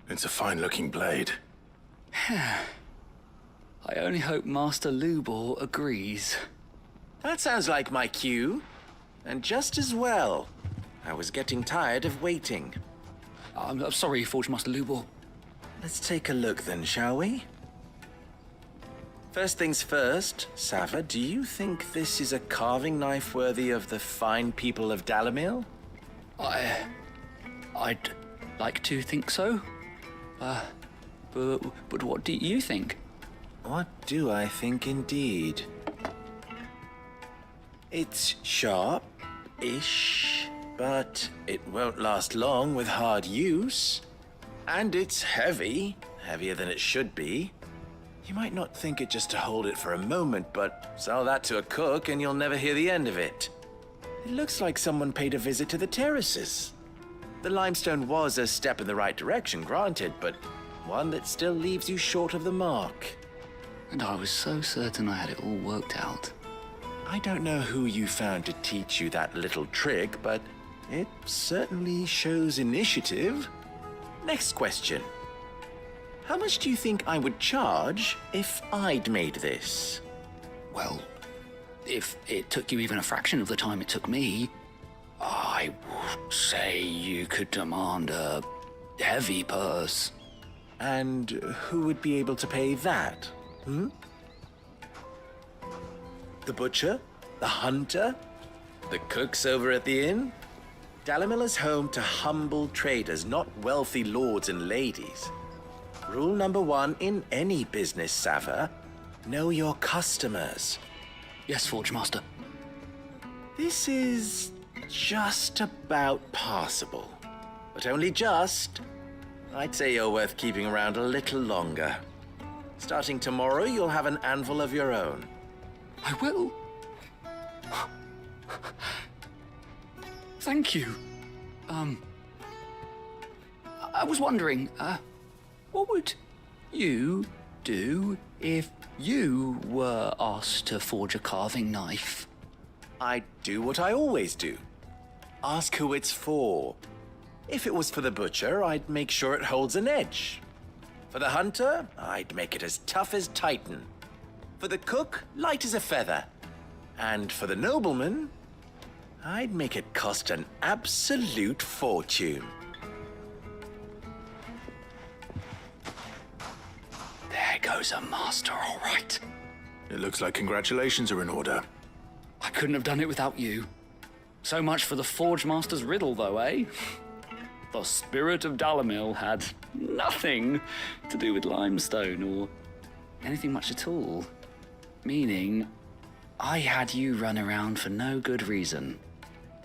It's a fine-looking blade. I only hope Master Lubor agrees. That sounds like my cue. And just as well. I was getting tired of waiting. I'm sorry, Forge Master Lubor. Let's take a look then, shall we? First things first, Sevy, do you think this is a carving knife worthy of the fine people of Dalimil? I'd like to think so. But what do you think? What do I think indeed? It's sharp-ish, but it won't last long with hard use. And it's heavy, heavier than it should be. You might not think it just to hold it for a moment, but sell that to a cook and you'll never hear the end of it. It looks like someone paid a visit to the terraces. The limestone was a step in the right direction, granted, but one that still leaves you short of the mark. And I was so certain I had it all worked out. I don't know who you found to teach you that little trick, but it certainly shows initiative. Next question. How much do you think I would charge if I'd made this? Well, if it took you even a fraction of the time it took me, I would say you could demand a heavy purse. And who would be able to pay that? The butcher? The hunter? The cooks over at the inn? Dalimil is home to humble traders, not wealthy lords and ladies. Rule number one in any business, Sevy: know your customers. Yes, Forge Master. This is just about passable. But only just. I'd say you're worth keeping around a little longer. Starting tomorrow, you'll have an anvil of your own. I will. Thank you. I was wondering, what would you do if you were asked to forge a carving knife? I'd do what I always do. Ask who it's for. If it was for the butcher, I'd make sure it holds an edge. For the hunter, I'd make it as tough as Titan. For the cook, light as a feather. And for the nobleman, I'd make it cost an absolute fortune. There goes a master, all right. It looks like congratulations are in order. I couldn't have done it without you. So much for the Forge Master's riddle, though, eh? The spirit of Dalamil had nothing to do with limestone or anything much at all. Meaning, I had you run around for no good reason.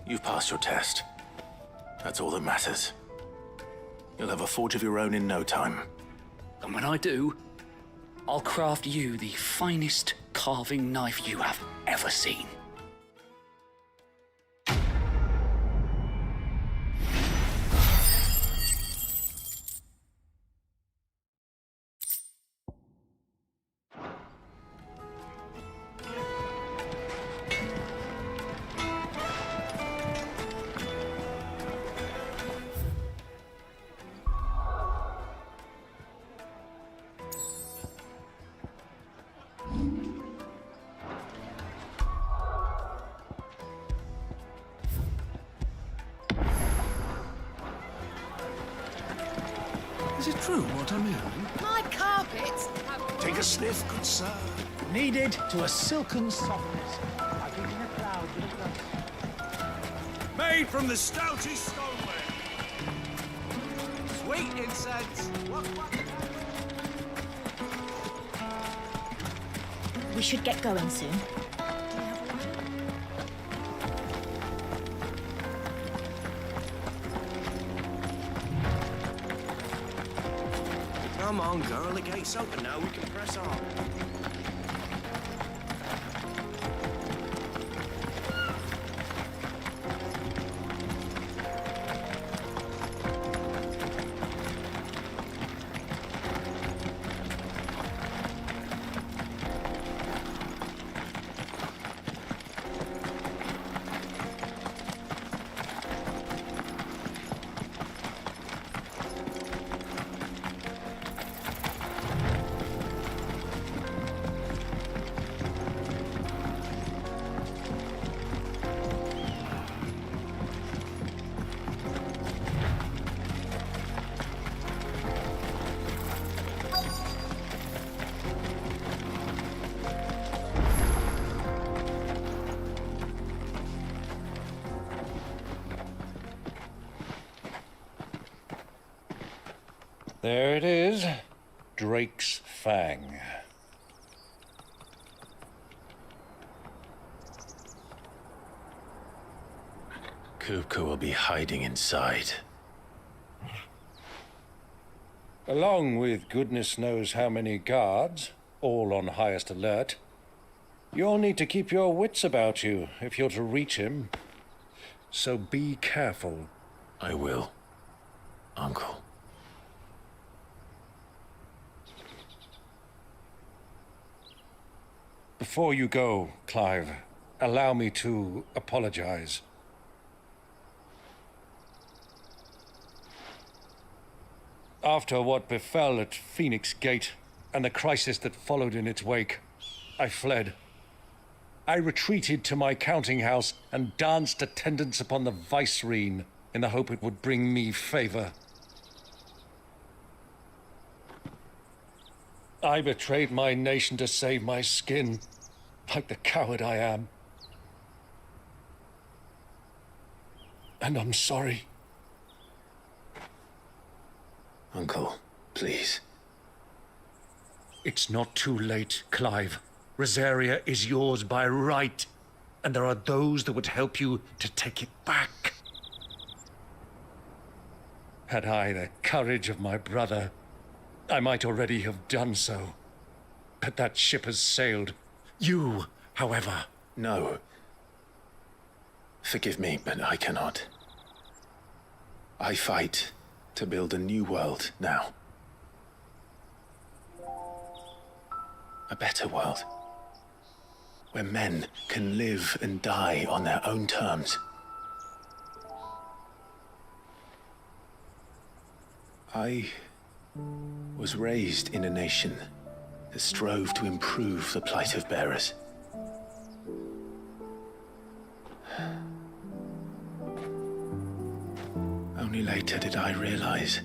You've passed your test. That's all that matters. You'll have a forge of your own in no time. And when I do, I'll craft you the finest carving knife you have ever seen. Is it true what I'm hearing? My carpets have... Take a sniff, good sir. Kneaded to a silken softness, like in a cloud with a crust. Made from the stoutest stoneware. Sweet incense. We should get going soon. Come on, girl. The gate's open now. We can press on. There it is. Drake's Fang. Kupka will be hiding inside. Along with goodness knows how many guards, all on highest alert. You'll need to keep your wits about you if you're to reach him. So be careful. I will, Uncle. Before you go, Clive, allow me to apologize. After what befell at Phoenix Gate and the crisis that followed in its wake, I fled. I retreated to my counting house and danced attendance upon the vicereine in the hope it would bring me favor. I betrayed my nation to save my skin, like the coward I am. And I'm sorry. Uncle, please. It's not too late, Clive. Rosaria is yours by right, and there are those that would help you to take it back. Had I the courage of my brother, I might already have done so. But that ship has sailed. You, however... No. Forgive me, but I cannot. I fight to build a new world now. A better world. Where men can live and die on their own terms. I was raised in a nation that strove to improve the plight of bearers. Only later did I realize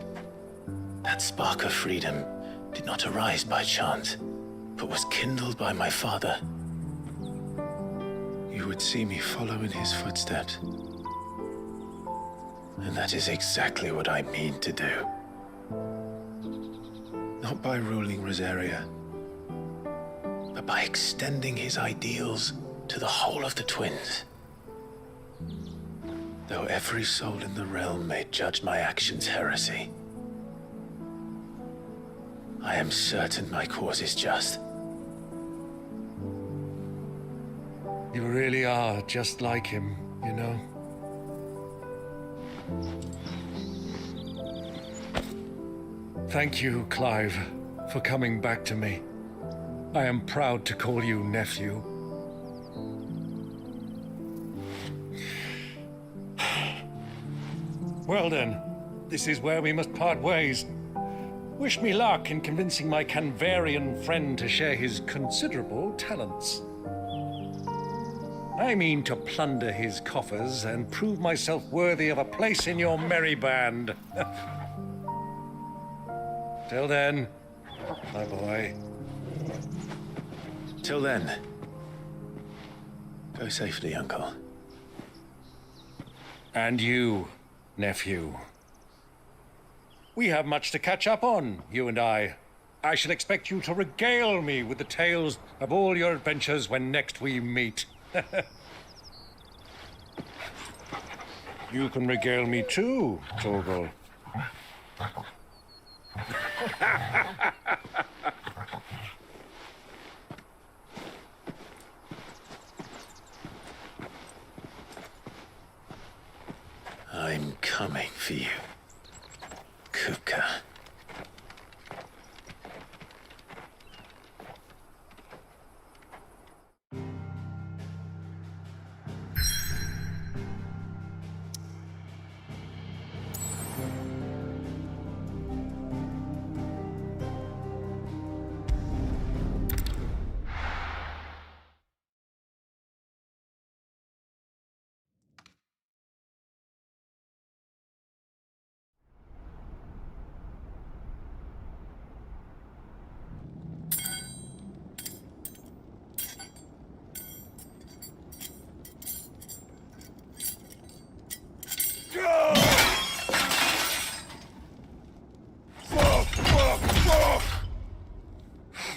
that spark of freedom did not arise by chance, but was kindled by my father. You would see me follow in his footsteps. And that is exactly what I mean to do. Not by ruling Rosaria, but by extending his ideals to the whole of the twins. Though every soul in the realm may judge my actions heresy, I am certain my cause is just. You really are just like him, you know? Thank you, Clive, for coming back to me. I am proud to call you nephew. Well then, this is where we must part ways. Wish me luck in convincing my Canvarian friend to share his considerable talents. I mean to plunder his coffers and prove myself worthy of a place in your merry band. Till then, my boy. Till then, go safely, Uncle. And you, nephew. We have much to catch up on, you and I. I shall expect you to regale me with the tales of all your adventures when next we meet. You can regale me too, Torgal. I'm coming for you, Kuka.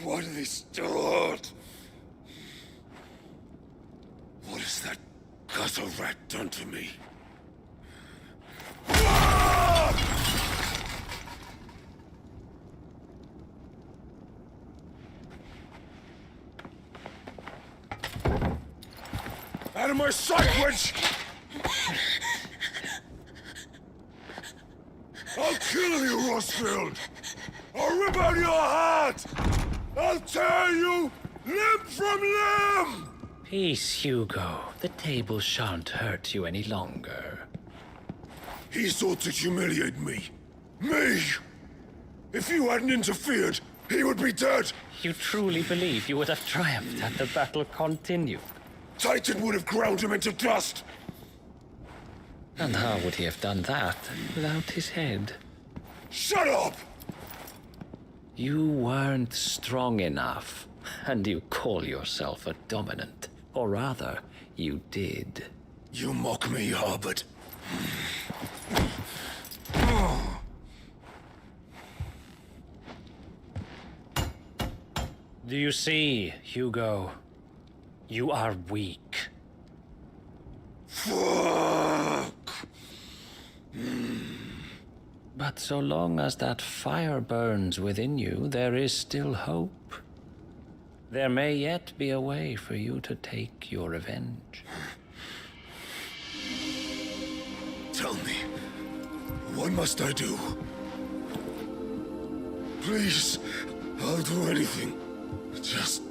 Why do they start? What has that gutter rat done to me? Out of my sight, witch! I'll kill you, Rosfield! I'll rip out your heart! I'll tear you limb from limb! Peace, Hugo. The table shan't hurt you any longer. He sought to humiliate me. Me! If you hadn't interfered, he would be dead! You truly believe you would have triumphed had the battle continued? Titan would have ground him into dust! And how would he have done that without his head? Shut up! You weren't strong enough, and you call yourself a dominant. Or rather, you did. You mock me, Harbert. Do you see, Hugo? You are weak. Fuck! But so long as that fire burns within you, there is still hope. There may yet be a way for you to take your revenge. Tell me, what must I do? Please, I'll do anything. Just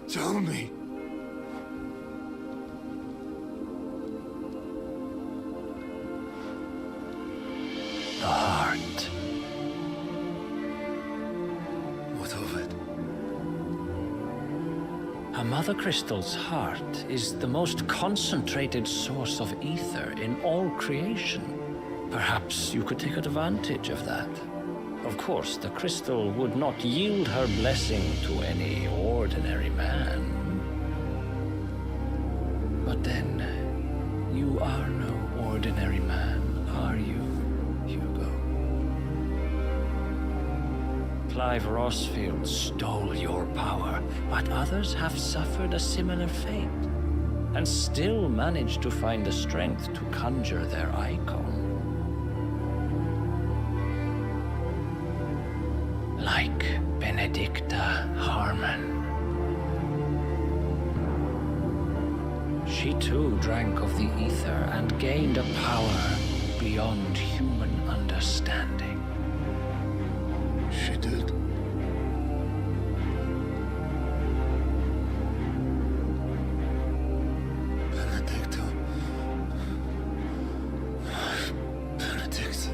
tell me. The heart. What of it? A mother crystal's heart is the most concentrated source of ether in all creation. Perhaps you could take advantage of that. Of course, the crystal would not yield her blessing to any ordinary man. But then, you are no ordinary man, are you, Hugo? Clive Rossfield stole your power, but others have suffered a similar fate, and still managed to find the strength to conjure their icon. Like Benedicta Harmon. She too drank of the ether and gained a power beyond human understanding. She did. Benedicta. Benedict.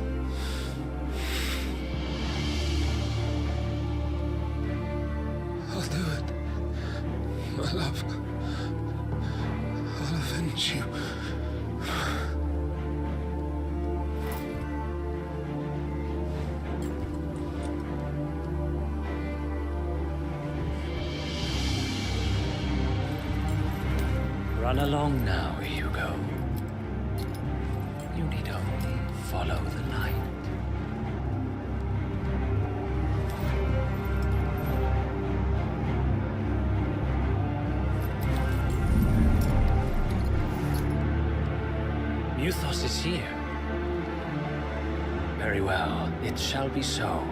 I'll do it. My love. I'll avenge you. Run along now, Hugo. You need only follow the light. Muthos is here. Very well, it shall be so.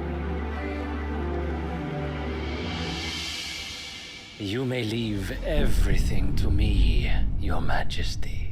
You may leave everything to me, Your Majesty.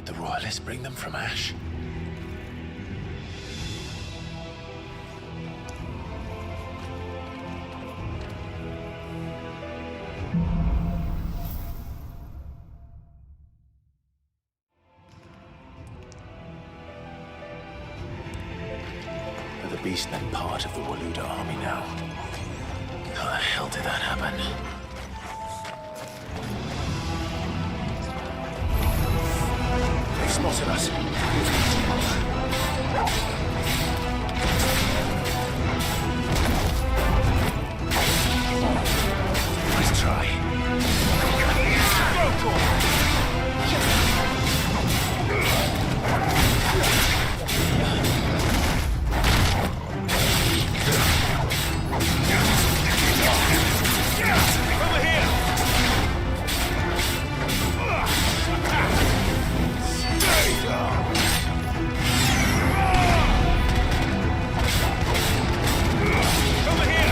Did the royalists bring them from Ash? Are the beastmen part of the Waluda army now? How the hell did that happen? They spotted us. Nice try. Over here!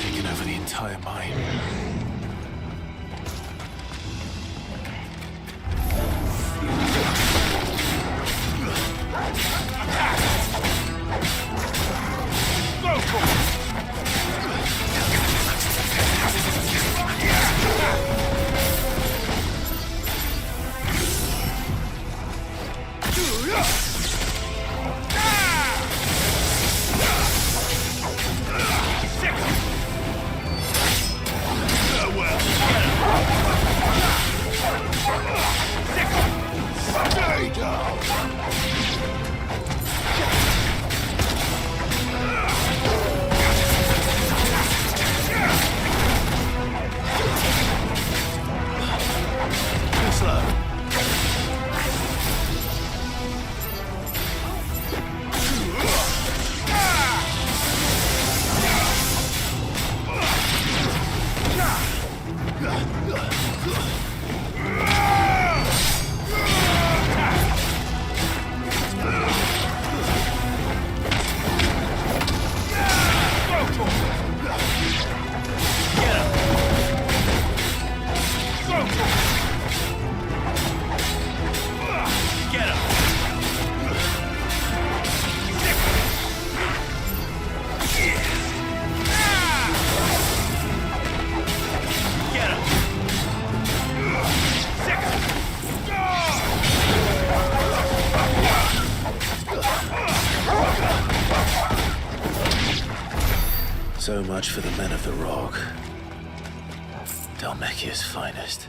Taken over the entire mine. So much for the men of the Rock. Dhalmekia's finest.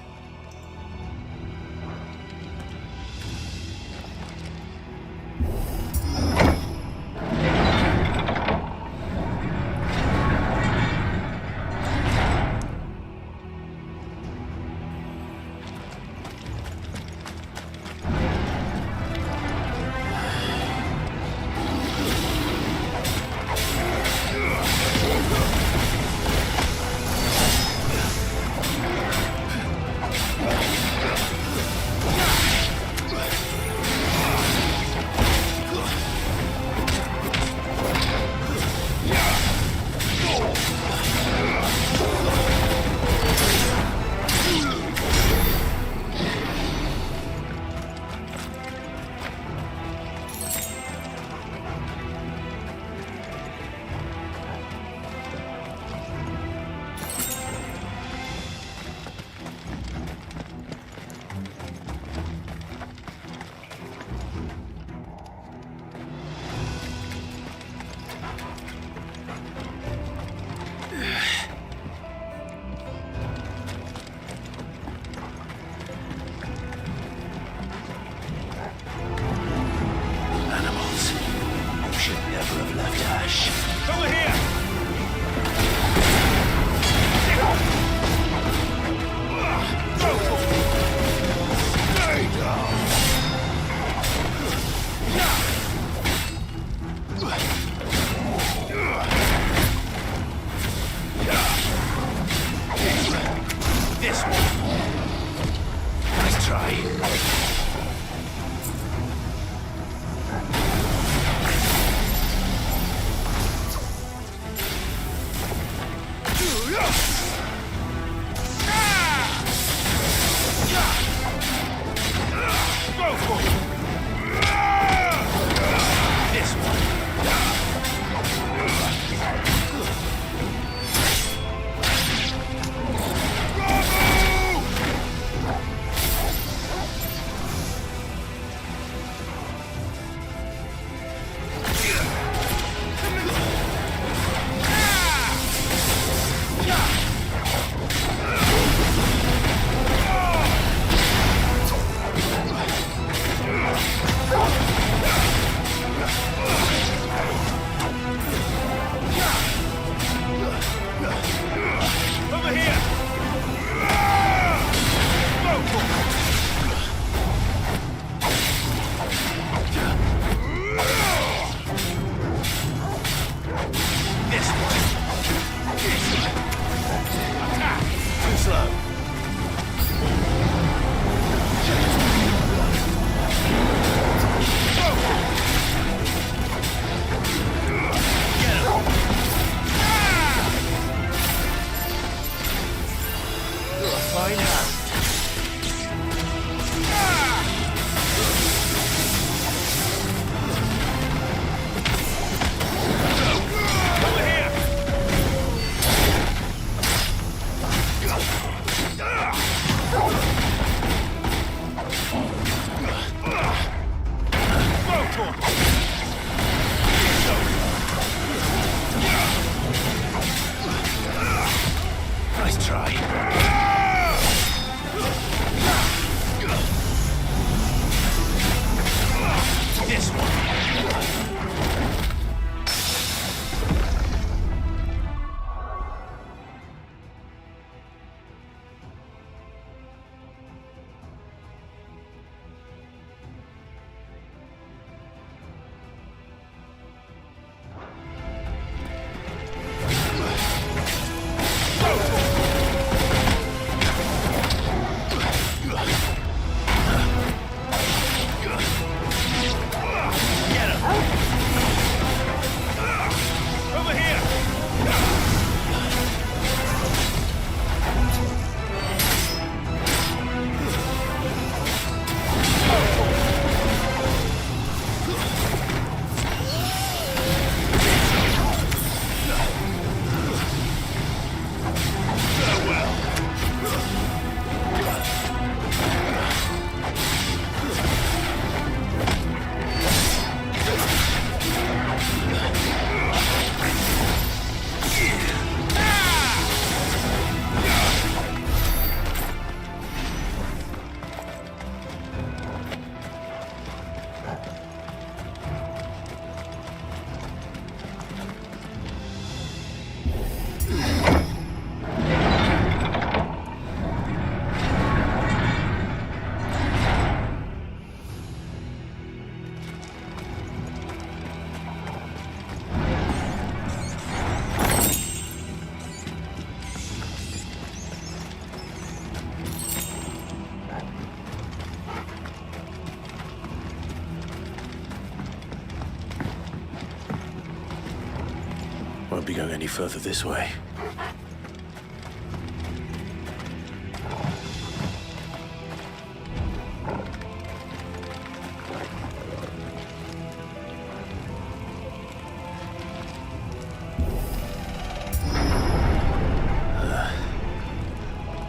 Won't be going any further this way.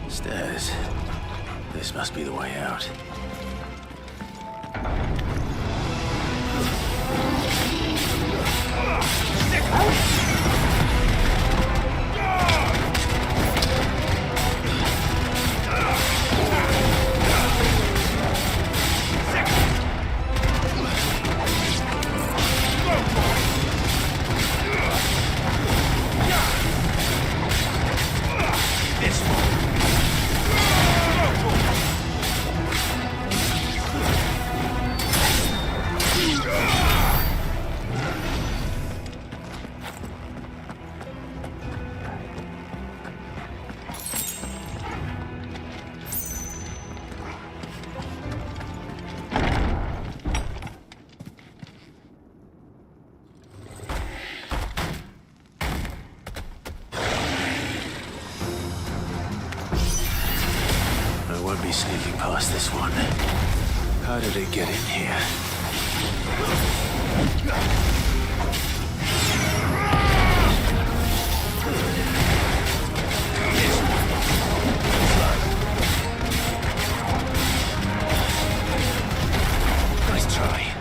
Stairs. This must be the way out. Be sneaking past this one. How did it get in here? Nice try.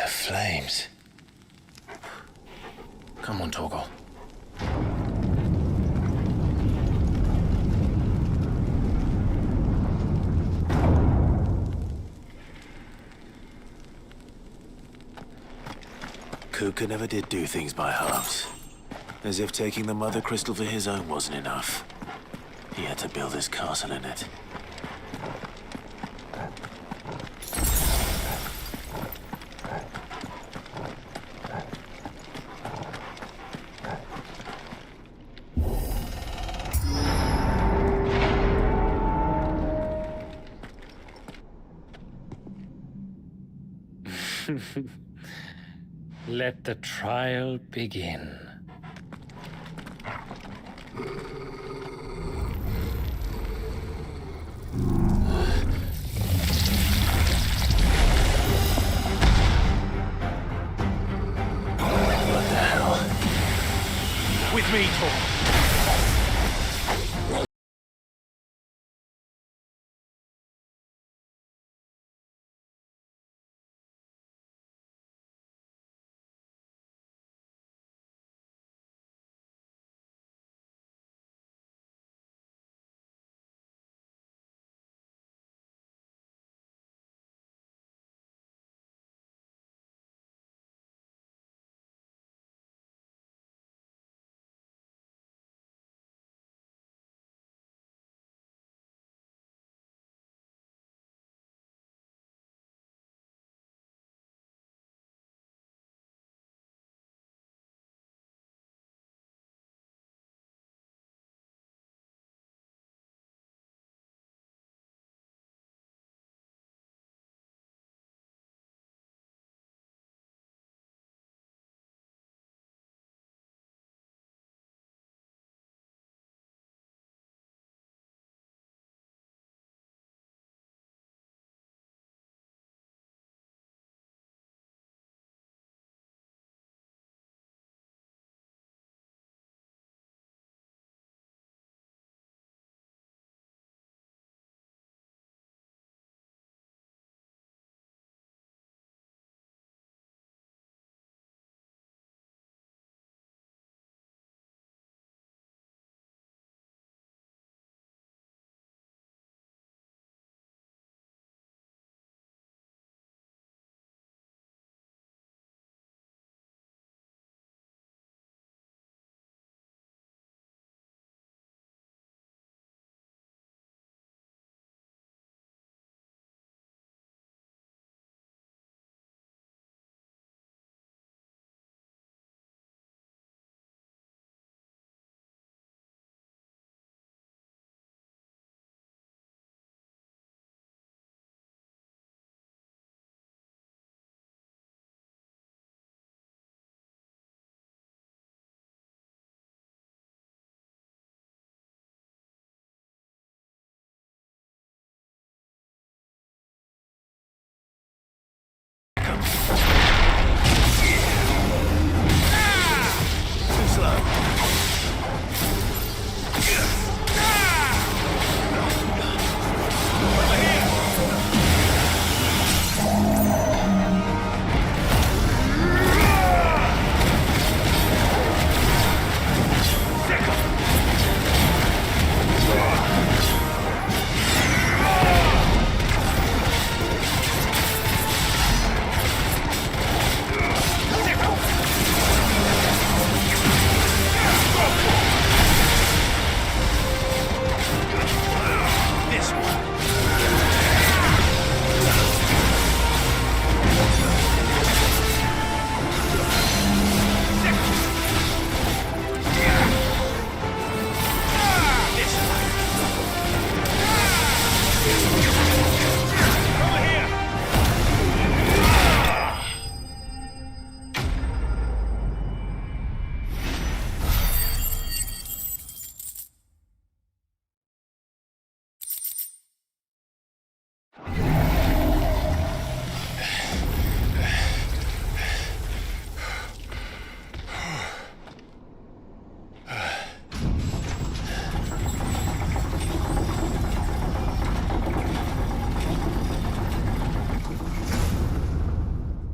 Flames. Come on, Torgal. Kuka never did do things by halves. As if taking the Mother Crystal for his own wasn't enough. He had to build his castle in it. Let the trial begin. What the hell? With me, Tor.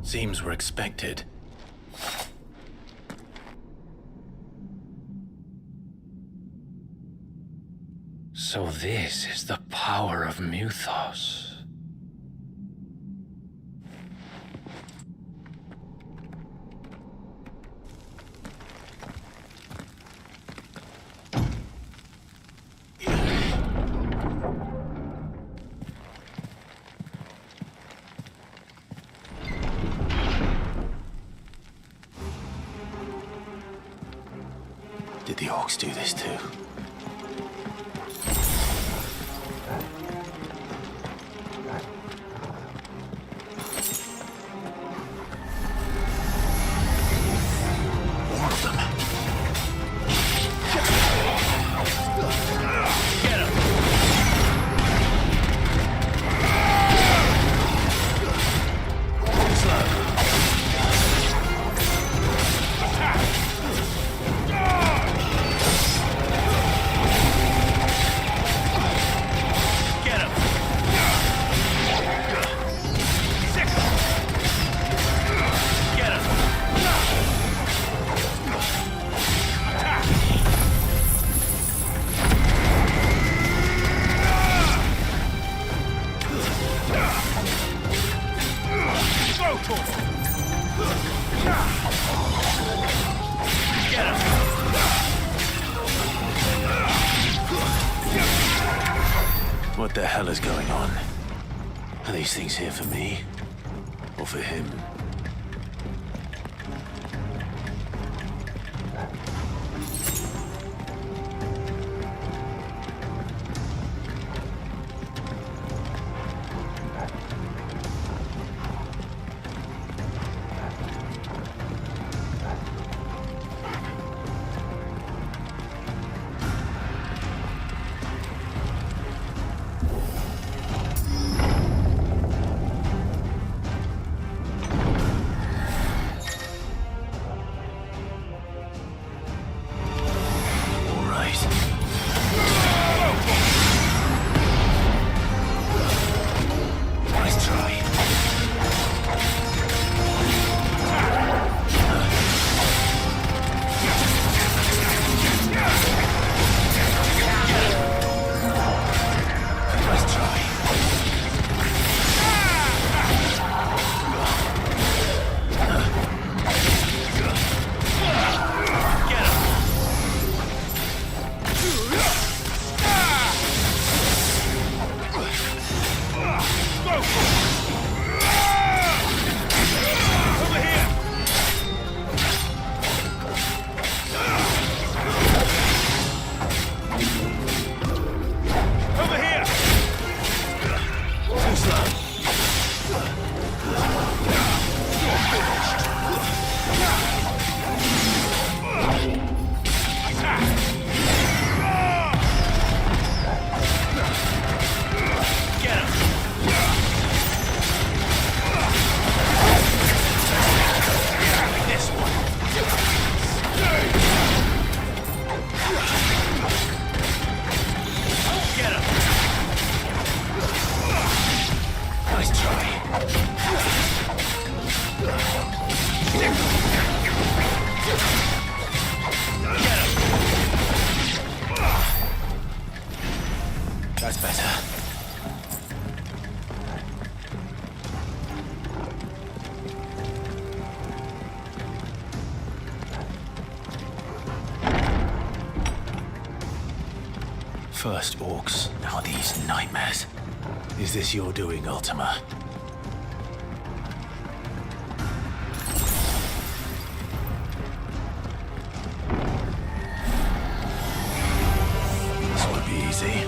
Seems we're expected. So this is the power of Mythos. Did the orcs do this too? What the hell is going on? Are these things here for me? Or for him? That's better. First orcs, now these nightmares. Is this your doing, Ultima? This won't be easy.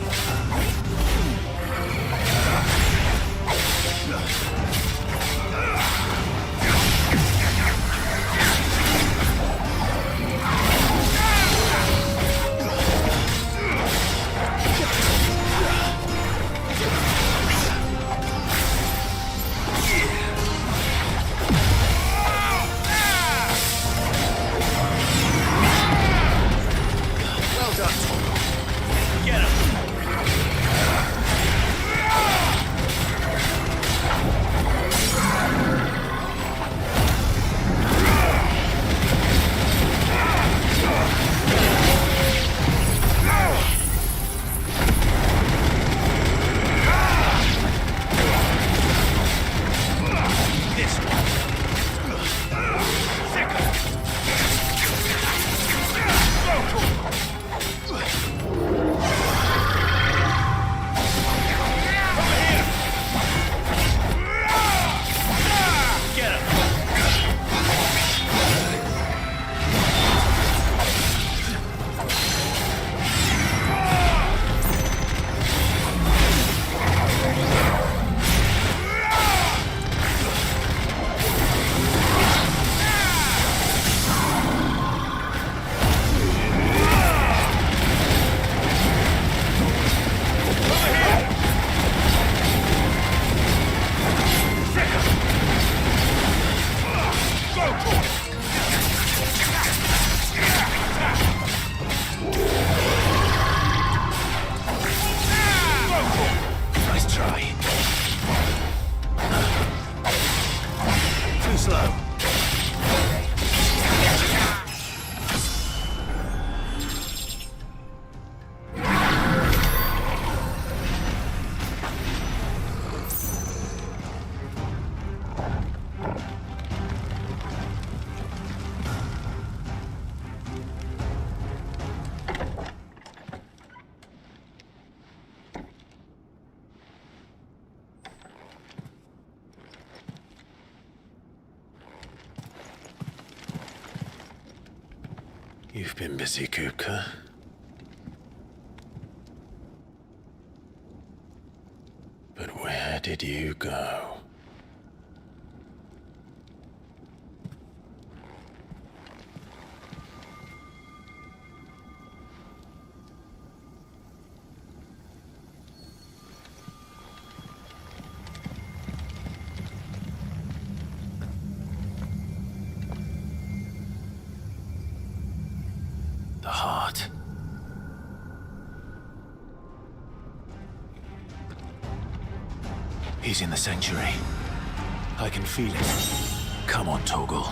You've been busy, Kupka. But where did you go? The heart. He's in the sanctuary. I can feel it. Come on, Toggle.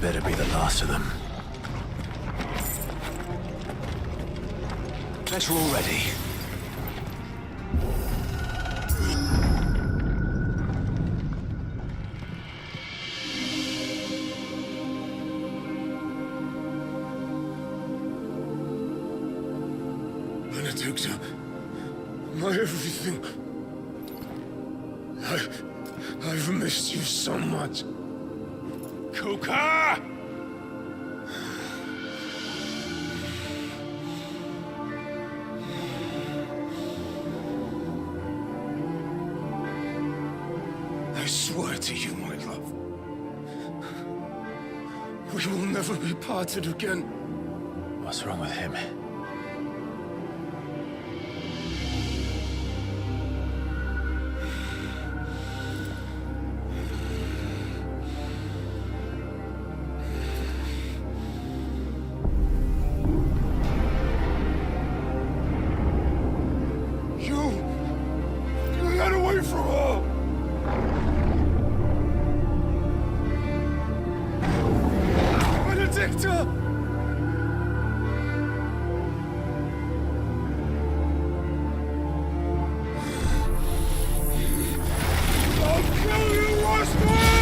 better be the last of them. Better already. Benedicta, my everything. I've missed you so much. Kuka! I swear to you, my love, we will never be parted again. What's wrong with him? You got away from her! Benedicta! I'll kill you, Roswell!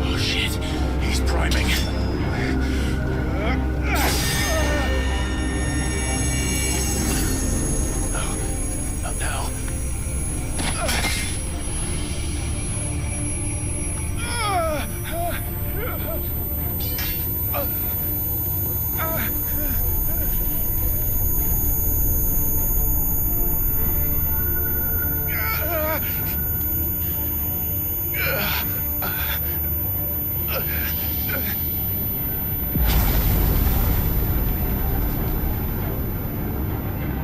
Oh shit, he's priming. No, not now.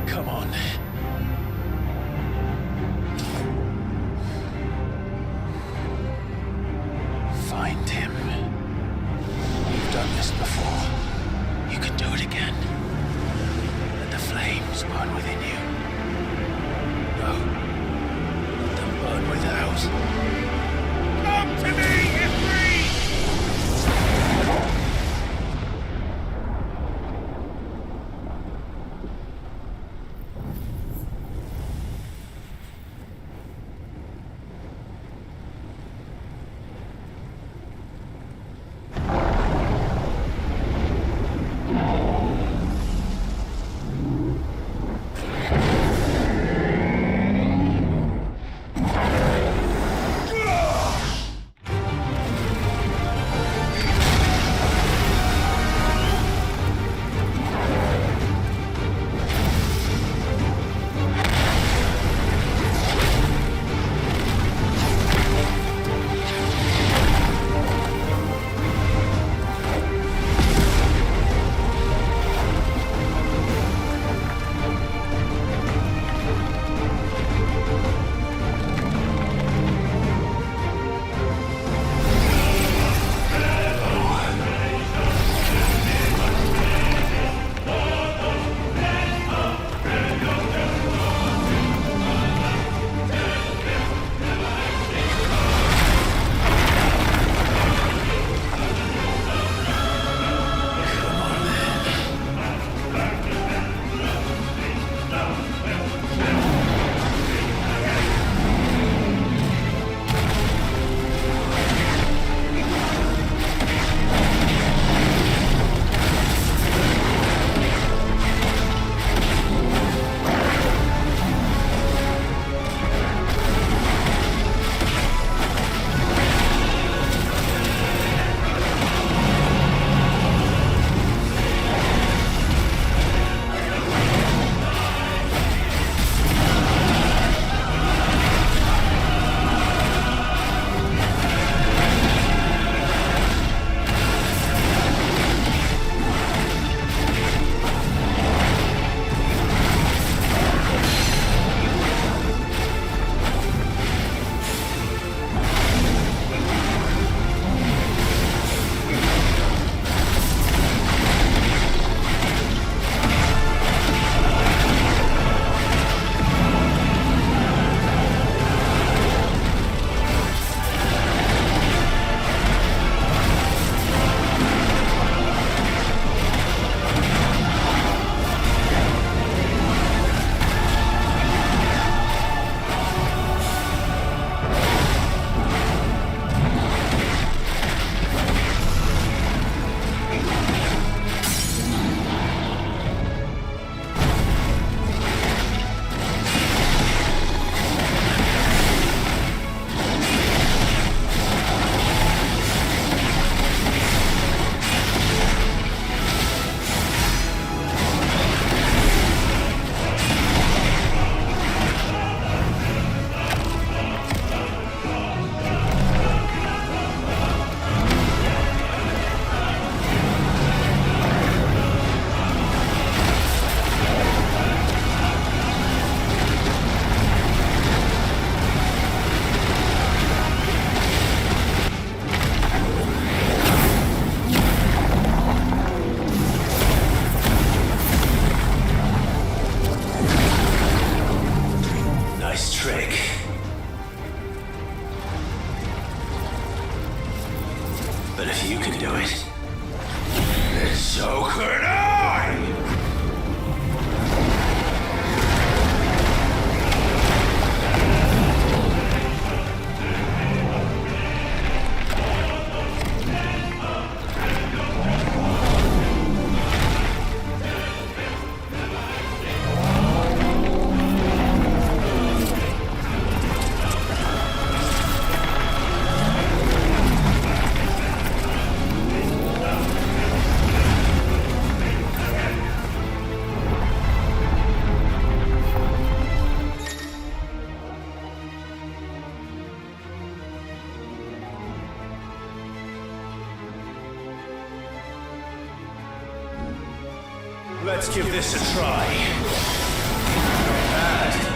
Come on. Find him. You've done this before. You can do it again. Let the flames burn within you. No. Let them burn without. Come to me, Ifrit! Let's give this a try. Not bad.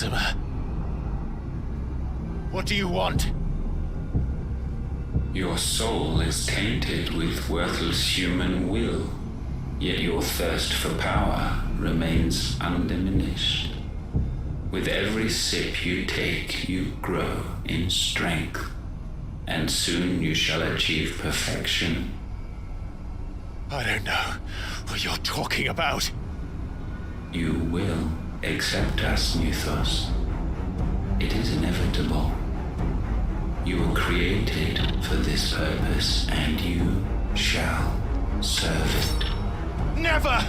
Mortimer. What do you want? Your soul is tainted with worthless human will, yet your thirst for power remains undiminished. With every sip you take, you grow in strength, and soon you shall achieve perfection. I don't know what you're talking about. You will accept us, Mythos. It is inevitable. You were created for this purpose, and you shall serve it. Never!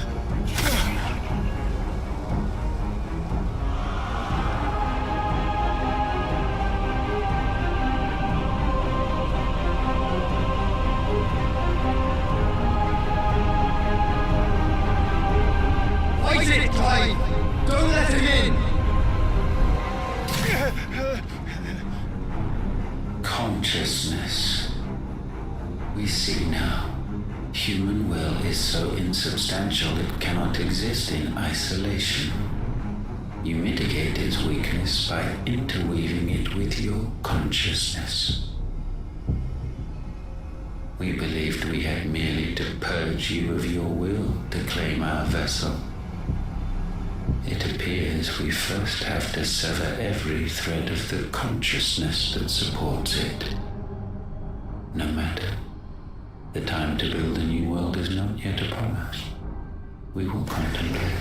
Fight it, Clive! Don't let him in! Consciousness. We see now. Human will is so insubstantial it cannot exist in isolation. You mitigate its weakness by interweaving it with your consciousness. We believed we had merely to purge you of your will to claim our vessel. It appears we first have to sever every thread of the consciousness that supports it. No matter. The time to build a new world is not yet upon us. We will contemplate.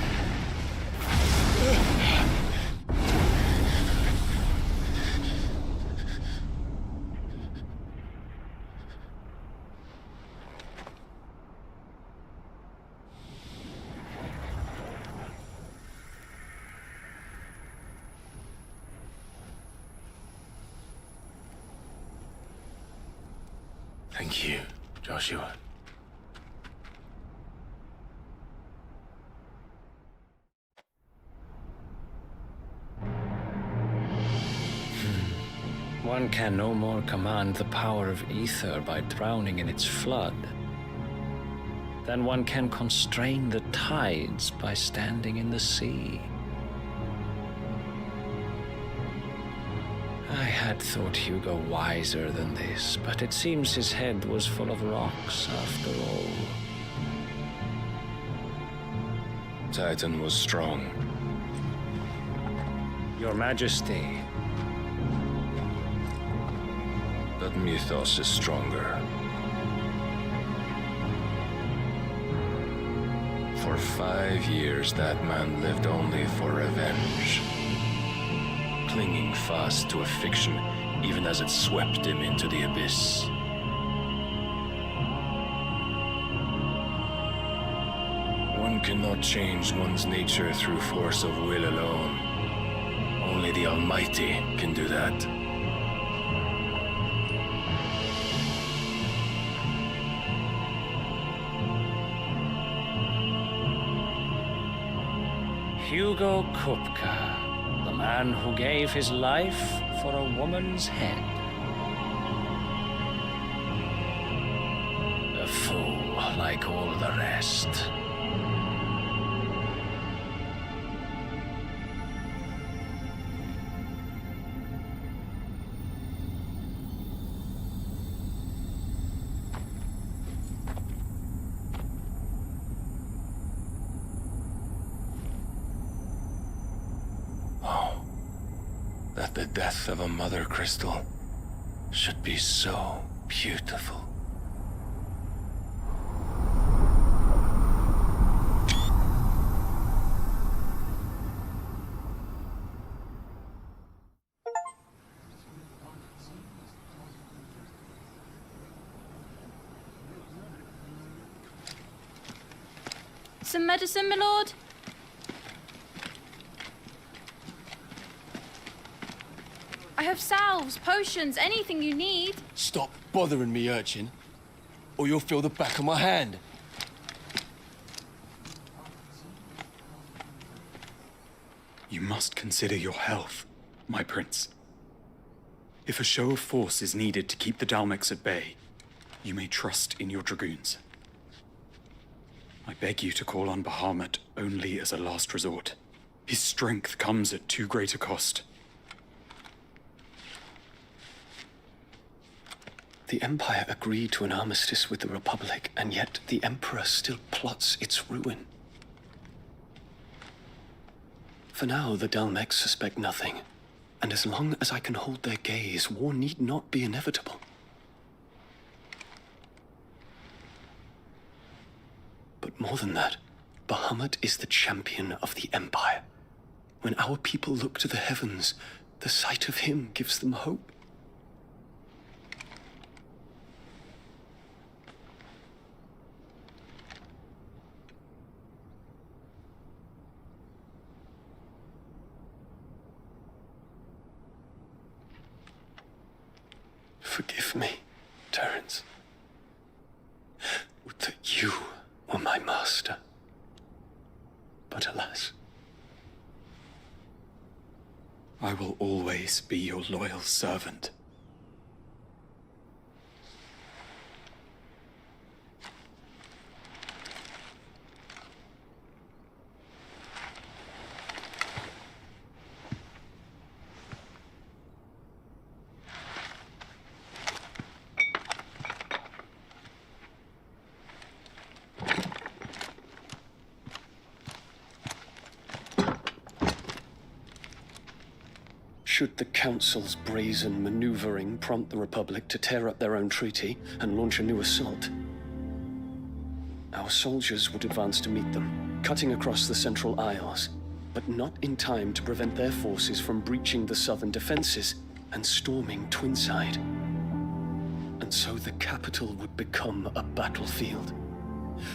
Thank you, Joshua. One can no more command the power of ether by drowning in its flood than one can constrain the tides by standing in the sea. I had thought Hugo wiser than this, but it seems his head was full of rocks after all. Titan was strong. Your Majesty. But Mythos is stronger. For 5 years, that man lived only for revenge. Clinging fast to a fiction, even as it swept him into the abyss. One cannot change one's nature through force of will alone. Only the Almighty can do that. Hugo Kupka. The man who gave his life for a woman's head. A fool like all the rest. That the death of a mother crystal should be so beautiful. Some medicine, my lord? I have salves, potions, anything you need. Stop bothering me, urchin, or you'll feel the back of my hand. You must consider your health, my prince. If a show of force is needed to keep the Dalmex at bay, you may trust in your dragoons. I beg you to call on Bahamut only as a last resort. His strength comes at too great a cost. The Empire agreed to an armistice with the Republic, and yet the Emperor still plots its ruin. For now, the Dalmex suspect nothing, and as long as I can hold their gaze, war need not be inevitable. But more than that, Bahamut is the champion of the Empire. When our people look to the heavens, the sight of him gives them hope. Forgive me, Terence. Would that you were my master. But alas. I will always be your loyal servant. Should the Council's brazen maneuvering prompt the Republic to tear up their own treaty and launch a new assault, our soldiers would advance to meet them, cutting across the Central Isles, but not in time to prevent their forces from breaching the southern defenses and storming Twinside. And so the capital would become a battlefield.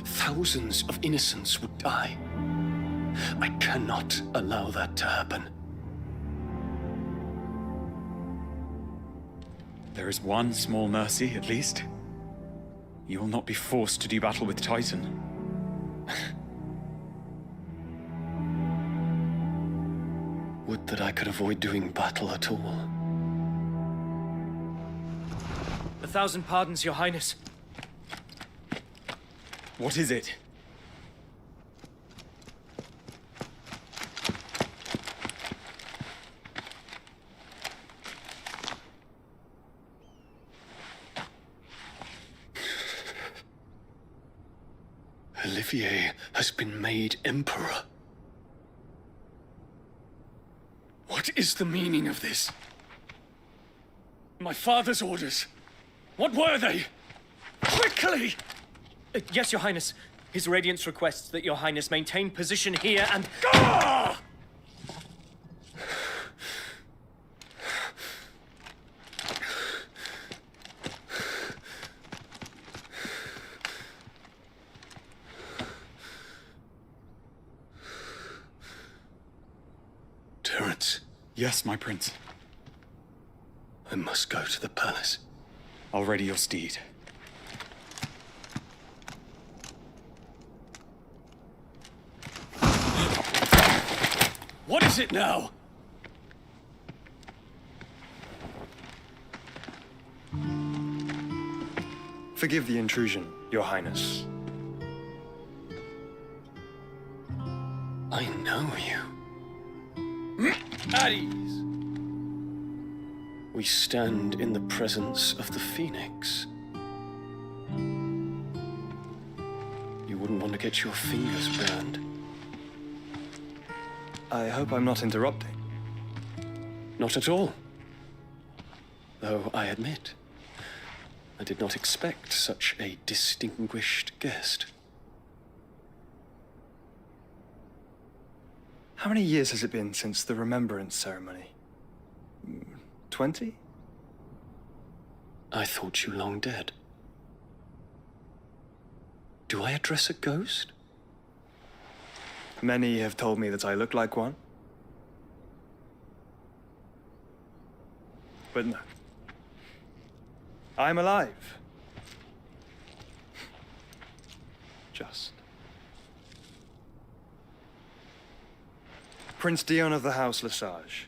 Thousands of innocents would die. I cannot allow that to happen. There is one small mercy, at least. You will not be forced to do battle with Titan. Would that I could avoid doing battle at all. 1,000 pardons, Your Highness. What is it? Olivier has been made Emperor. What is the meaning of this? My father's orders. What were they? Quickly! Yes, Your Highness. His Radiance requests that Your Highness maintain position here and... Ah! Terence. Yes, my prince. I must go to the palace. I'll ready your steed. What is it now? Forgive the intrusion, Your Highness. I know you. At ease. We stand in the presence of the Phoenix. You wouldn't want to get your fingers burned. I hope I'm not interrupting. Not at all. Though I admit, I did not expect such a distinguished guest. How many years has it been since the Remembrance ceremony? 20? I thought you long dead. Do I address a ghost? Many have told me that I look like one. But no. I'm alive. Just. Prince Dion of the House Lesage,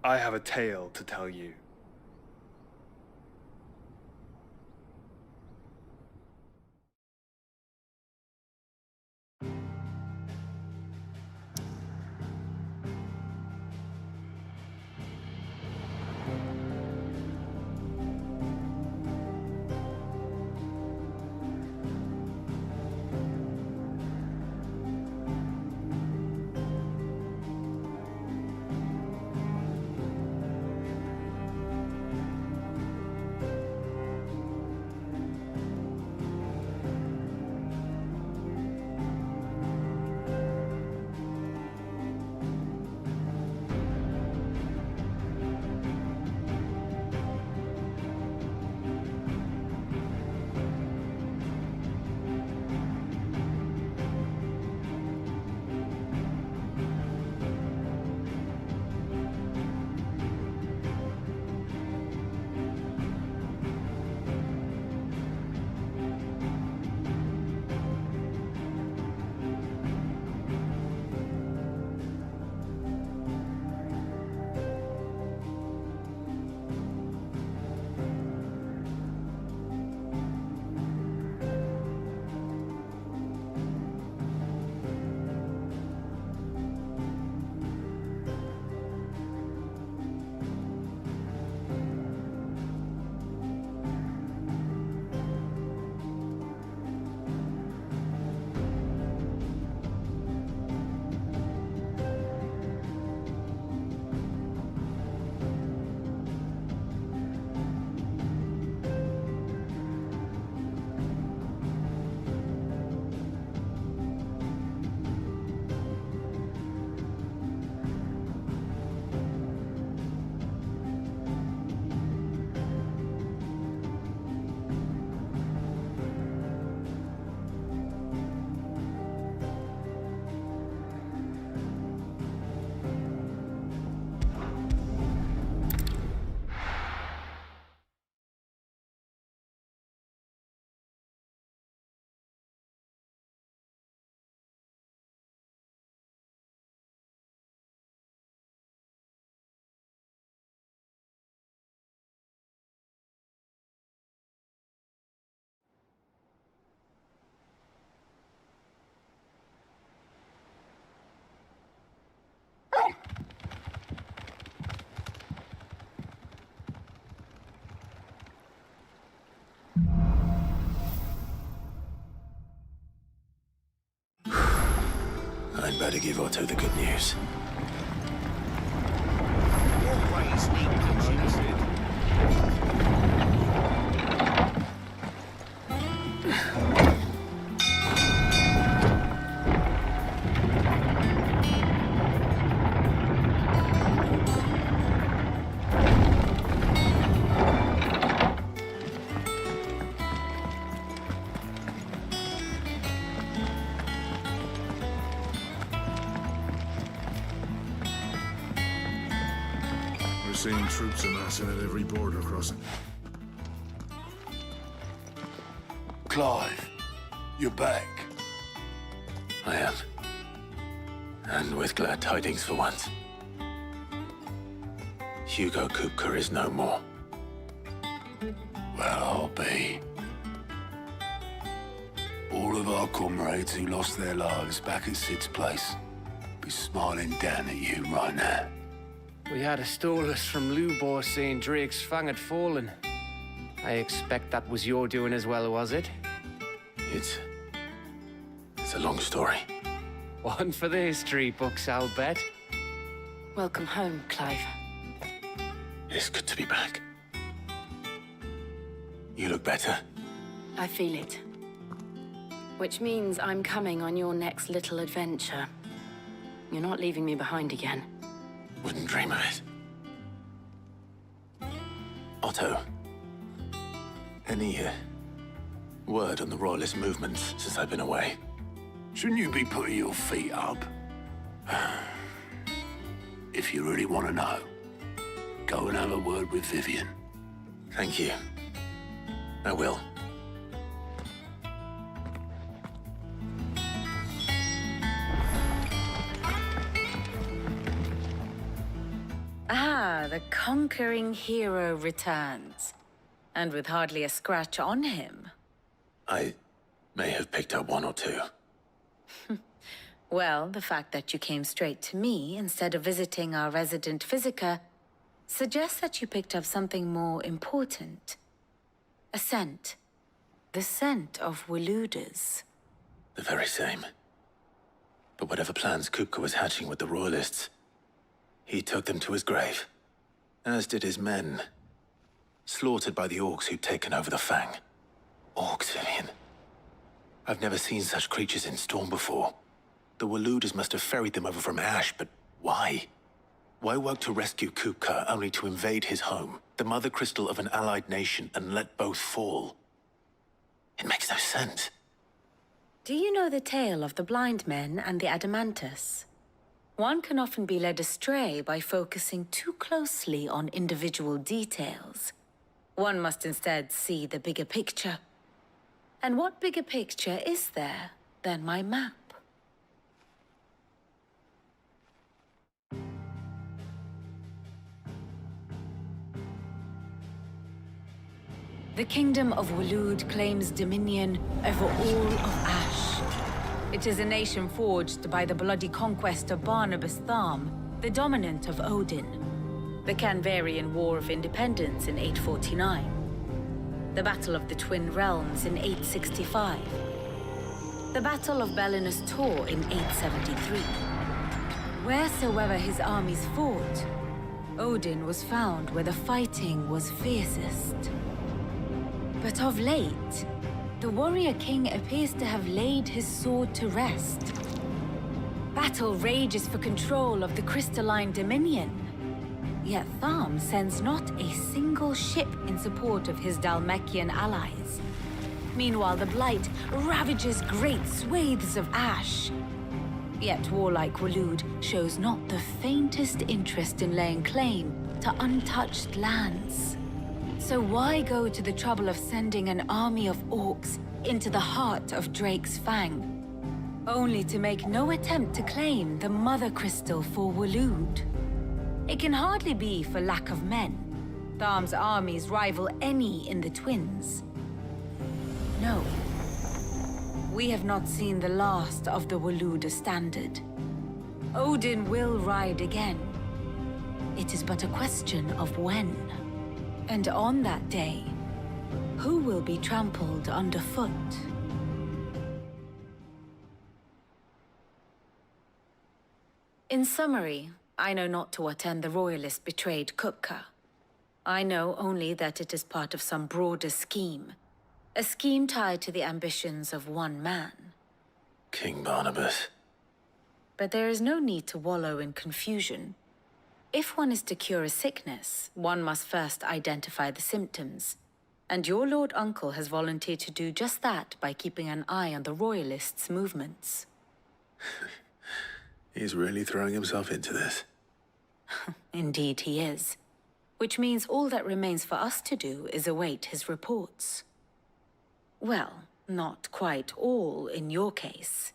I have a tale to tell you. I'd better give Otto the good news. Always need patching. We're seeing troops amassing at every border crossing. Clive, you're back. I am. And with glad tidings for once. Hugo Kupka is no more. Well, I'll be. All of our comrades who lost their lives back at Sid's place be smiling down at you right now. We had a stolus from Lubor saying Drake's fang had fallen. I expect that was your doing as well, was it? It's a long story. One for the history books, I'll bet. Welcome home, Clive. It's good to be back. You look better. I feel it. Which means I'm coming on your next little adventure. You're not leaving me behind again. Wouldn't dream of it. Otto, any word on the Royalist movements since I've been away? Shouldn't you be putting your feet up? If you really want to know, go and have a word with Vivian. Thank you. I will. Ah, the conquering hero returns. And with hardly a scratch on him. I may have picked up one or two. Well, the fact that you came straight to me instead of visiting our resident physiker suggests that you picked up something more important. A scent. The scent of Waludas. The very same. But whatever plans Kupka was hatching with the Royalists, he took them to his grave. As did his men. Slaughtered by the orcs who'd taken over the Fang. Orcs, Vivian. I've never seen such creatures in Storm before. The Waludas must have ferried them over from Ash, but why? Why work to rescue Kupka only to invade his home, the mother crystal of an allied nation, and let both fall? It makes no sense. Do you know the tale of the blind men and the Adamantus? One can often be led astray by focusing too closely on individual details. One must instead see the bigger picture. And what bigger picture is there than my map? The Kingdom of Waloed claims dominion over all of Ash. It is a nation forged by the bloody conquest of Barnabas Tharm, the dominant of Odin. The Canvarian War of Independence in 849. The Battle of the Twin Realms in 865. The Battle of Belinus Tor in 873. Wheresoever his armies fought, Odin was found where the fighting was fiercest. But of late, the warrior king appears to have laid his sword to rest. Battle rages for control of the crystalline dominion. Yet Tharm sends not a single ship in support of his Dhalmekian allies. Meanwhile, the Blight ravages great swathes of Ash. Yet warlike Waloed shows not the faintest interest in laying claim to untouched lands. So why go to the trouble of sending an army of orcs into the heart of Drake's Fang, only to make no attempt to claim the Mother Crystal for Waloed? It can hardly be for lack of men. Tharm's armies rival any in the Twins. No. We have not seen the last of the Waluda standard. Odin will ride again. It is but a question of when. And on that day, who will be trampled underfoot? In summary, I know not to what end the Royalists betrayed Kupka. I know only that it is part of some broader scheme. A scheme tied to the ambitions of one man. King Barnabas. But there is no need to wallow in confusion. If one is to cure a sickness, one must first identify the symptoms. And your Lord Uncle has volunteered to do just that by keeping an eye on the Royalists' movements. He's really throwing himself into this. Indeed he is. Which means all that remains for us to do is await his reports. Well, not quite all in your case.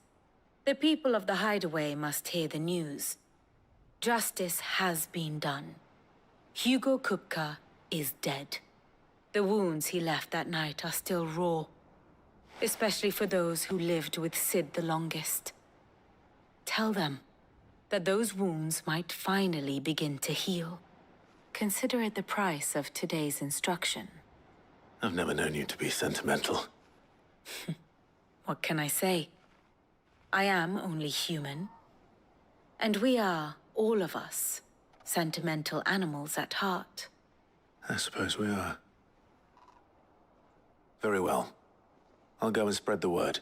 The people of the Hideaway must hear the news. Justice has been done. Hugo Kupka is dead. The wounds he left that night are still raw, especially for those who lived with Sid the longest. Tell them that those wounds might finally begin to heal. Consider it the price of today's instruction. I've never known you to be sentimental. What can I say? I am only human. And we are, all of us, sentimental animals at heart. I suppose we are. Very well. I'll go and spread the word.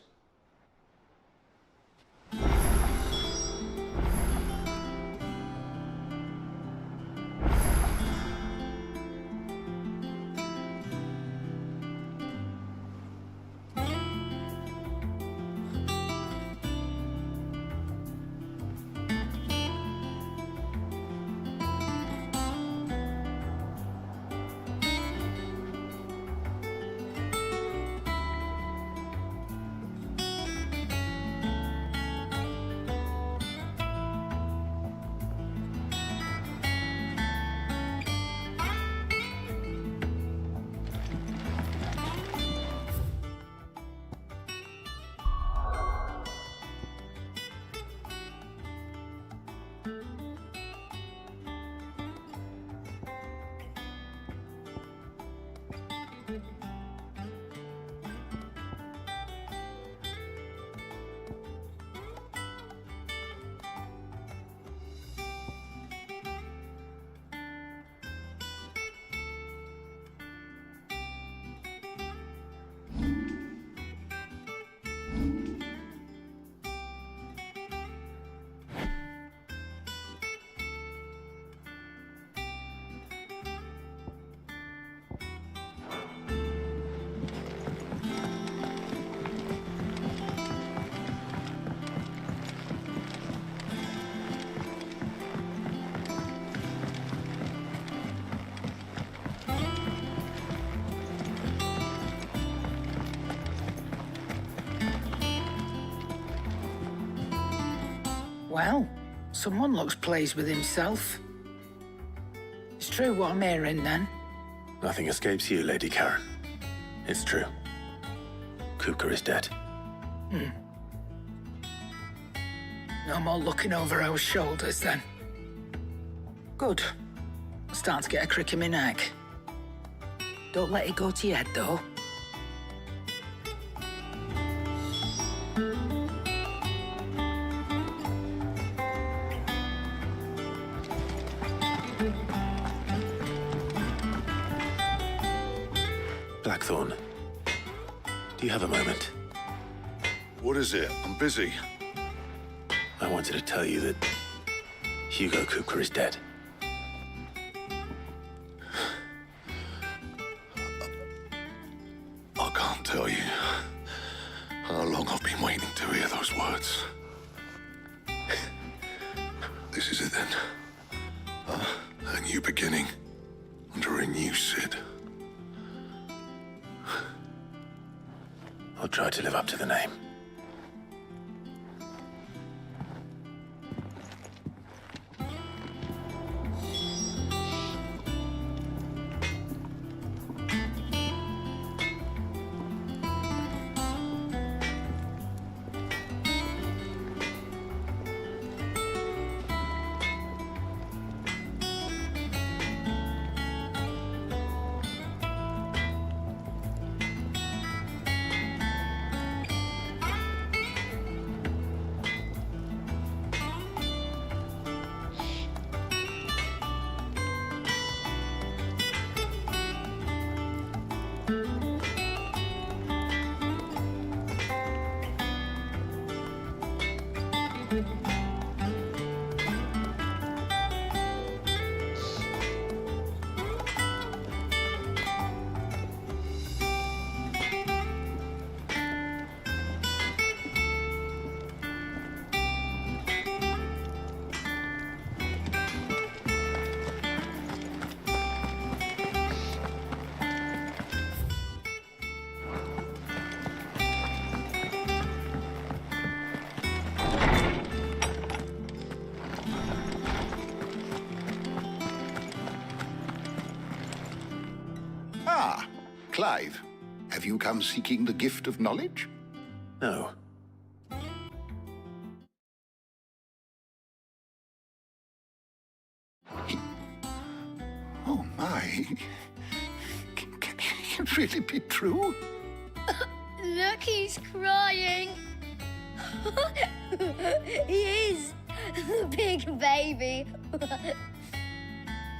Well, someone looks pleased with himself. It's true what I'm hearing, then. Nothing escapes you, Lady Karen. It's true. Kupka is dead. No more looking over our shoulders, then. Good. I'm starting to get a crick in my neck. Don't let it go to your head, though. Blackthorn, do you have a moment? What is it? I'm busy. I wanted to tell you that Hugo Kupka is dead. I can't tell you how long I've been waiting to hear those words. This is it then. A new beginning under a new Sid. I'll try to live up to the name. Ah, Clive. Have you come seeking the gift of knowledge? No. Oh, my. Can it really be true? Look, he's crying. He is. Big baby.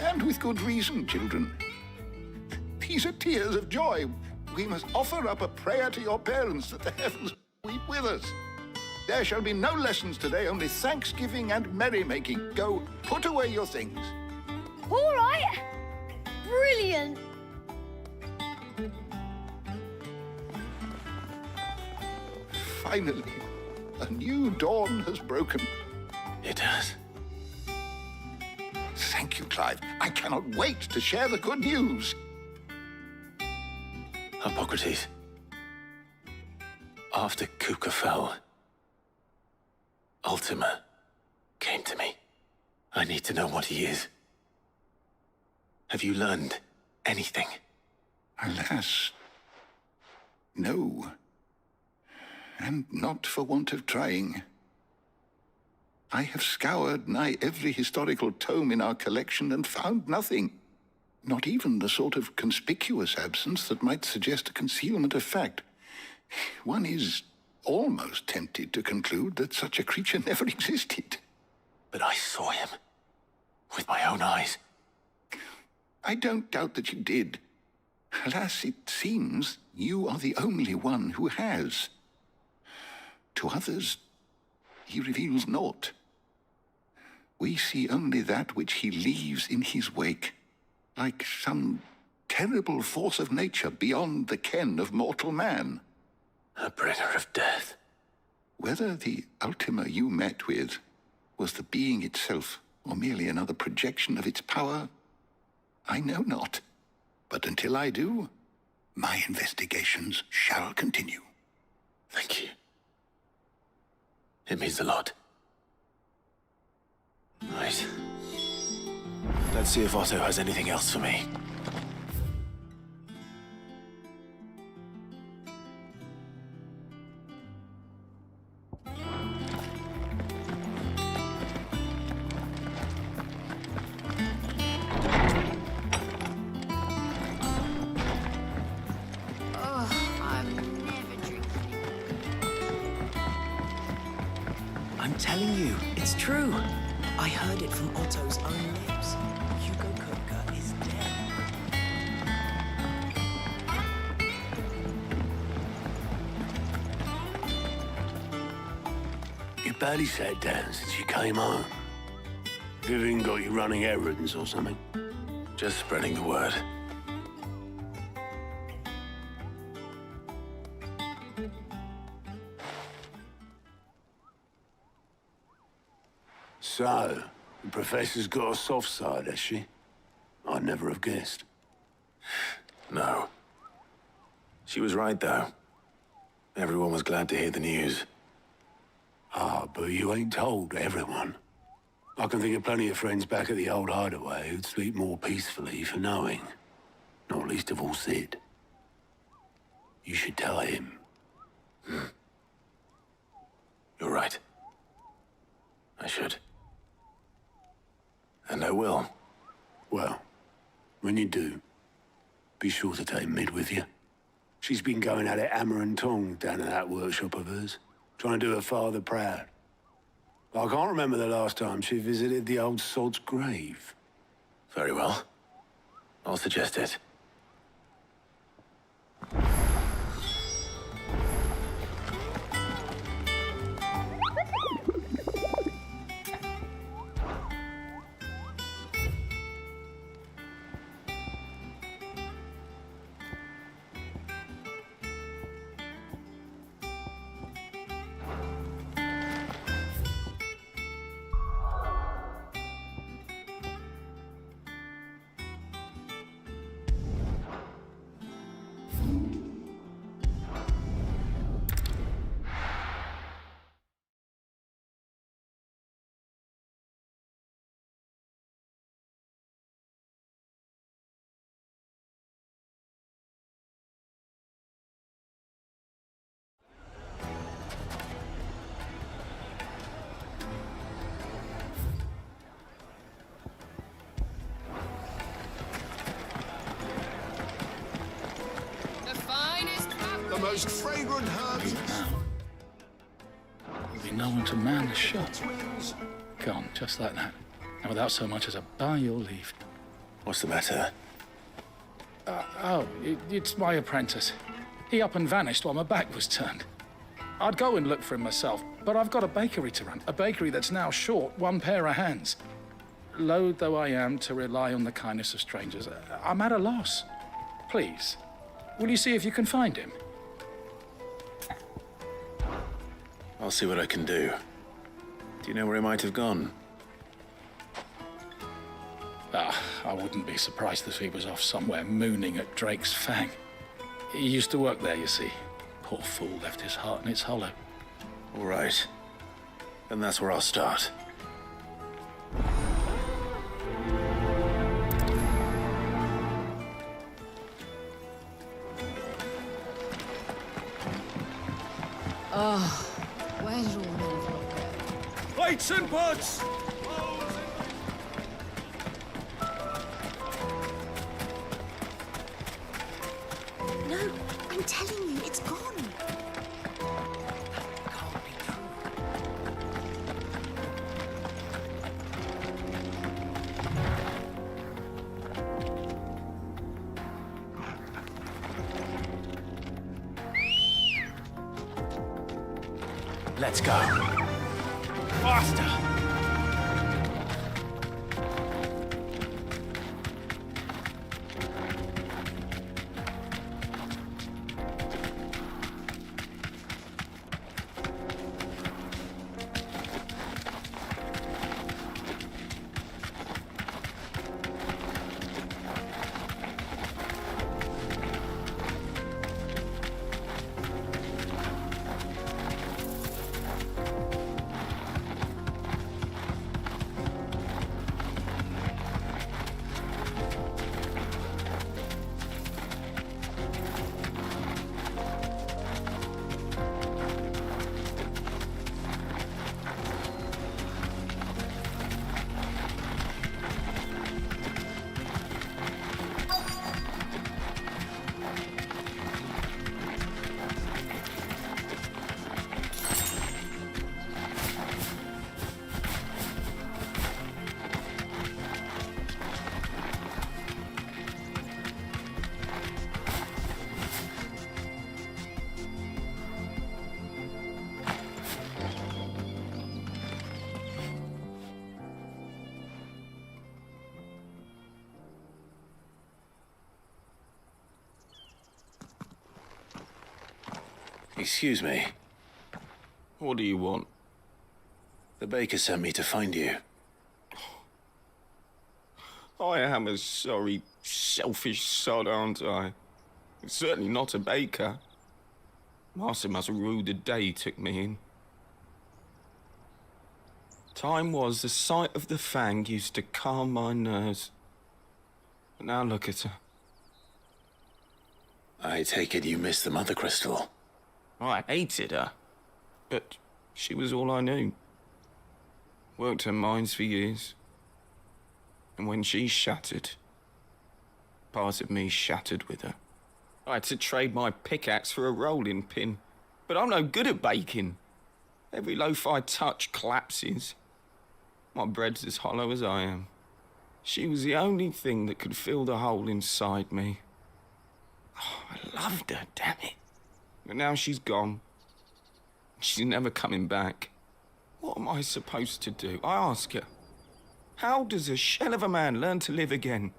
And with good reason, children. These are tears of joy. We must offer up a prayer to your parents that the heavens weep with us. There shall be no lessons today, only thanksgiving and merrymaking. Go, put away your things. All right. Brilliant. Finally, a new dawn has broken. It has. Thank you, Clive. I cannot wait to share the good news. Hippocrates. After Kuka fell, Ultima came to me. I need to know what he is. Have you learned anything? Alas, no. And not for want of trying. I have scoured nigh every historical tome in our collection and found nothing. Not even the sort of conspicuous absence that might suggest a concealment of fact. One is almost tempted to conclude that such a creature never existed. But I saw him. With my own eyes. I don't doubt that you did. Alas, it seems you are the only one who has. To others, he reveals naught. We see only that which he leaves in his wake, like some terrible force of nature beyond the ken of mortal man. A bringer of death. Whether the Ultima you met with was the being itself, or merely another projection of its power, I know not. But until I do, my investigations shall continue. Thank you. It means a lot. Right. Let's see if Otto has anything else for me. I'm telling you, it's true. I heard it from Otto's own lips. Hugo Kupka is dead. You barely sat down since you came home. Vivian got you running errands or something? Just spreading the word. So, the Professor's got a soft side, has she? I'd never have guessed. No. She was right, though. Everyone was glad to hear the news. Ah, but you ain't told everyone. I can think of plenty of friends back at the old hideaway who'd sleep more peacefully for knowing. Not least of all Sid. You should tell him. You're right. I should. And I will. Well, when you do, be sure to take Mid with you. She's been going at it hammer and tong down at that workshop of hers, trying to do her father proud. I can't remember the last time she visited the old sod's grave. Very well. I'll suggest it. most fragrant herbs. There'll be no one to man the shop. Gone, just like that. And without so much as a by your leave. What's the matter? It's my apprentice. He up and vanished while my back was turned. I'd go and look for him myself, but I've got a bakery to run. A bakery that's now short one pair of hands. Loath though I am to rely on the kindness of strangers, I'm at a loss. Please, will you see if you can find him? I'll see what I can do. Do you know where he might have gone? I wouldn't be surprised if he was off somewhere mooning at Drake's Fang. He used to work there, you see. Poor fool left his heart in its hollow. All right. Then that's where I'll start. Oh, where did all that go? Plates and pots! No, I'm telling you, it's gone. Let's go. Faster! Excuse me. What do you want? The baker sent me to find you. I am a sorry, selfish sod, aren't I? Certainly not a baker. Master must rue the day he took me in. Time was the sight of the Fang used to calm my nerves. But now look at her. I take it you missed the Mother Crystal. I hated her, but she was all I knew. Worked her mines for years. And when she shattered, part of me shattered with her. I had to trade my pickaxe for a rolling pin, but I'm no good at baking. Every loaf I touch collapses. My bread's as hollow as I am. She was the only thing that could fill the hole inside me. Oh, I loved her, damn it. But now she's gone. She's never coming back. What am I supposed to do? I ask her. How does a shell of a man learn to live again?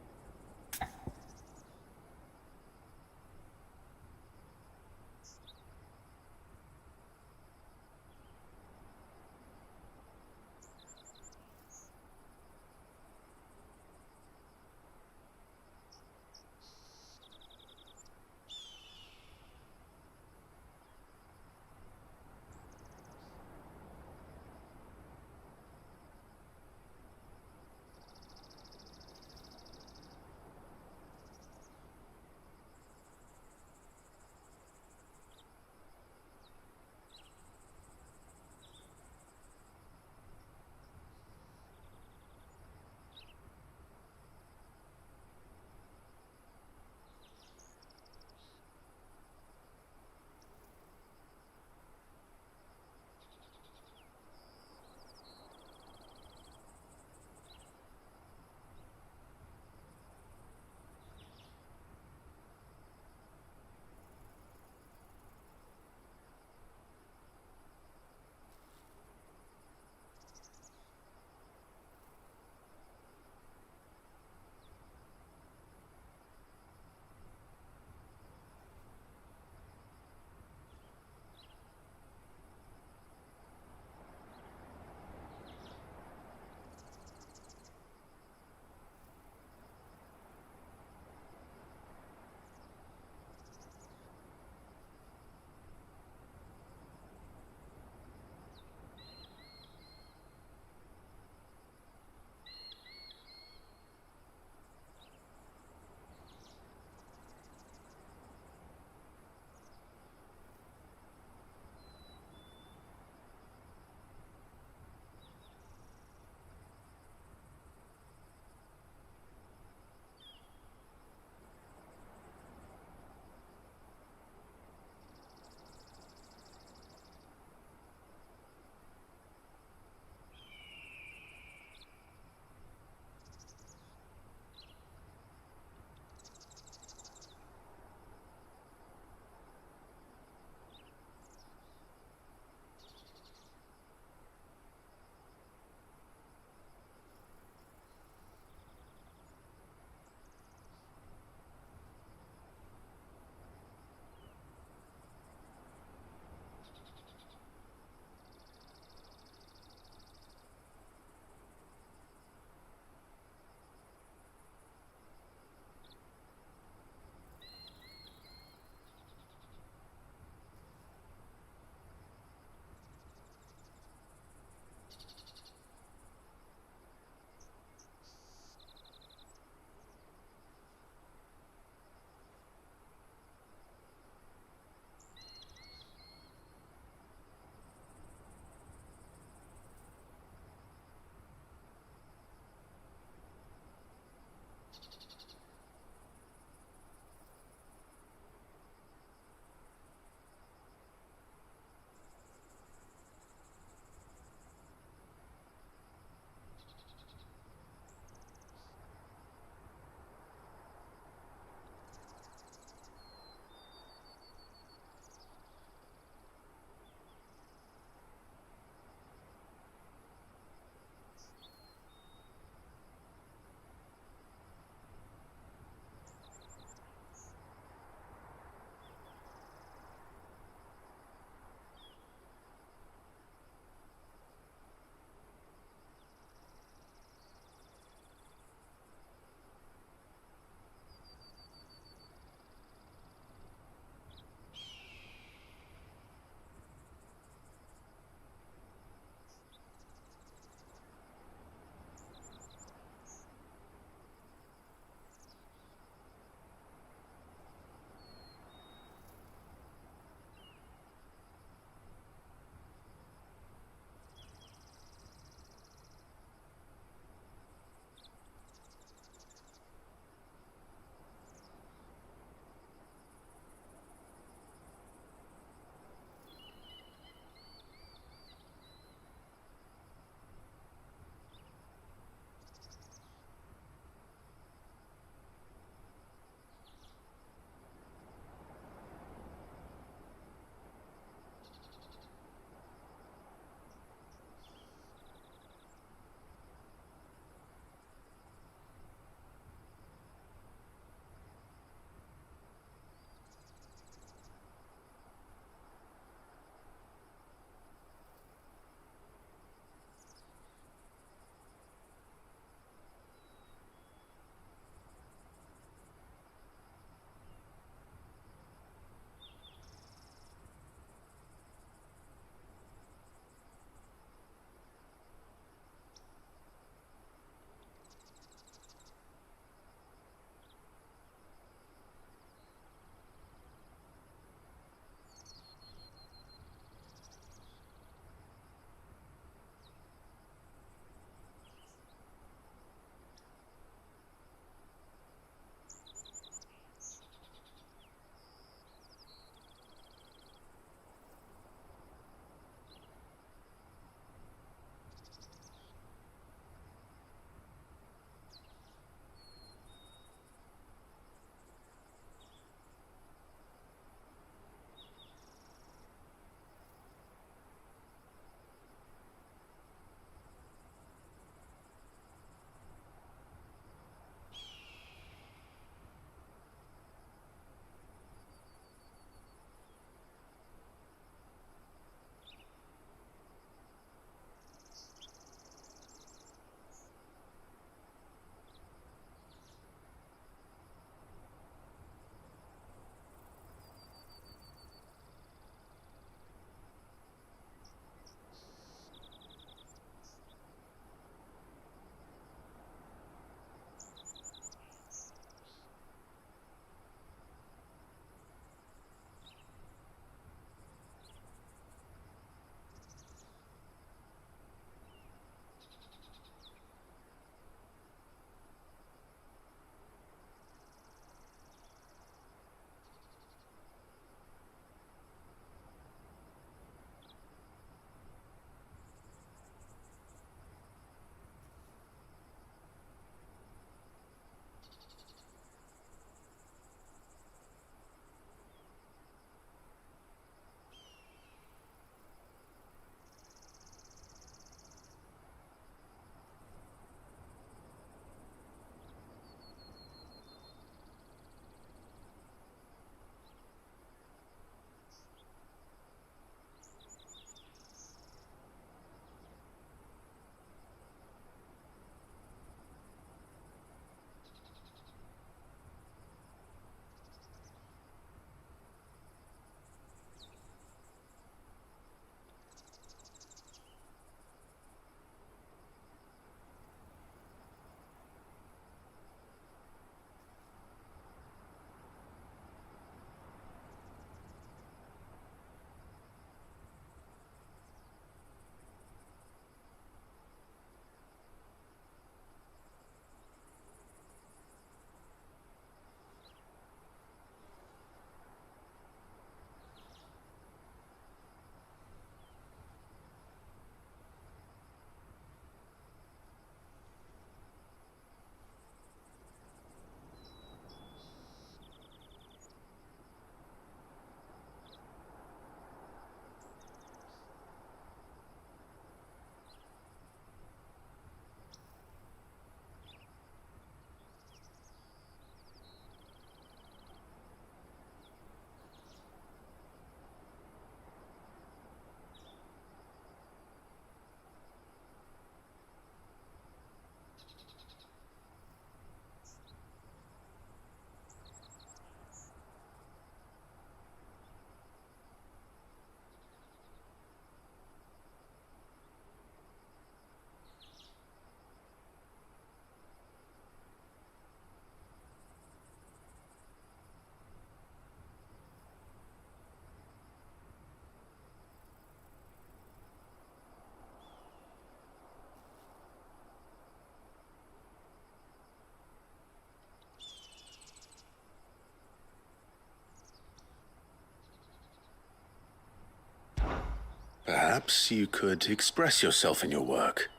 Perhaps you could express yourself in your work.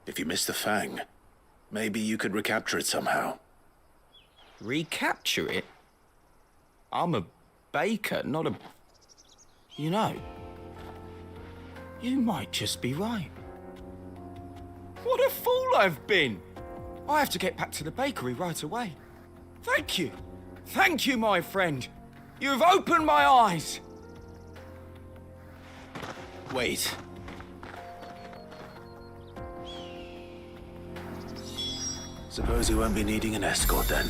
If you miss the Fang, maybe you could recapture it somehow. Recapture it? I'm a baker, not a... You know, you might just be right. What a fool I've been! I have to get back to the bakery right away. Thank you. Thank you, my friend. You've opened my eyes. Wait. Suppose you won't be needing an escort then.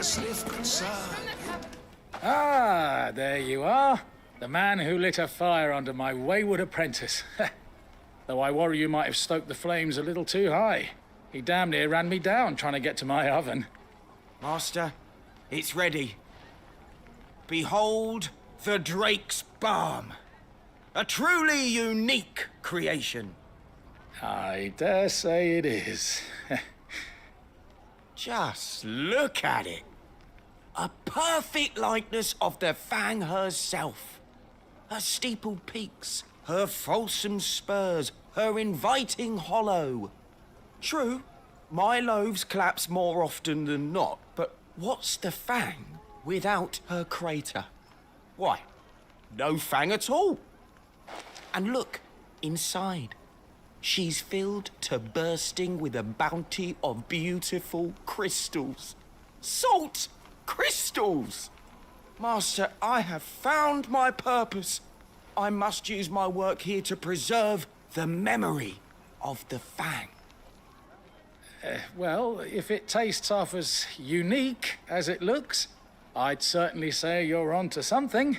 must live, good sir. Ah, there you are. The man who lit a fire under my wayward apprentice. Though I worry you might have stoked the flames a little too high. He damn near ran me down trying to get to my oven. Master, it's ready. Behold the Drake's Balm. A truly unique creation. I dare say it is. Just look at it. A perfect likeness of the Fang herself. Her steepled peaks, her fulsome spurs, her inviting hollow. True, my loaves collapse more often than not, but what's the Fang without her crater? Why, no Fang at all. And look, inside. She's filled to bursting with a bounty of beautiful crystals. Salt crystals! Master, I have found my purpose. I must use my work here to preserve the memory of the Fang. Well, if it tastes half as unique as it looks, I'd certainly say you're onto something.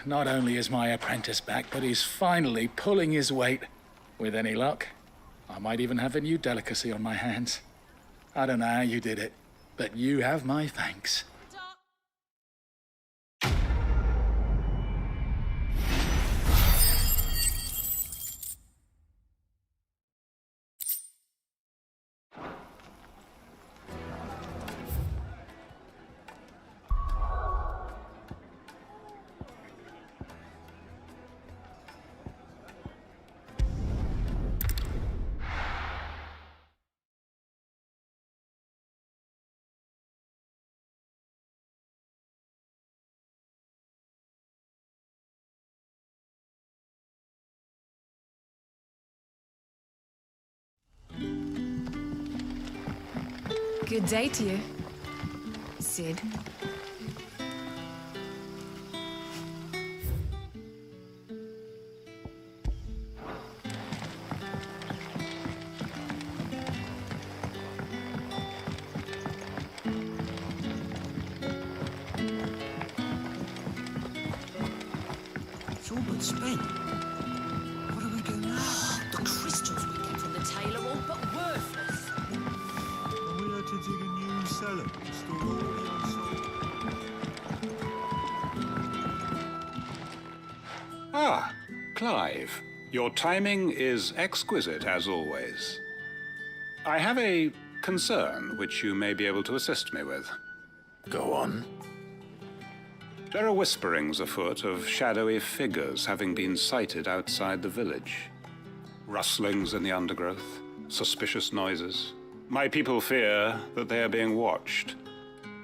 Not only is my apprentice back, but he's finally pulling his weight. With any luck, I might even have a new delicacy on my hands. I don't know how you did it, but you have my thanks. Good day to you, Sid. It's all but spent. What do we do now? The crystals we get from the tail are all but worthless. We had to dig a new cellar to store all the unsold. Ah, Clive. Your timing is exquisite, as always. I have a concern which you may be able to assist me with. Go on. There are whisperings afoot of shadowy figures having been sighted outside the village. Rustlings in the undergrowth, suspicious noises. My people fear that they are being watched.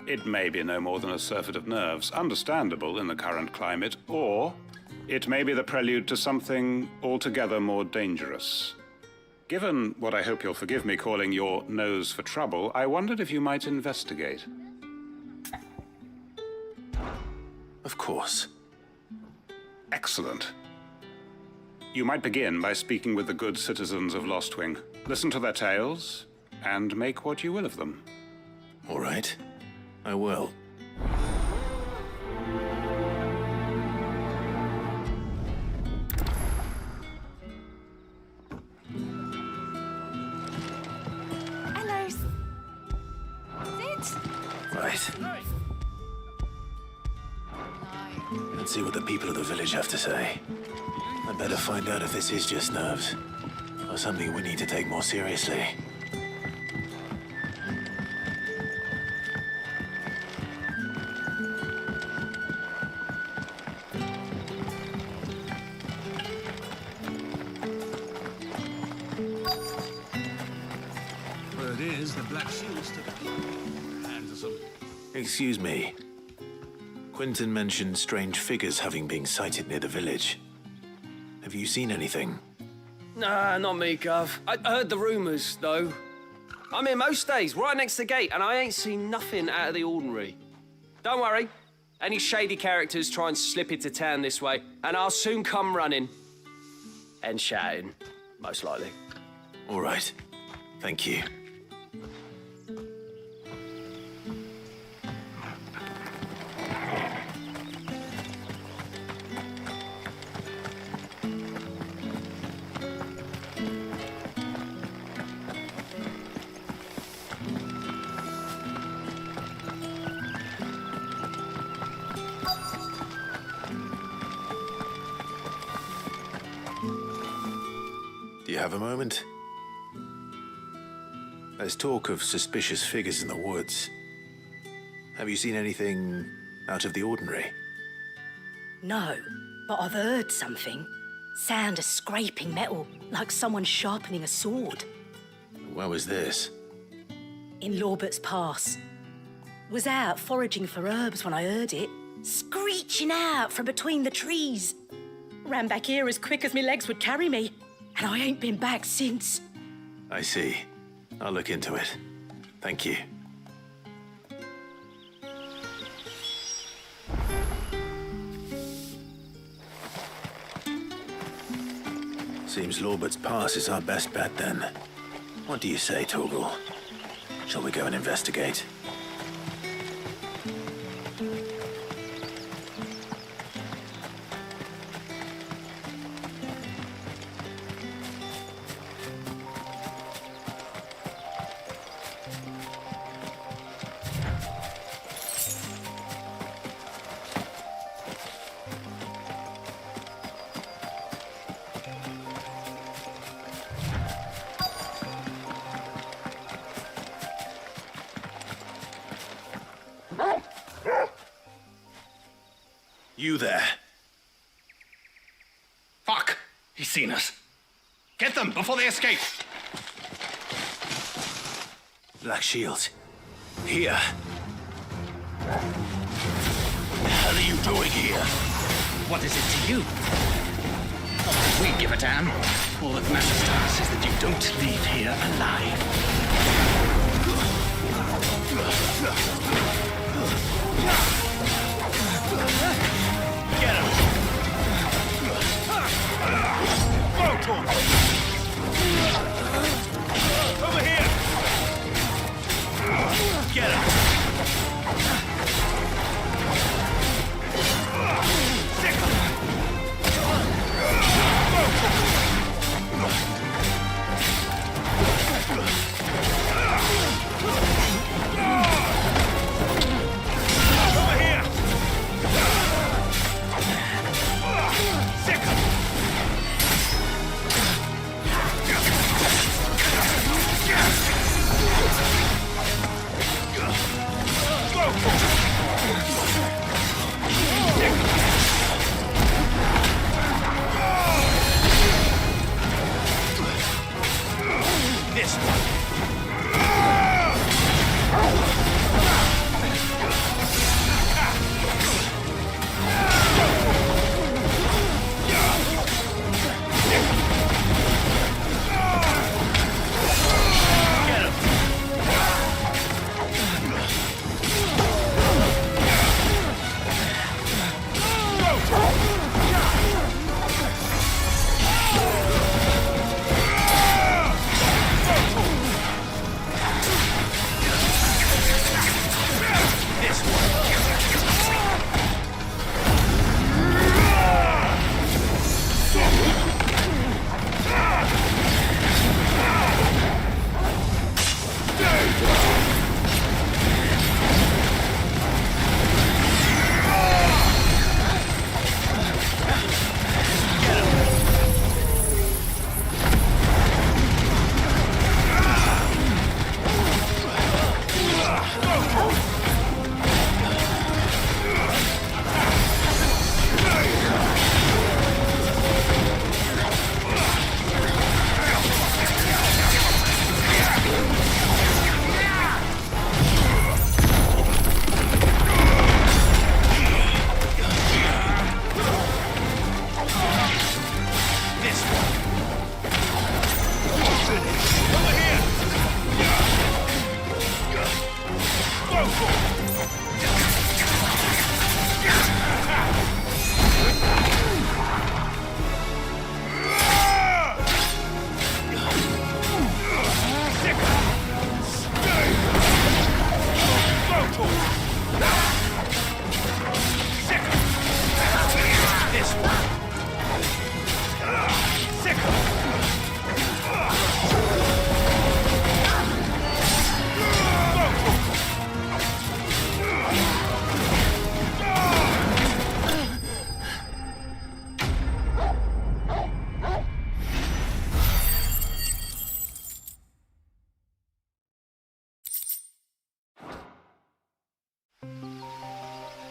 It may be no more than a surfeit of nerves, understandable in the current climate, or it may be the prelude to something altogether more dangerous. Given what I hope you'll forgive me calling your nose for trouble, I wondered if you might investigate. Of course. Excellent. You might begin by speaking with the good citizens of Lostwing. Listen to their tales, and make what you will of them. All right. I will. Hello. Sid? Right. Let's see what the people of the village have to say. I'd better find out if this is just nerves, or something we need to take more seriously. Word is the Black Shield's took hands or something. Excuse me. Quinton mentioned strange figures having been sighted near the village. Have you seen anything? Nah, not me, Gov. I heard the rumours, though. I'm here most days, right next to the gate, and I ain't seen nothing out of the ordinary. Don't worry. Any shady characters try and slip into town this way, and I'll soon come running. And shouting, most likely. All right. Thank you. you have a moment? There's talk of suspicious figures in the woods. Have you seen anything out of the ordinary? No, but I've heard something. Sound of scraping metal, like someone sharpening a sword. Where was this? In Lorbert's Pass. Was out foraging for herbs when I heard it, screeching out from between the trees. Ran back here as quick as my legs would carry me, and I ain't been back since. I see. I'll look into it. Thank you. Seems Lorbert's Pass is our best bet then. What do you say, Torgal? Shall we go and investigate? You there. Fuck! He's seen us. Get them before they escape. Black Shield. Here. What the hell are you doing here? What is it to you? Not that we give a damn. All that matters to us is that you don't leave here alive. Get him! Over here! Get him! Sick him! Over here! Sick him! This one.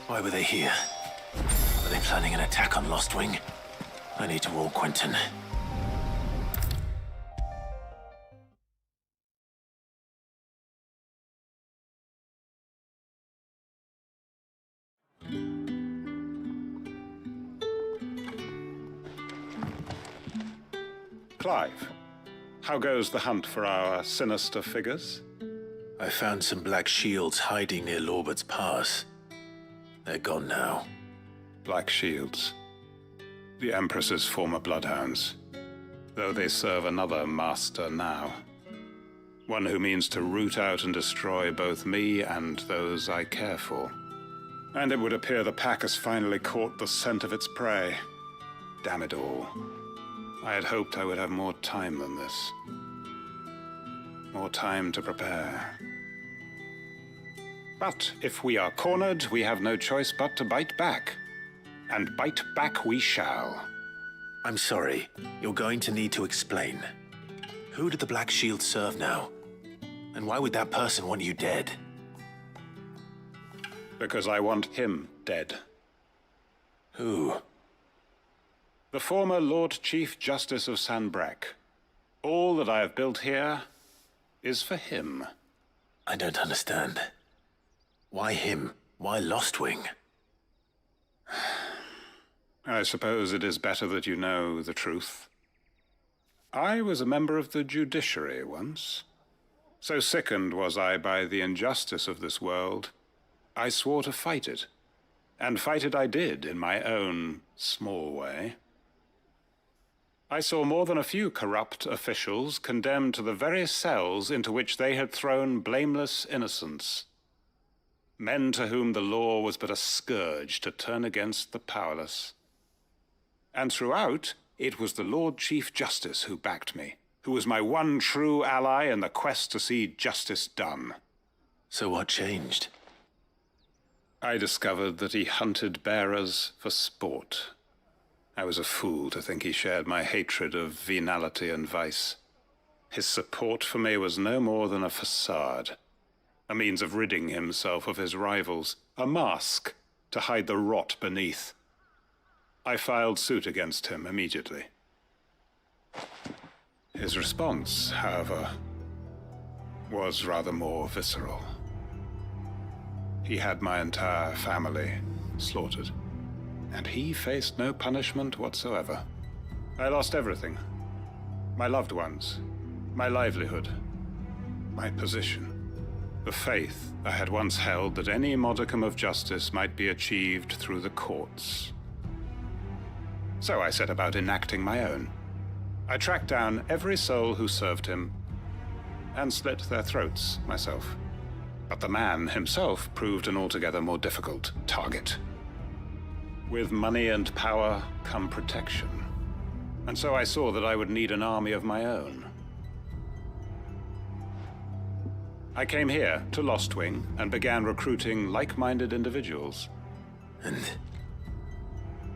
Why were they here? Are they planning an attack on Lost Wing? I need to warn Quentin. Clive, how goes the hunt for our sinister figures? I found some black shields hiding near Lorbert's Pass. They're gone now. Black Shields. The Empress's former bloodhounds. Though they serve another master now. One who means to root out and destroy both me and those I care for. And it would appear the pack has finally caught the scent of its prey. Damn it all. I had hoped I would have more time than this. More time to prepare. But if we are cornered, we have no choice but to bite back. And bite back we shall. I'm sorry. You're going to need to explain. Who do the Black Shields serve now? And why would that person want you dead? Because I want him dead. Who? The former Lord Chief Justice of Sanbreque. All that I have built here is for him. I don't understand. Why him? Why Lost Wing? I suppose it is better that you know the truth. I was a member of the judiciary once. So sickened was I by the injustice of this world, I swore to fight it. And fight it I did in my own small way. I saw more than a few corrupt officials condemned to the very cells into which they had thrown blameless innocents. Men to whom the law was but a scourge to turn against the powerless. And throughout, it was the Lord Chief Justice who backed me, who was my one true ally in the quest to see justice done. So what changed? I discovered that he hunted bearers for sport. I was a fool to think he shared my hatred of venality and vice. His support for me was no more than a facade, a means of ridding himself of his rivals, a mask to hide the rot beneath. I filed suit against him immediately. His response, however, was rather more visceral. He had my entire family slaughtered, and he faced no punishment whatsoever. I lost everything. My loved ones, my livelihood, my position, the faith I had once held that any modicum of justice might be achieved through the courts. So I set about enacting my own. I tracked down every soul who served him, and slit their throats myself. But the man himself proved an altogether more difficult target. With money and power come protection. And so I saw that I would need an army of my own. I came here to Lost Wing and began recruiting like-minded individuals. And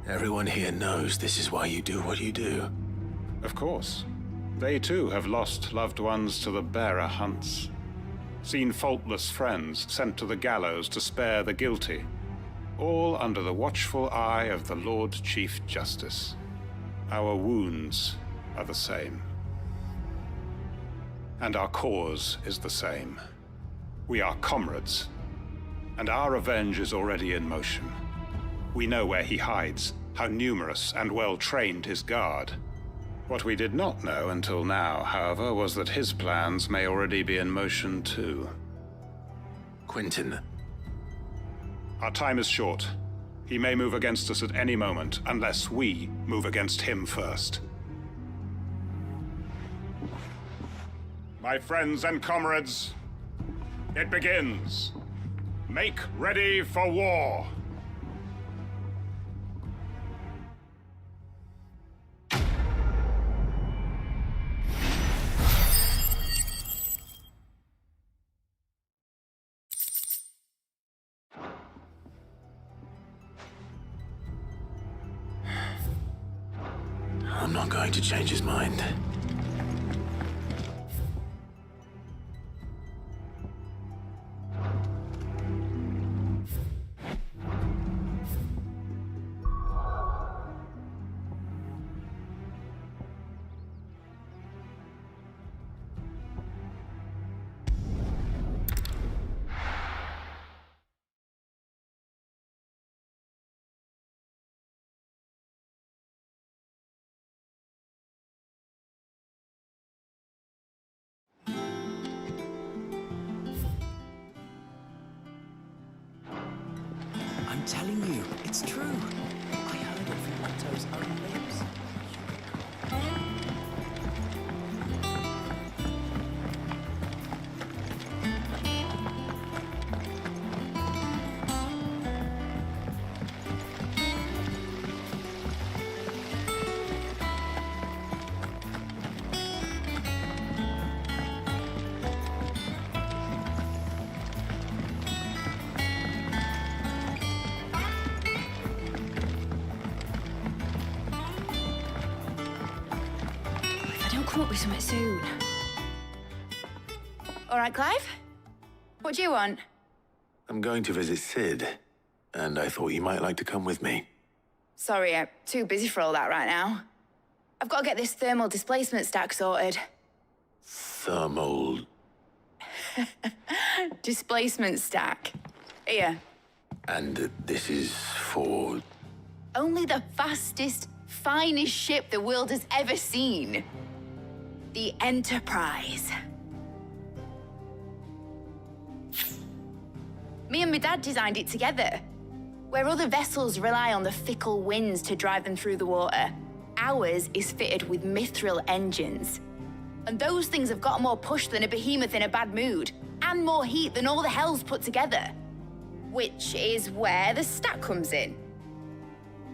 everyone here knows this is why you do what you do. Of course. They too have lost loved ones to the bearer hunts. Seen faultless friends sent to the gallows to spare the guilty. All under the watchful eye of the Lord Chief Justice. Our wounds are the same. And our cause is the same. We are comrades. And our revenge is already in motion. We know where he hides, how numerous and well-trained his guard. What we did not know until now, however, was that his plans may already be in motion too. Quentin. Our time is short. He may move against us at any moment, unless we move against him first. My friends and comrades, it begins. Make ready for war. I'm not going to change his mind. telling you, it's true. I heard it from Otto's own lips. Come up with something soon. All right, Clive? What do you want? I'm going to visit Sid, and I thought you might like to come with me. Sorry, I'm too busy for all that right now. I've got to get this thermal displacement stack sorted. Thermal... Displacement stack. Here. And this is for... Only the fastest, finest ship the world has ever seen. The Enterprise. Me and my dad designed it together. Where other vessels rely on the fickle winds to drive them through the water, ours is fitted with mithril engines. And those things have got more push than a behemoth in a bad mood, and more heat than all the hells put together. Which is where the stack comes in.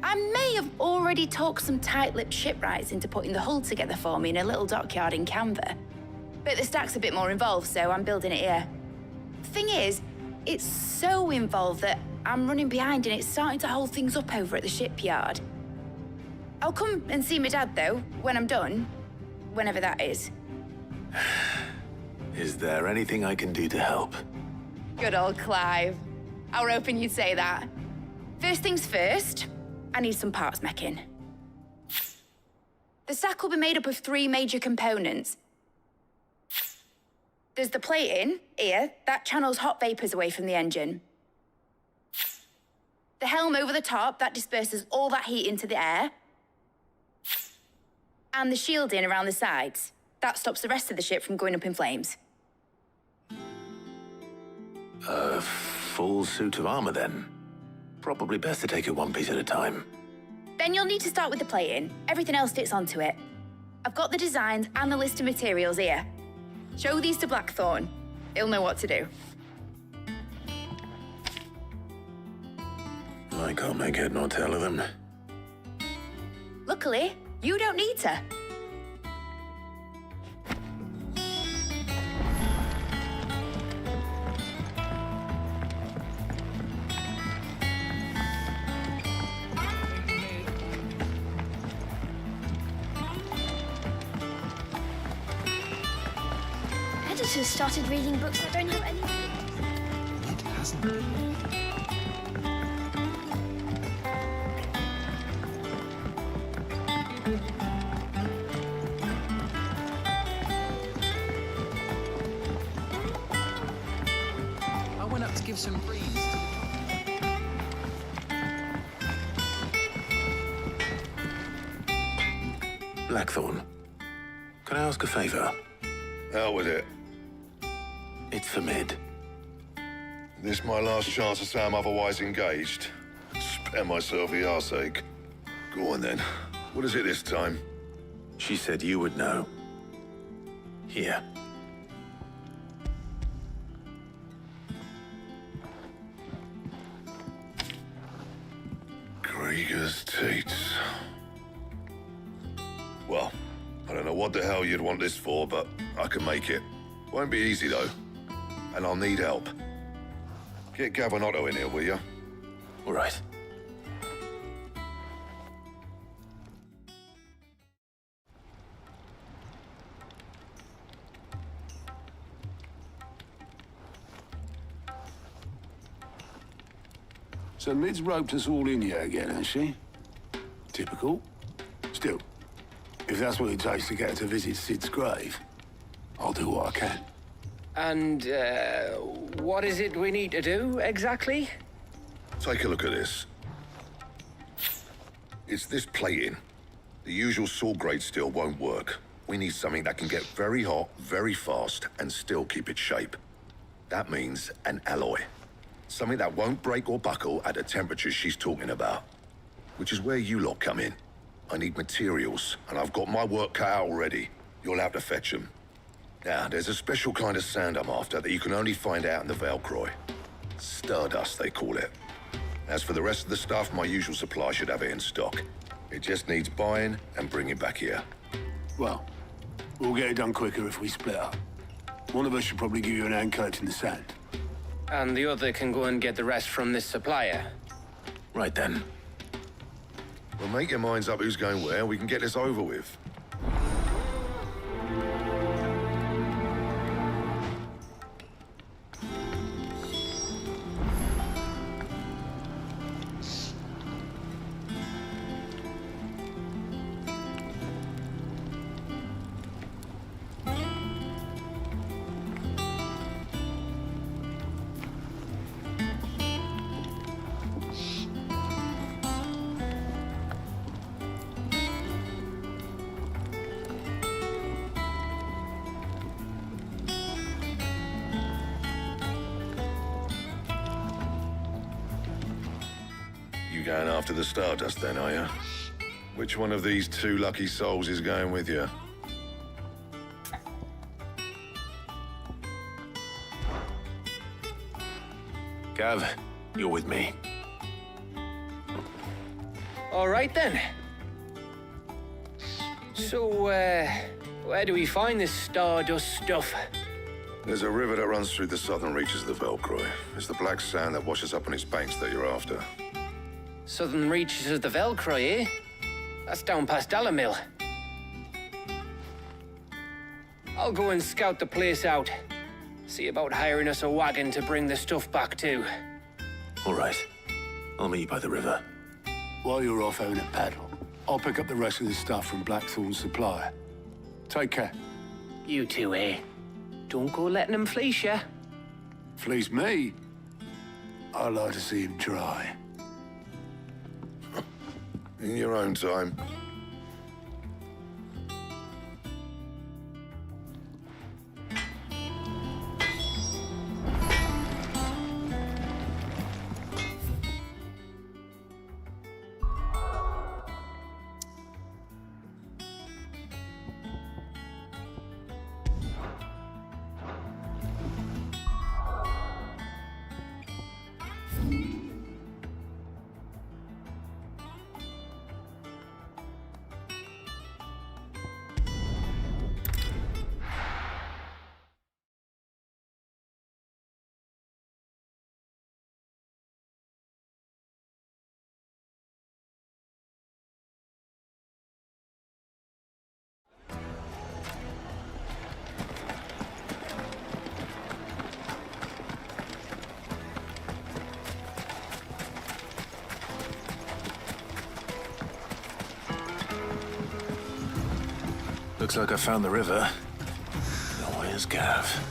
I may have already talked some tight-lipped shipwrights into putting the hull together for me in a little dockyard in Canva. But the stack's a bit more involved, so I'm building it here. Thing is, it's so involved that I'm running behind and it's starting to hold things up over at the shipyard. I'll come and see my dad, though, when I'm done. Whenever that is. Is there anything I can do to help? Good old Clive. I were hoping you'd say that. First things first, I need some parts meching. The stack will be made up of 3 major components. There's the plating, here, that channels hot vapors away from the engine. The helm over the top, that disperses all that heat into the air. And the shielding around the sides, that stops the rest of the ship from going up in flames. A full suit of armor, then? Probably best to take it one piece at a time. Then you'll need to start with the plating. Everything else fits onto it. I've got the designs and the list of materials here. Show these to Blackthorn. He'll know what to do. I can't make head nor tail of them. Luckily, you don't need to. Editors started reading books that don't have any. It hasn't been. I went up to give some breeze to Blackthorn, can I ask a favor? Hell with it. It's for Mid. This my last chance to say I'm otherwise engaged. Spare myself the arseache. Go on then. What is it this time? She said you would know. Here. Krieger's teats. Well, I don't know what the hell you'd want this for, but I can make it. Won't be easy, though. And I'll need help. Get Gav and Otto in here, will you? All right. So Mid's roped us all in here again, has she? Typical. Still, if that's what it takes to get her to visit Sid's grave, I'll do what I can. And, what is it we need to do, exactly? Take a look at this. It's this plating. The usual saw grade steel won't work. We need something that can get very hot, very fast, and still keep its shape. That means an alloy. Something that won't break or buckle at the temperatures she's talking about. Which is where you lot come in. I need materials, and I've got my work cut out already. You'll have to fetch them. Now, there's a special kind of sand I'm after that you can only find out in the Velcroy. Stardust, they call it. As for the rest of the stuff, my usual supply should have it in stock. It just needs buying and bringing back here. Well, we'll get it done quicker if we split up. One of us should probably give you an hand collecting the sand. And the other can go and get the rest from this supplier. Right then. Well, make your minds up who's going where, we can get this over with. Going after the Stardust then, are you? Which one of these two lucky souls is going with you? Gav, you're with me. All right then. So, where do we find this Stardust stuff? There's a river that runs through the southern reaches of the Velcroy. It's the black sand that washes up on its banks that you're after. Southern reaches of the Velcroy, eh? That's down past Dalamil. I'll go and scout the place out. See about hiring us a wagon to bring the stuff back to. All right. I'll meet you by the river. While you're off having a paddle, I'll pick up the rest of the stuff from Blackthorn's supplier. Take care. You two, eh? Don't go letting them fleece ya. Fleece me? I'd like to see him try. In your own time. Looks like I found the river. Now where's Gav?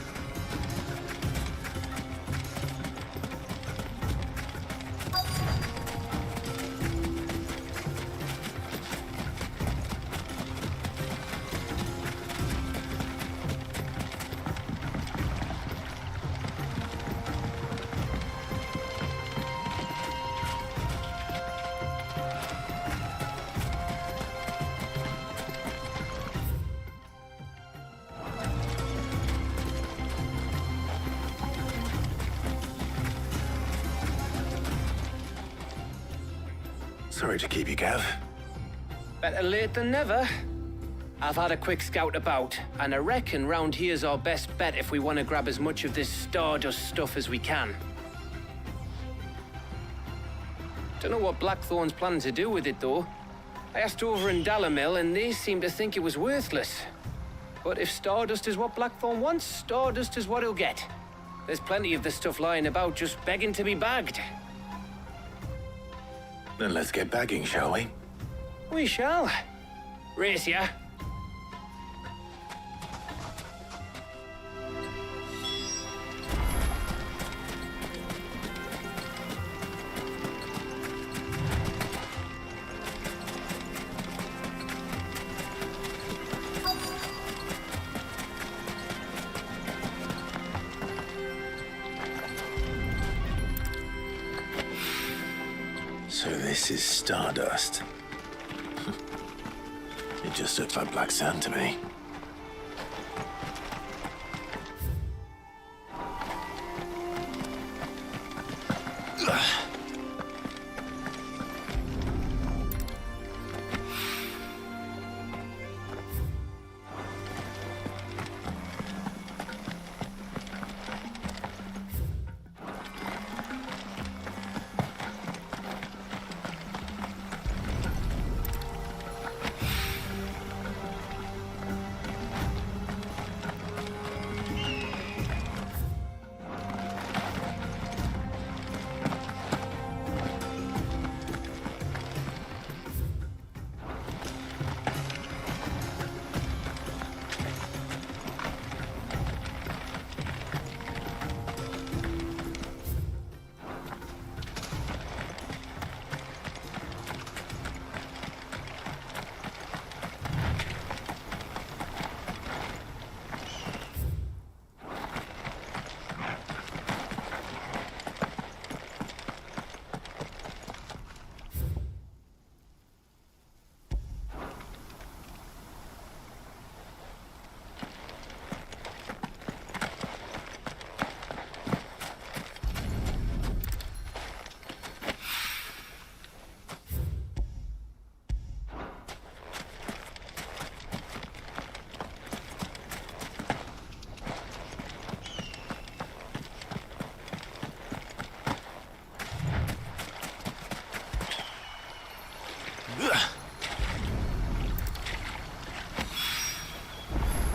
Sorry to keep you, Gav. Better late than never. I've had a quick scout about, and I reckon round here's our best bet if we want to grab as much of this Stardust stuff as we can. Don't know what Blackthorn's planning to do with it, though. I asked over in Dalamil, and they seem to think it was worthless. But if Stardust is what Blackthorn wants, Stardust is what he'll get. There's plenty of the stuff lying about just begging to be bagged. Then let's get bagging, shall we? We shall. Race ya. So this is stardust. It just looks like black sand to me.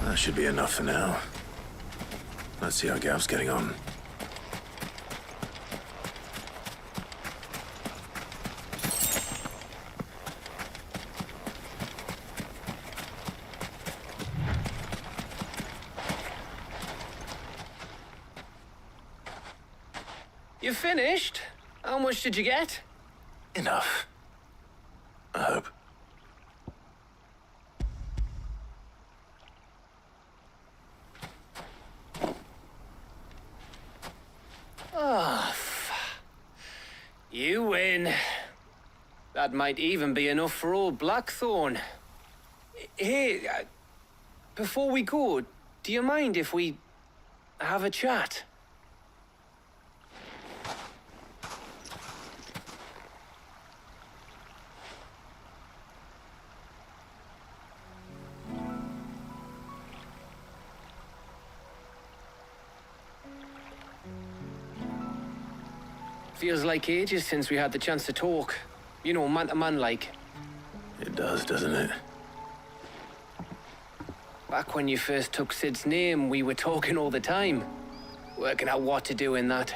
That should be enough for now. Let's see how Gav's getting on. You finished? How much did you get? Enough. I hope. Oh, you win. That might even be enough for old Blackthorn. Hey, before we go, do you mind if we have a chat? Feels like ages since we had the chance to talk. You know, man to man like. It does, doesn't it? Back when you first took Sid's name, we were talking all the time. Working out what to do in that.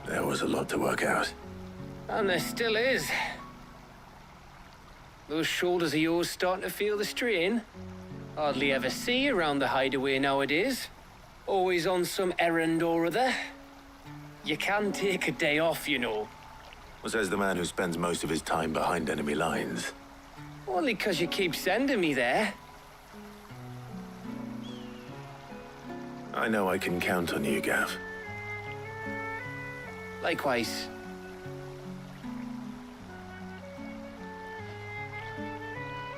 There was a lot to work out. And there still is. Those shoulders of yours starting to feel the strain. Hardly ever see you around the hideaway nowadays. Always on some errand or other. You can take a day off, you know. Well, says the man who spends most of his time behind enemy lines. Only 'cause you keep sending me there. I know I can count on you, Gav. Likewise.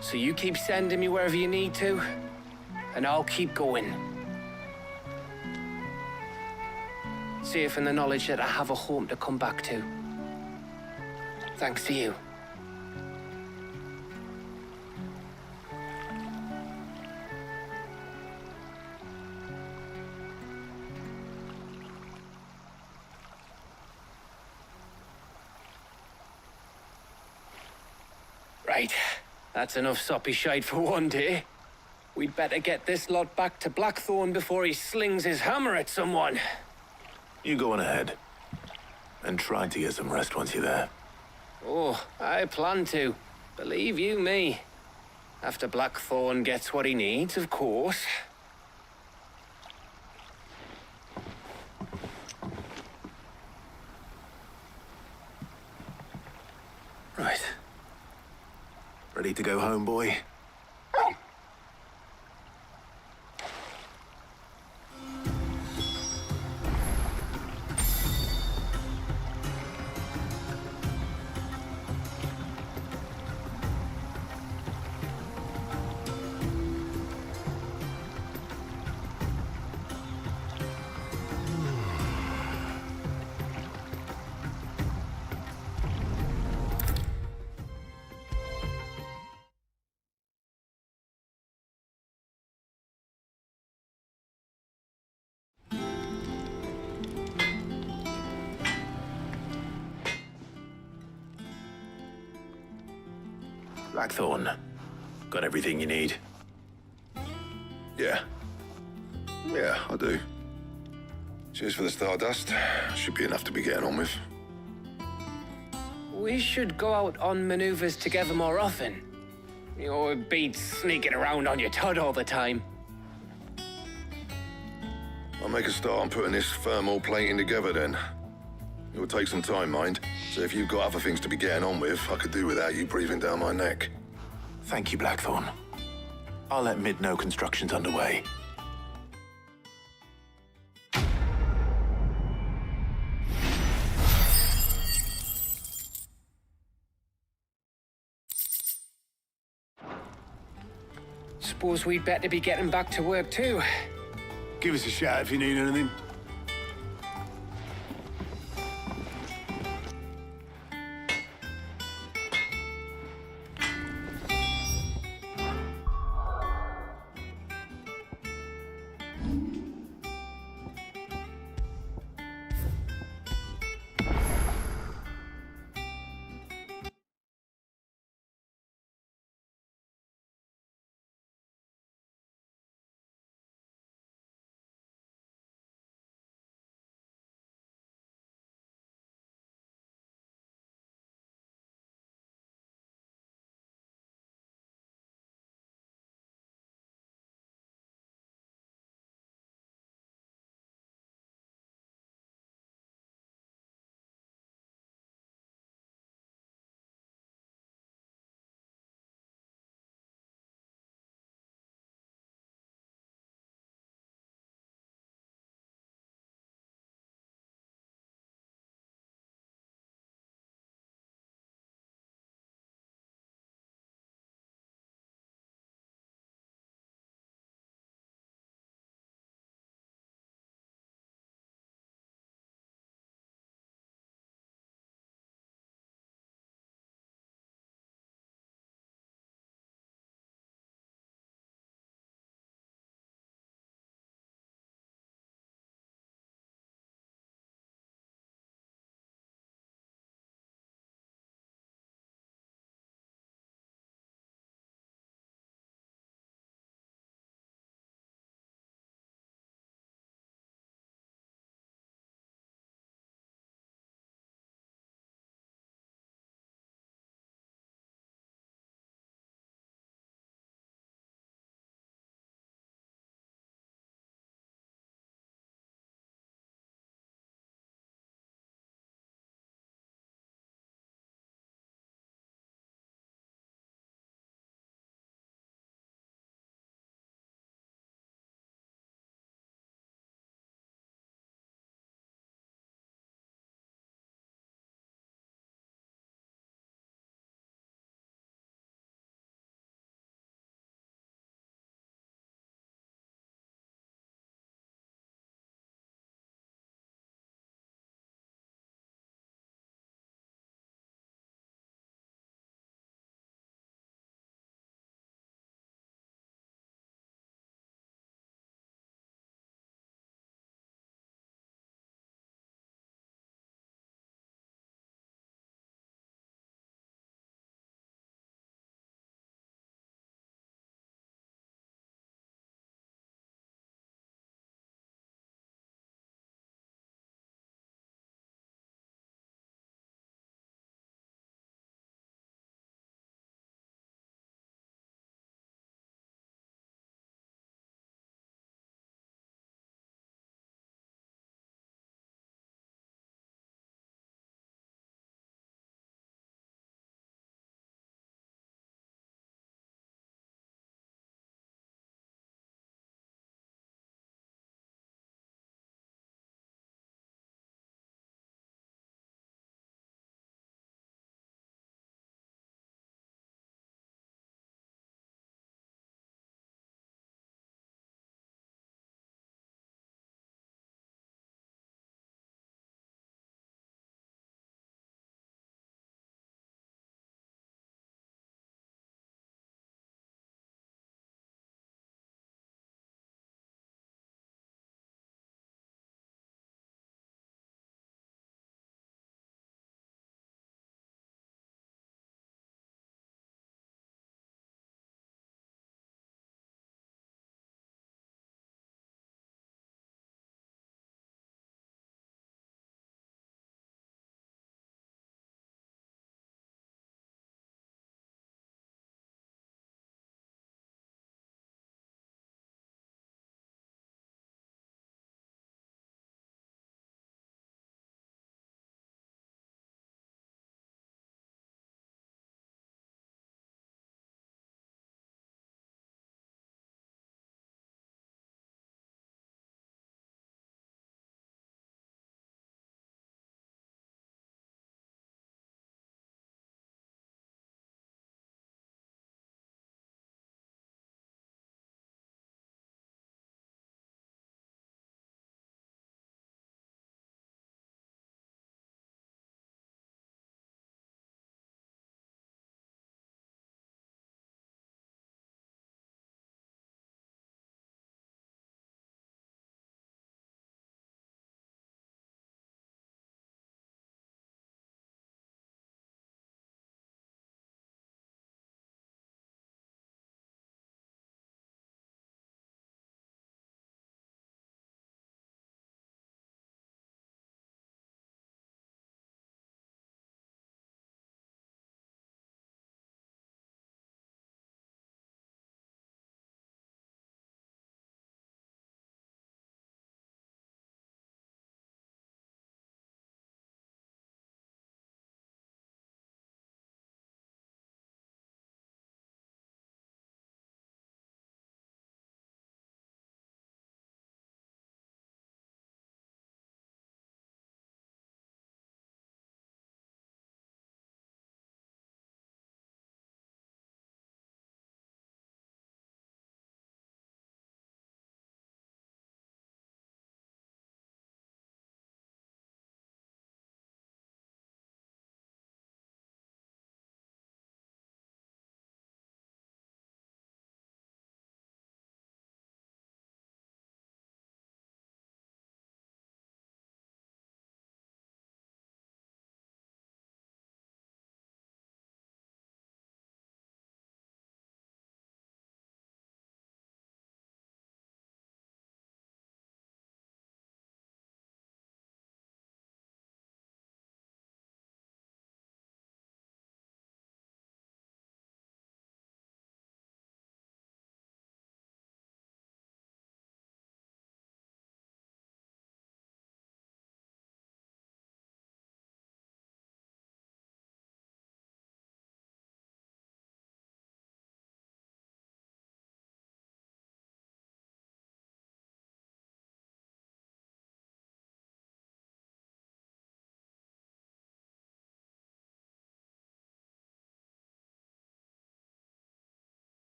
So you keep sending me wherever you need to, and I'll keep going. Safe in the knowledge that I have a home to come back to. Thanks to you. Right, that's enough soppy shite for one day. We'd better get this lot back to Blackthorn before he slings his hammer at someone. You go on ahead. And try to get some rest once you're there. Oh, I plan to. Believe you me. After Blackthorn gets what he needs, of course. Right. Ready to go home, boy? Blackthorn, got everything you need? Yeah. Yeah, I do. Cheers for the stardust. Should be enough to be getting on with. We should go out on maneuvers together more often. You know, it beats sneaking around on your Todd all the time. I'll make a start on putting this thermal plating together then. It will take some time, mind. So if you've got other things to be getting on with, I could do without you breathing down my neck. Thank you, Blackthorn. I'll let Mid know construction's underway. Suppose we'd better be getting back to work too. Give us a shout if you need anything.